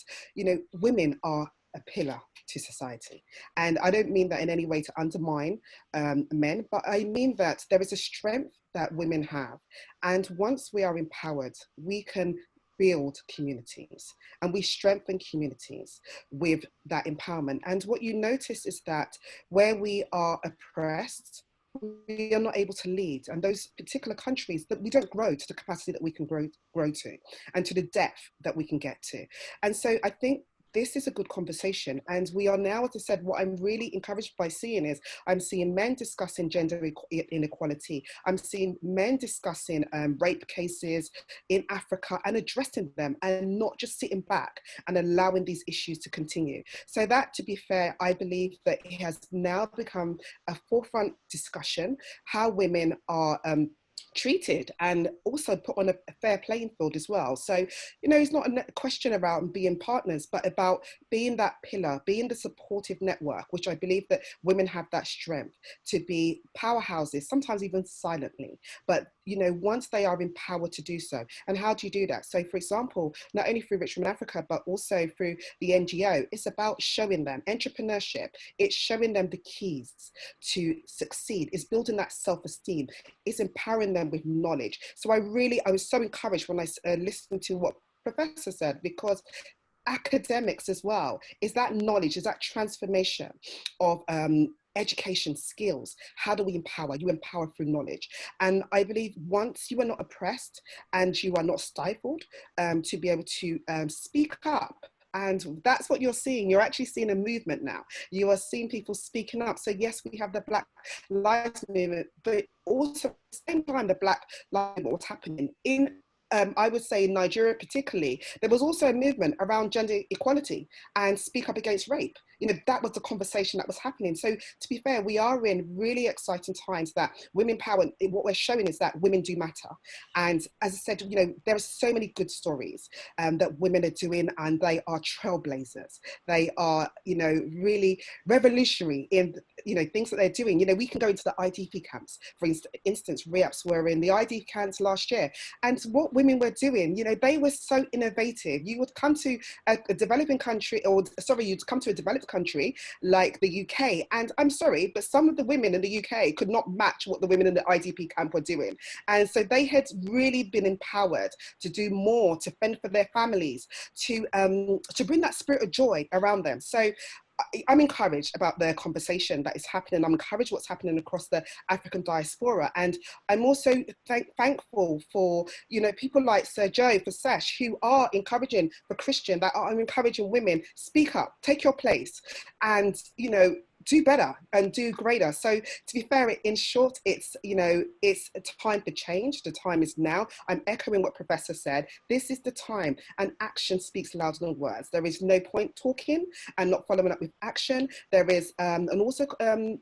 women are a pillar to society. And I don't mean that in any way to undermine men, but I mean that there is a strength that women have. And once we are empowered, we can build communities, and we strengthen communities with that empowerment. And what you notice is that where we are oppressed, we are not able to lead, and those particular countries that we don't grow to the capacity that we can grow to, and to the depth that we can get to. And so I think this is a good conversation, and we are now, as I said, what I'm really encouraged by seeing is I'm seeing men discussing gender inequality. I'm seeing men discussing rape cases in Africa and addressing them, and not just sitting back and allowing these issues to continue. So that, to be fair, I believe that it has now become a forefront discussion, how women are treated and also put on a fair playing field as well. So, it's not a question about being partners, but about being that pillar, being the supportive network, which I believe that women have that strength to be powerhouses, sometimes even silently, but once they are empowered to do so. And how do you do that? So, for example, not only through Rich Women Africa, but also through the NGO, it's about showing them entrepreneurship. It's showing them the keys to succeed. It's building that self-esteem. It's empowering them with knowledge. So I was so encouraged when I listened to what Professor said, because academics as well, is that knowledge, is that transformation of education skills. How do we empower? You empower through knowledge. And I believe once you are not oppressed and you are not stifled, to be able to speak up. And that's what you're seeing. You're actually seeing a movement now. You are seeing people speaking up. So yes, we have the Black Lives Movement, but also at the same time, the Black Lives Movement, what's happening in I would say in Nigeria particularly, there was also a movement around gender equality and speak up against rape. You know, that was the conversation that was happening. So to be fair, we are in really exciting times that women power, what we're showing is that women do matter. And as I said, you know, there are so many good stories that women are doing, and they are trailblazers. They are, you know, really revolutionary in, you know, things that they're doing. You know, we can go into the IDP camps, for instance, REAPs were in the IDP camps last year. And what women were doing, you know, they were so innovative. You would come to a developing country, or sorry, you'd come to a developed country like the UK, and I'm sorry, but some of the women in the UK could not match what the women in the IDP camp were doing. And so they had really been empowered to do more, to fend for their families, to bring that spirit of joy around them. So I'm encouraged about the conversation that is happening. I'm encouraged what's happening across the African diaspora. And I'm also thankful for, you know, people like Sir Joe, for Sesh, who are encouraging, for Christian, that are encouraging women, speak up, take your place, and, you know, do better and do greater. So to be fair, in short, it's, you know, it's a time for change. The time is now. I'm echoing what Professor said. This is the time, and action speaks louder than words. There is no point talking and not following up with action. There is, and also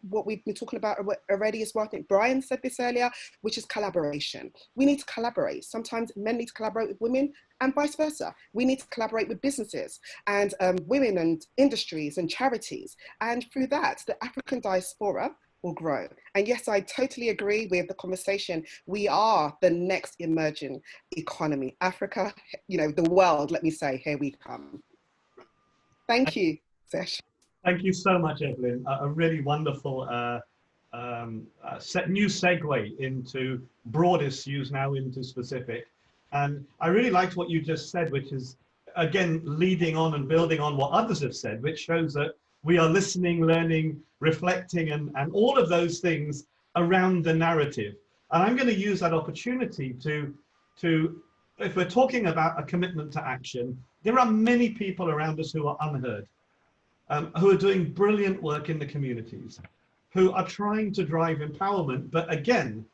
what we've been talking about already as well, I think Brian said this earlier, which is collaboration. We need to collaborate. Sometimes men need to collaborate with women, and vice versa. We need to collaborate with businesses and women and industries and charities. And through that, the African diaspora will grow. And yes, I totally agree with the conversation. We are the next emerging economy. Africa, you know, the world, let me say, here we come. Thank you, Sesh. Thank you so much, Evelyn. A really wonderful new segue into broad issues, now into specific. And I really liked what you just said, which is, again, leading on and building on what others have said, which shows that we are listening, learning, reflecting, and all of those things around the narrative. And I'm going to use that opportunity to, if we're talking about a commitment to action, there are many people around us who are unheard, who are doing brilliant work in the communities, who are trying to drive empowerment. But again,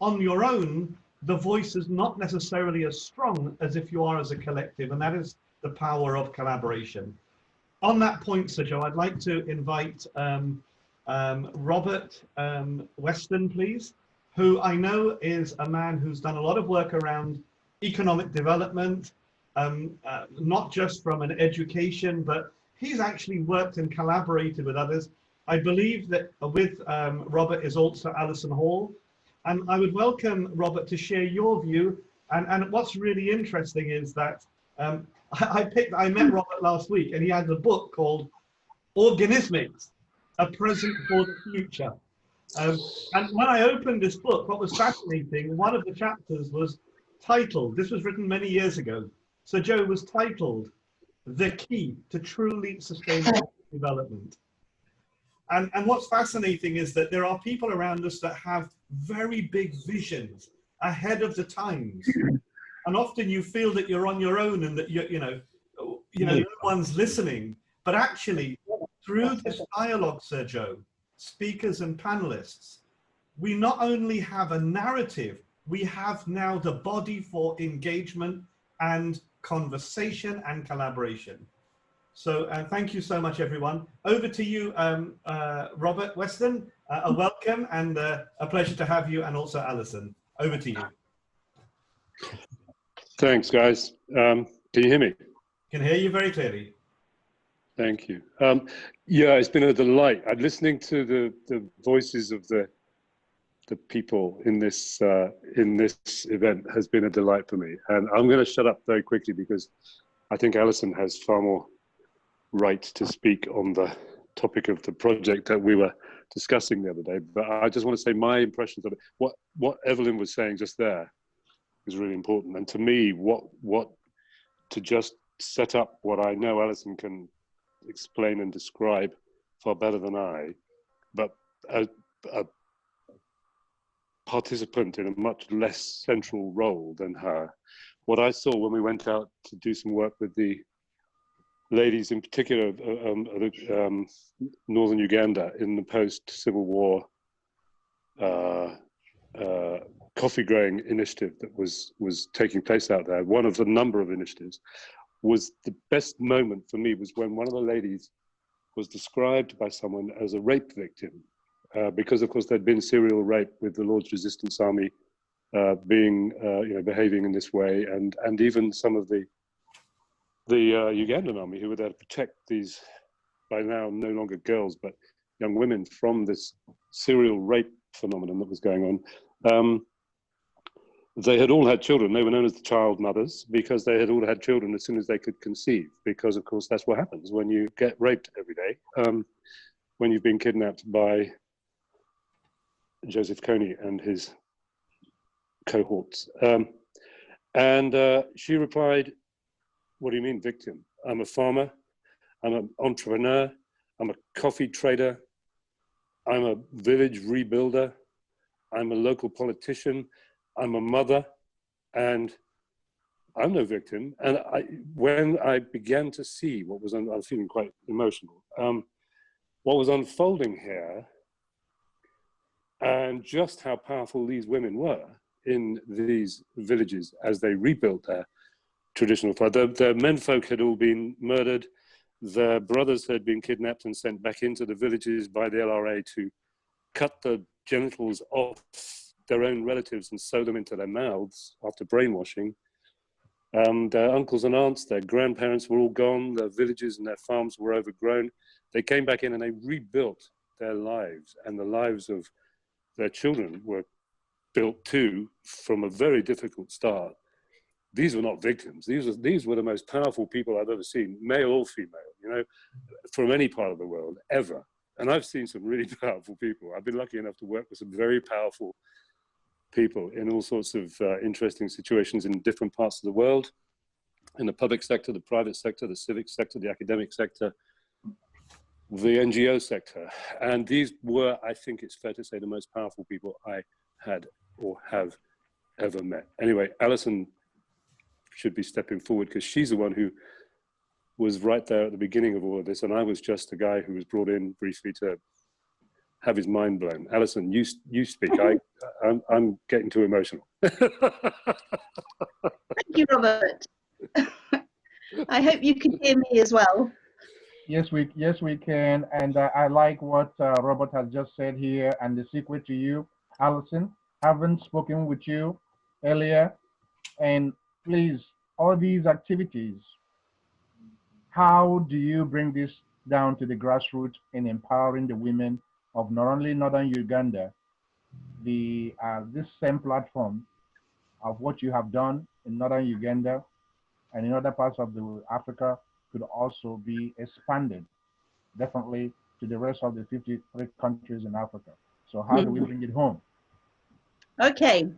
on your own, the voice is not necessarily as strong as if you are as a collective, and that is the power of collaboration. On that point, Sir Joe, I'd like to invite Robert Weston, please, who I know is a man who's done a lot of work around economic development, not just from an education, but he's actually worked and collaborated with others. I believe that with Robert is also Alison Hall. And I would welcome Robert to share your view. And what's really interesting is that I met Robert last week, and he has a book called Organismics, A Present for the Future. And when I opened this book, what was fascinating, one of the chapters was titled, this was written many years ago, Sir Joe, was titled, The Key to Truly Sustainable Development. And what's fascinating is that there are people around us that have very big visions ahead of the times. And often you feel that you're on your own and that you know, no one's listening. But actually, through this dialogue, Sir Joe, speakers and panelists, we not only have a narrative, we have now the body for engagement and conversation and collaboration. So thank you so much, everyone. Over to you, Robert Weston. A welcome and a pleasure to have you, and also Alison. Over to you. Thanks, guys. Can you hear me? Can hear you very clearly. Thank you. Yeah, it's been a delight. Listening to the voices of the people in this event has been a delight for me. And I'm going to shut up very quickly because I think Alison has far more right to speak on the topic of the project that we were discussing the other day. But I just want to say my impressions of it. What Evelyn was saying just there is really important. And to me, what to just set up what I know Alison can explain and describe far better than I, but a participant in a much less central role than her. What I saw when we went out to do some work with the ladies, in particular, northern Uganda, in the post-Civil War coffee growing initiative that was taking place out there, one of the number of initiatives, was the best moment for me was when one of the ladies was described by someone as a rape victim, because of course there'd been serial rape with the Lord's Resistance Army behaving in this way, and even some of the Ugandan army who were there to protect these, by now no longer girls, but young women from this serial rape phenomenon that was going on. They had all had children. They were known as the child mothers because they had all had children as soon as they could conceive, because of course that's what happens when you get raped every day, when you've been kidnapped by Joseph Kony and his cohorts. And she replied, "What do you mean victim? I'm a farmer, I'm an entrepreneur, I'm a coffee trader, I'm a village rebuilder, I'm a local politician, I'm a mother, and I'm no victim." And when I began to see what was, I'm feeling quite emotional, what was unfolding here, and just how powerful these women were in these villages as they rebuilt their traditional life. Their menfolk had all been murdered, their brothers had been kidnapped and sent back into the villages by the LRA to cut the genitals off their own relatives and sew them into their mouths after brainwashing. Their uncles and aunts, their grandparents were all gone, their villages and their farms were overgrown. They came back in and they rebuilt their lives, and the lives of their children were built too from a very difficult start. These were not victims. These were the most powerful people I've ever seen, male or female, from any part of the world, ever. And I've seen some really powerful people. I've been lucky enough to work with some very powerful people in all sorts of interesting situations in different parts of the world, in the public sector, the private sector, the civic sector, the academic sector, the NGO sector. And these were, I think it's fair to say, the most powerful people I had or have ever met. Anyway, Alison should be stepping forward because she's the one who was right there at the beginning of all of this, and I was just a guy who was brought in briefly to have his mind blown. Alison, you speak. I'm getting too emotional. Thank you, Robert. I hope you can hear me as well. Yes, we can. And I like what Robert has just said here. And the secret to you, Alison, haven't spoken with you earlier. And please, all these activities, how do you bring this down to the grassroots in empowering the women of not only northern Uganda, this same platform of what you have done in northern Uganda and in other parts of Africa could also be expanded, definitely, to the rest of the 53 countries in Africa. So how do we bring it home? Okay,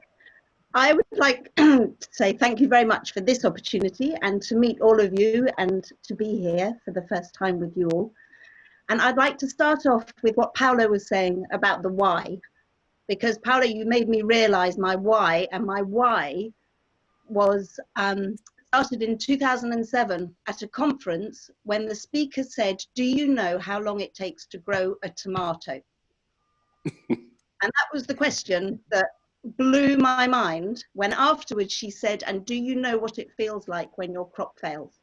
I would like to say thank you very much for this opportunity and to meet all of you and to be here for the first time with you all. And I'd like to start off with what Paolo was saying about the why, because Paolo, you made me realize my why, and my why was started in 2007 at a conference when the speaker said, "Do you know how long it takes to grow a tomato?" And that was the question that blew my mind when afterwards she said, "And do you know what it feels like when your crop fails?"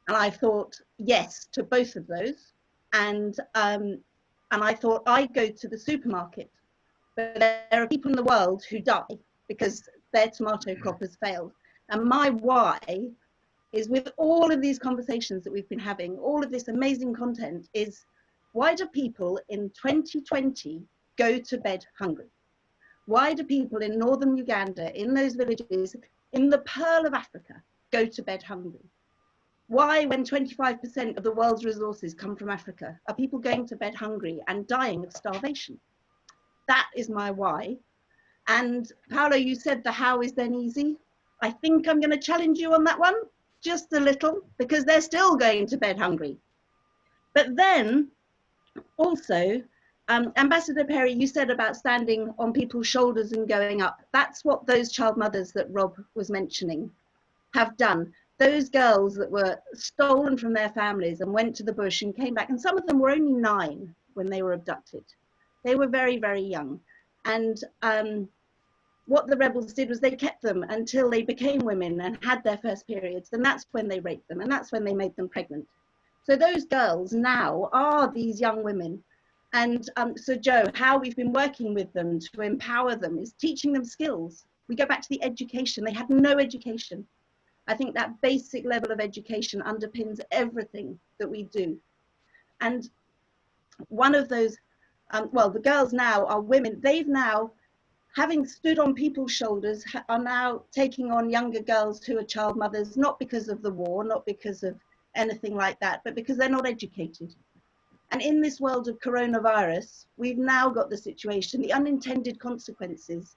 And I thought yes to both of those, and I thought I'd go to the supermarket, but there are people in the world who die because their tomato crop has failed. And my why is, with all of these conversations that we've been having, all of this amazing content, is why do people in 2020 go to bed hungry? Why do people in northern Uganda, in those villages, in the Pearl of Africa, go to bed hungry? Why, when 25% of the world's resources come from Africa, are people going to bed hungry and dying of starvation? That is my why. And Paolo, you said the how is then easy. I think I'm going to challenge you on that one. just a little, because they're still going to bed hungry. But then also, Ambassador Perry, you said about standing on people's shoulders and going up. That's what those child mothers that Rob was mentioning have done. Those girls that were stolen from their families and went to the bush and came back, and some of them were only 9 when they were abducted. They were very, very young. And what the rebels did was they kept them until they became women and had their first periods, and that's when they raped them, and that's when they made them pregnant. So those girls now are these young women. And so Joe, how we've been working with them to empower them is teaching them skills. We go back to the education. They had no education. I think that basic level of education underpins everything that we do. And one of those, well, the girls now are women. They've now, having stood on people's shoulders, are now taking on younger girls who are child mothers, not because of the war, not because of anything like that, but because they're not educated. And in this world of coronavirus, we've now got the situation, the unintended consequences,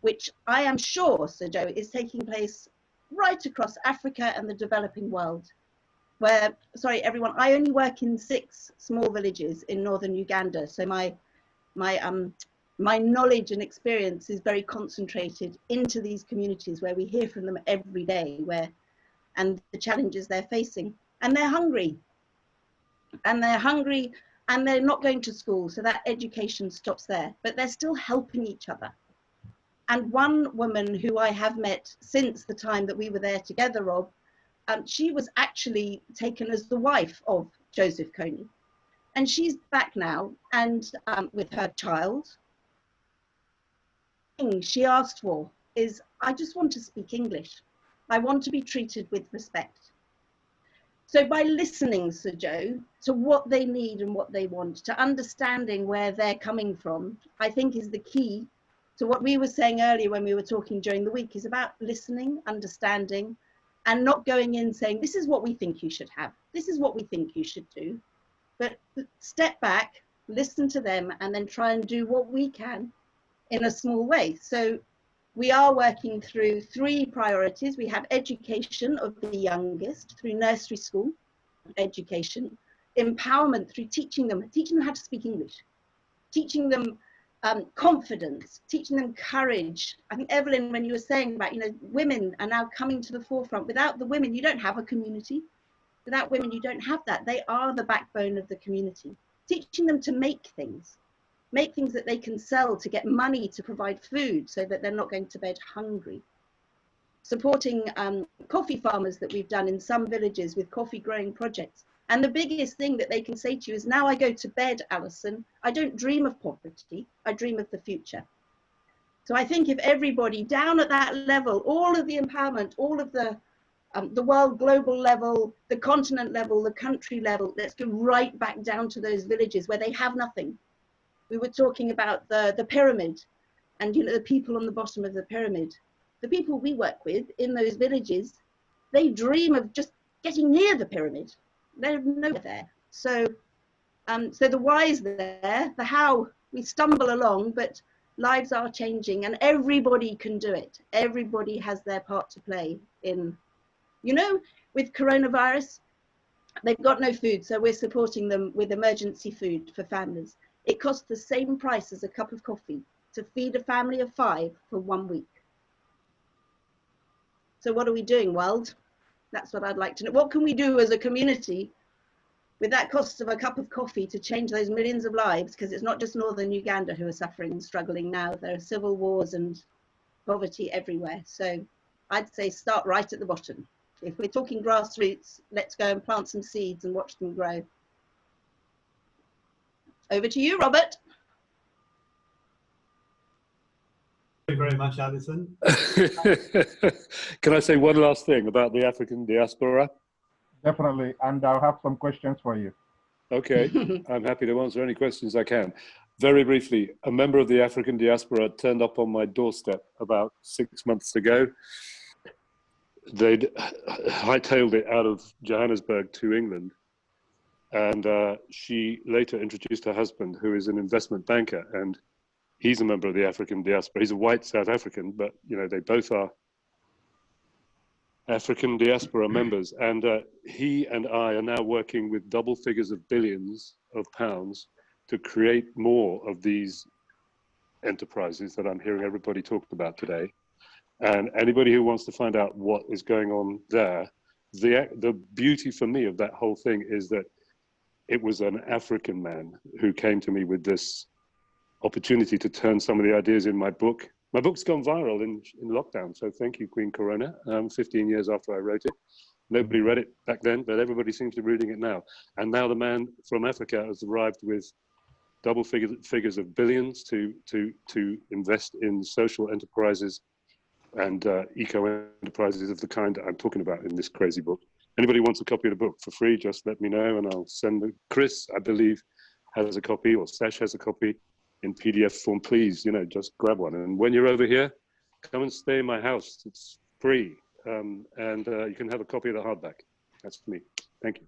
which I am sure, Sir Joe, is taking place right across Africa and the developing world. Where, sorry everyone, I only work in 6 small villages in northern Uganda, so my knowledge and experience is very concentrated into these communities where we hear from them every day, and the challenges they're facing. And they're hungry. And they're hungry, and they're not going to school, so that education stops there. But they're still helping each other. And one woman who I have met since the time that we were there together, Rob, she was actually taken as the wife of Joseph Kony. And she's back now, and with her child. The thing she asked for is, I just want to speak English. I want to be treated with respect. So by listening, Sir Joe, to what they need and what they want, to understanding where they're coming from, I think is the key to what we were saying earlier when we were talking during the week, is about listening, understanding, and not going in saying, this is what we think you should have. This is what we think you should do. But step back, listen to them, and then try and do what we can in a small way. So we are working through 3 priorities. We have education of the youngest through nursery school education, empowerment through teaching them how to speak English, teaching them confidence, teaching them courage. I think, Evelyn, when you were saying about, women are now coming to the forefront. Without the women, you don't have a community. Without women, you don't have that. They are the backbone of the community. Teaching them to make things that they can sell to get money to provide food so that they're not going to bed hungry. Supporting coffee farmers that we've done in some villages with coffee growing projects. And the biggest thing that they can say to you is, now I go to bed, Alison, I don't dream of poverty, I dream of the future. So I think if everybody down at that level, all of the empowerment, all of the world global level, the continent level, the country level, let's go right back down to those villages where they have nothing. We were talking about the pyramid and the people on the bottom of the pyramid. The people we work with in those villages, they dream of just getting near the pyramid. They're nowhere there. So, so the why's there, the how, we stumble along, but lives are changing and everybody can do it. Everybody has their part to play in, with coronavirus, they've got no food, so we're supporting them with emergency food for families. It costs the same price as a cup of coffee to feed a family of 5 for 1 week. So what are we doing, world? That's what I'd like to know. What can we do as a community with that cost of a cup of coffee to change those millions of lives? Because it's not just northern Uganda who are suffering and struggling now. There are civil wars and poverty everywhere. So I'd say start right at the bottom. If we're talking grassroots, let's go and plant some seeds and watch them grow. Over to you, Robert. Thank you very much, Alison. Can I say one last thing about the African diaspora? Definitely, and I'll have some questions for you. Okay, I'm happy to answer any questions I can. Very briefly, a member of the African diaspora turned up on my doorstep about 6 months ago. They'd hightailed it out of Johannesburg to England. And she later introduced her husband, who is an investment banker, and he's a member of the African diaspora. He's a white South African, but they both are African diaspora members. And he and I are now working with double figures of billions of pounds to create more of these enterprises that I'm hearing everybody talk about today. And anybody who wants to find out what is going on there, the beauty for me of that whole thing is that it was an African man who came to me with this opportunity to turn some of the ideas in my book. My book's gone viral in lockdown, so thank you, Queen Corona. 15 years after I wrote it. Nobody read it back then, but everybody seems to be reading it now. And now the man from Africa has arrived with double figures of billions to invest in social enterprises and eco-enterprises of the kind that I'm talking about in this crazy book. Anybody wants a copy of the book for free, just let me know and I'll send them. Chris, I believe, has a copy, or Sesh has a copy in PDF form. Please, just grab one. And when you're over here, come and stay in my house. It's free. And you can have a copy of the hardback. That's me. Thank you.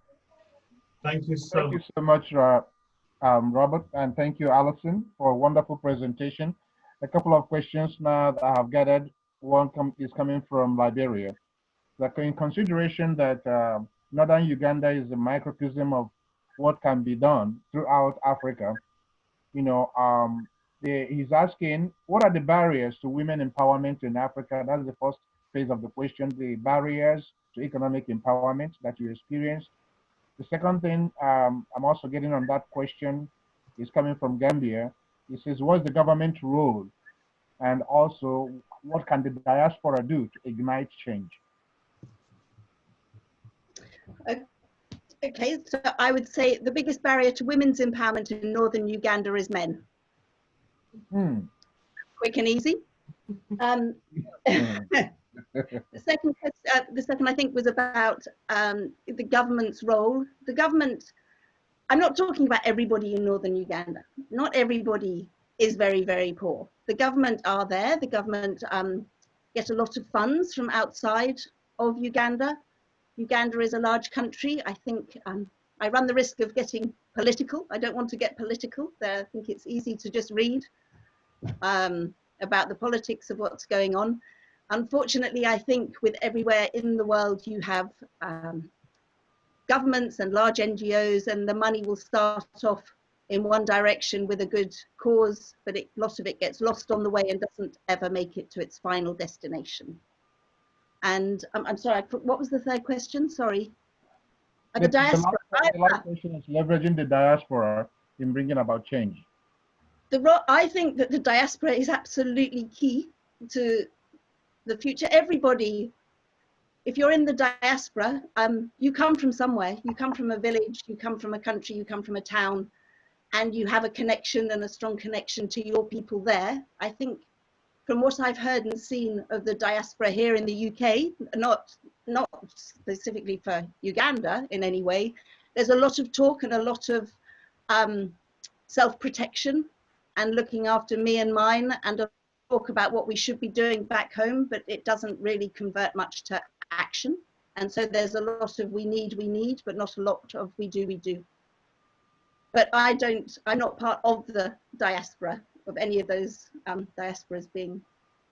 Thank you so much, Robert, and thank you, Alison, for a wonderful presentation. A couple of questions now that I have gathered. One is coming from Liberia. Like, in consideration that northern Uganda is a microcosm of what can be done throughout Africa, he's asking, what are the barriers to women empowerment in Africa? That's the first phase of the question, the barriers to economic empowerment that you experience. The second thing I'm also getting on that question is coming from Gambia. He says, what's the government role? And also, what can the diaspora do to ignite change? Okay, so I would say the biggest barrier to women's empowerment in northern Uganda is men. Quick and easy. The second I think was about the government's role. The government, I'm not talking about everybody in northern Uganda. Not everybody is very, very poor. The government are there. The government get a lot of funds from outside of Uganda. Uganda is a large country. I think I run the risk of getting political. I don't want to get political there. I think it's easy to just read about the politics of what's going on. Unfortunately, I think with everywhere in the world, you have governments and large NGOs, and the money will start off in one direction with a good cause, but a lot of it gets lost on the way and doesn't ever make it to its final destination. And I'm sorry, what was the third question? Sorry. The diaspora. The last question is leveraging the diaspora in bringing about change. I think that the diaspora is absolutely key to the future. Everybody, if you're in the diaspora, you come from somewhere. You come from a village, you come from a country, you come from a town, and you have a connection and a strong connection to your people there. I think from what I've heard and seen of the diaspora here in the UK, not specifically for Uganda in any way, there's a lot of talk and a lot of self-protection and looking after me and mine, and a talk about what we should be doing back home, but it doesn't really convert much to action. And so there's a lot of we need, but not a lot of we do. But I'm not part of the diaspora, of any of those diasporas, being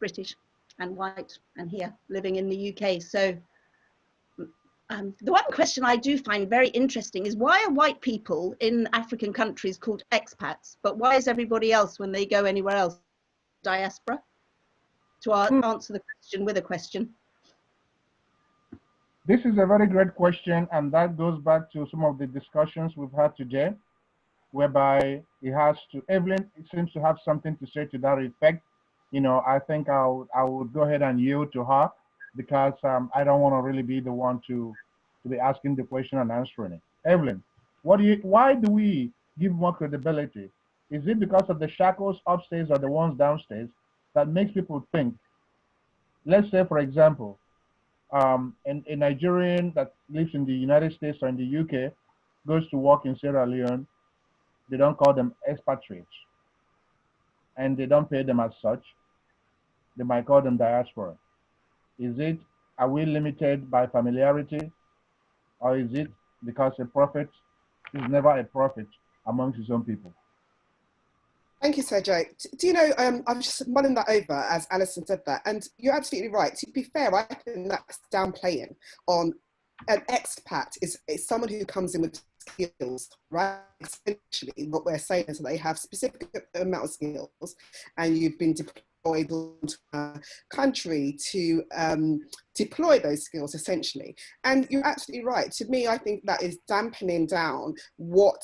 British and white and here living in the UK. So the one question I do find very interesting is, why are white people in African countries called expats, but why is everybody else, when they go anywhere else, diaspora? To answer the question with a question. This is a very great question, and that goes back to some of the discussions we've had today, whereby Evelyn seems to have something to say to that effect. I think I would go ahead and yield to her, because I don't want to really be the one to be asking the question and answering it. Evelyn, why do we give more credibility? Is it because of the shackles upstairs or the ones downstairs that makes people think? Let's say, for example, a Nigerian that lives in the United States or in the UK goes to work in Sierra Leone. They don't call them expatriates, and they don't pay them as such. They might call them diaspora. Are we limited by familiarity, or is it because a prophet is never a prophet amongst his own people? Thank you, Sergio. Do you know, I'm just mulling that over as Alison said that, and you're absolutely right. To be fair, I think that's downplaying on an expat is someone who comes in with skills, right? Essentially, what we're saying is they have specific amount of skills, and you've been deployed into a country to deploy those skills, essentially. And you're absolutely right. To me, I think that is dampening down what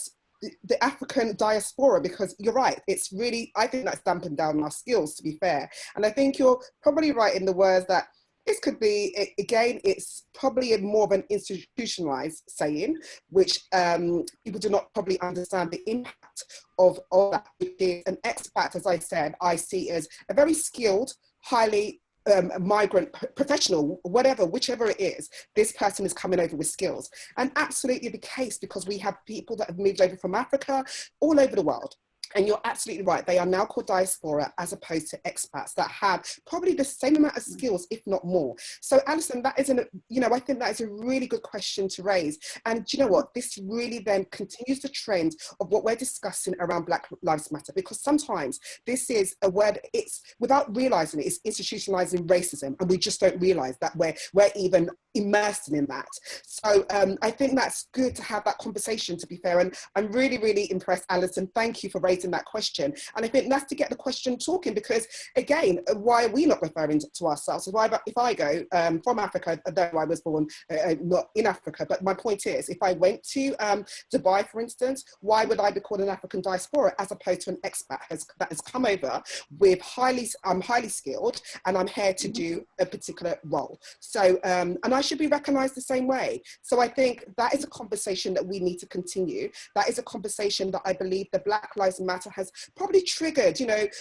the African diaspora, because you're right, it's really, I think that's dampened down our skills, to be fair. And I think you're probably right in the words that this could be, again, it's probably more of an institutionalized saying, which people do not probably understand the impact of that. An expat, as I said, I see as a very skilled, highly migrant professional, whatever, whichever it is, this person is coming over with skills. And absolutely the case, because we have people that have moved over from Africa, all over the world. And you're absolutely right, they are now called diaspora as opposed to expats that have probably the same amount of skills, if not more. So Alison, that is I think that is a really good question to raise. And do you know what, this really then continues the trend of what we're discussing around Black Lives Matter, because sometimes this is a word, it's without realizing it, it's institutionalizing racism, and we just don't realize that we're even immersed in that. So I think that's good to have that conversation, to be fair. And I'm really, really impressed, Alison. Thank you for raising that question. And I think that's to get the question talking, because again, why are we not referring to ourselves? Why, if I go from Africa, though I was born not in Africa, but my point is, if I went to Dubai, for instance, why would I be called an African diaspora as opposed to an expat that has come over with I'm highly skilled and I'm here to do a particular role. So, and I should be recognized the same way. So I think that is a conversation that we need to continue. That is a conversation that I believe the Black Lives Matter has probably triggered,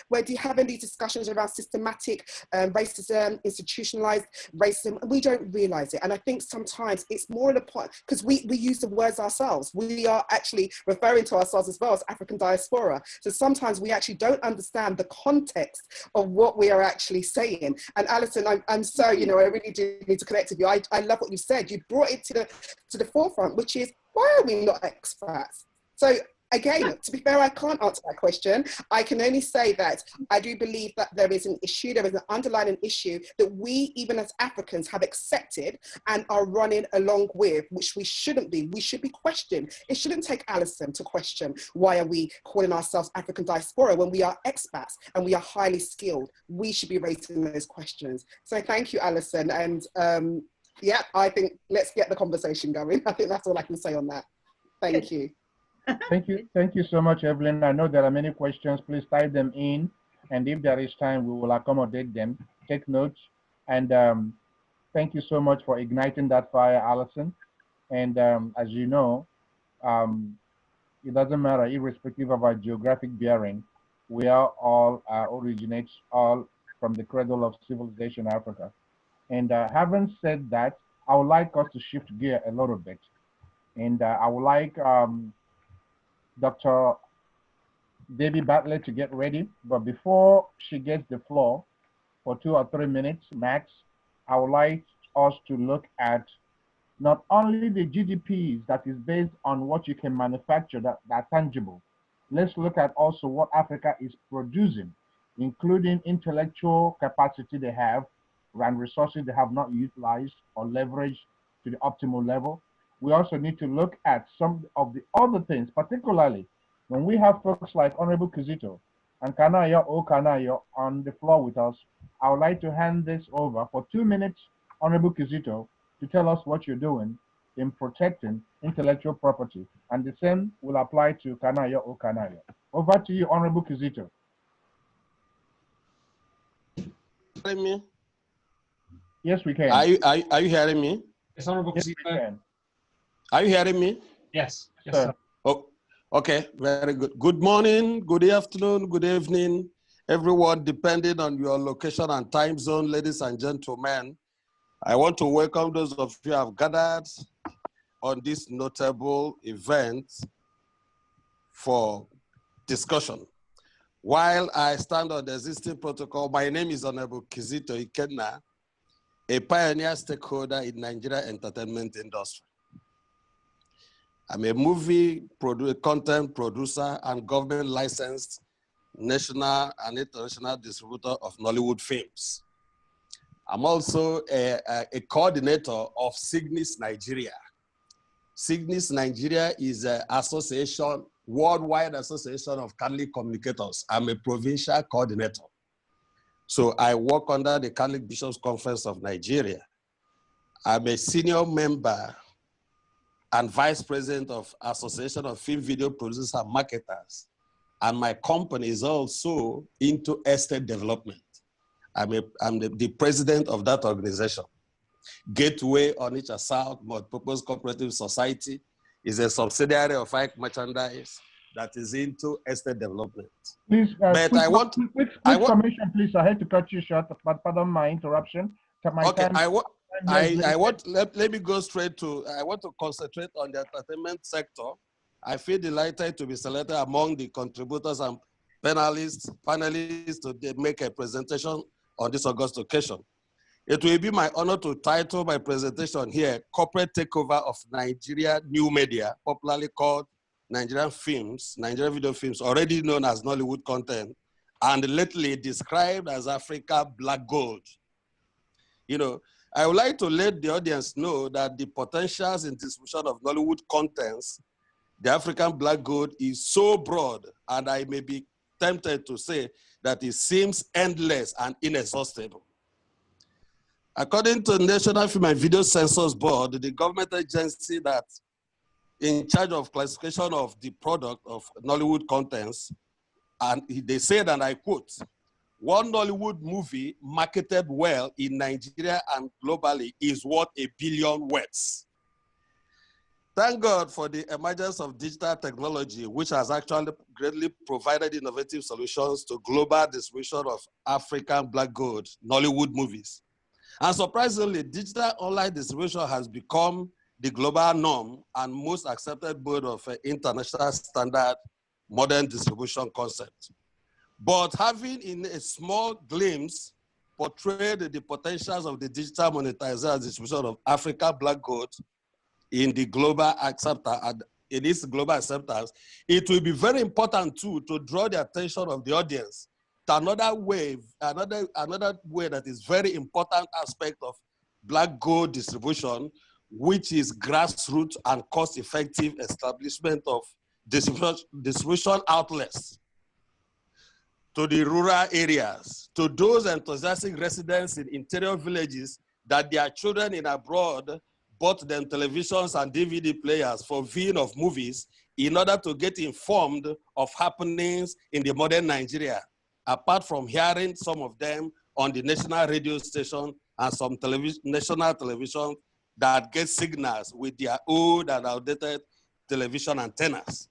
where you're having these discussions around systematic racism, institutionalized racism, and we don't realize it. And I think sometimes it's more of a point, because we use the words ourselves. We are actually referring to ourselves as well as African diaspora. So sometimes we actually don't understand the context of what we are actually saying. And Alison, I'm so, I really do need to connect with you. I love what you said. You brought it to the forefront, which is, why are we not expats? So again, to be fair, I can't answer that question. I can only say that I do believe that there is an issue, there is an underlying issue that we, even as Africans, have accepted and are running along with, which we shouldn't be. We should be questioned. It shouldn't take Alison to question, why are we calling ourselves African diaspora when we are expats and we are highly skilled? We should be raising those questions. So thank you, Alison. And yeah, I think let's get the conversation going. I think that's all I can say on that. Thank you. Thank you so much, Evelyn. I know there are many questions. Please type them in, and if there is time, we will accommodate them. Take notes, and thank you so much for igniting that fire, Alison. And as you know, it doesn't matter, irrespective of our geographic bearing, we are all originates all from the cradle of civilization, Africa. And having said that, I would like us to shift gear a little bit, and I would like Dr. Debbie Bartlett to get ready, but before she gets the floor for 2 or 3 minutes max, I would like us to look at not only the GDPs that is based on what you can manufacture that are tangible. Let's look at also what Africa is producing, including intellectual capacity they have and resources they have not utilized or leveraged to the optimal level. We also need to look at some of the other things, particularly when we have folks like Honorable Kizito and Kanayo on the floor with us. I would like to hand this over for 2 minutes, Honorable Kizito, to tell us what you're doing in protecting intellectual property. And the same will apply to Kanayo. Over to you, Honorable Kizito. Hearing me? Yes, we can. Are you hearing me? Yes, Honorable Yes, we can. Are you hearing me? Yes. Yes, sir. Oh, okay, very good. Good morning, good afternoon, good evening, everyone, depending on your location and time zone, ladies and gentlemen. I want to welcome those of you who have gathered on this notable event for discussion. While I stand on the existing protocol, my name is Honorable Kizito Ikenna, a pioneer stakeholder in Nigeria entertainment industry. I'm a movie content producer and government licensed national and international distributor of Nollywood films. I'm also a coordinator of Cygnus Nigeria. Cygnus Nigeria is an association, worldwide association of Catholic communicators. I'm a provincial coordinator. So I work under the Catholic Bishops Conference of Nigeria. I'm a senior member and vice president of Association of Film Video Producers and Marketers. And my company is also into estate development. I'm the president of that organization. Gateway Onitsha South Multipurpose Cooperative Society is a subsidiary of Ike Merchandise that is into estate development. Please, but quick, I want, commission, please. I had to cut you short, but pardon my interruption. Okay, let me go straight to, I want to concentrate on the entertainment sector. I feel delighted to be selected among the contributors and panelists to make a presentation on this August occasion. It will be my honor to title my presentation here, Corporate Takeover of Nigeria New Media, popularly called Nigerian Films, Nigerian Video Films, already known as Nollywood content, and lately described as Africa Black Gold. You know, I would like to let the audience know that the potentials in distribution of Nollywood contents, the African Black Gold, is so broad, and I may be tempted to say that it seems endless and inexhaustible. According to the National Film and Video Censors Board, the government agency that in charge of classification of the product of Nollywood contents, and they said, and I quote, "One Nollywood movie marketed well in Nigeria and globally is worth 1 billion words." Thank God for the emergence of digital technology, which has actually greatly provided innovative solutions to global distribution of African Black Gold Nollywood movies. And surprisingly, digital online distribution has become the global norm and most accepted mode of international standard modern distribution concept. But having in a small glimpse portrayed the potentials of the digital monetization distribution of African Black Gold in the global acceptance, in its global acceptance, it will be very important too to draw the attention of the audience to another way that is very important aspect of Black Gold distribution, which is grassroots and cost-effective establishment of distribution outlets to the rural areas, to those enthusiastic residents in interior villages that their children in abroad bought them televisions and DVD players for viewing of movies in order to get informed of happenings in the modern Nigeria, apart from hearing some of them on the national radio station and some national television that get signals with their old and outdated television antennas.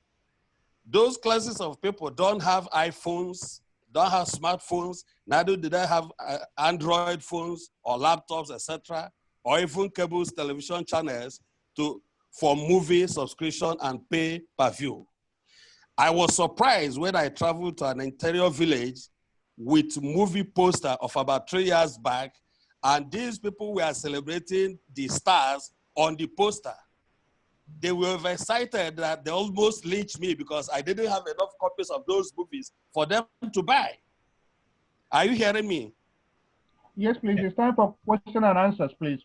Those classes of people don't have iPhones, don't have smartphones, neither do they have Android phones or laptops, etc., or even cable television channels for movie subscription and pay-per-view. I was surprised when I traveled to an interior village with movie poster of about 3 years back, and these people were celebrating the stars on the poster. They were excited that they almost lynched me because I didn't have enough copies of those movies for them to buy. Are you hearing me? Yes, please. It's time for question and answers, please.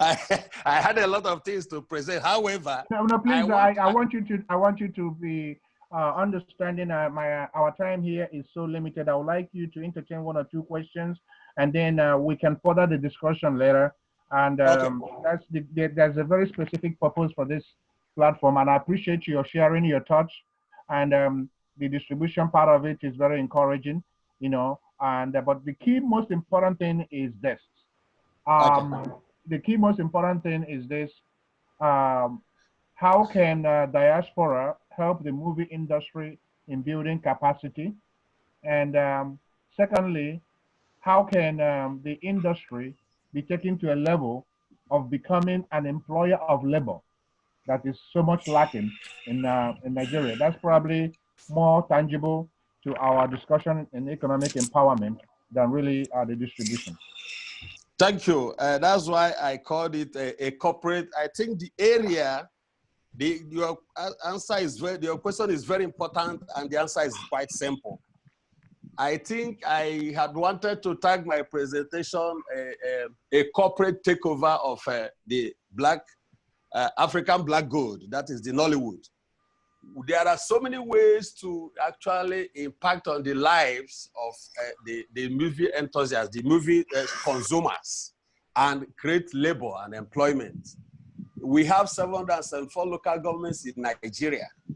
I had a lot of things to present. However, no, please. I want you to be understanding. Our time here is so limited. I would like you to entertain 1 or 2 questions, and then we can further the discussion later. And there's a very specific purpose for this platform, and I appreciate your sharing your thoughts. And the distribution part of it is very encouraging, you know. And but the key, most important thing is this. The key, most important thing is this. How can diaspora help the movie industry in building capacity? And secondly, how can the industry be taken to a level of becoming an employer of labor that is so much lacking in Nigeria? That's probably more tangible to our discussion in economic empowerment than really the distribution. Thank you. That's why I called it a corporate. I think the area Your answer is your question is very important, and the answer is quite simple. I think I had wanted to tag my presentation a corporate takeover of the African black gold, that is the Nollywood. There are so many ways to actually impact on the lives of the movie enthusiasts, the movie consumers, and create labor and employment. We have 774 local governments in Nigeria.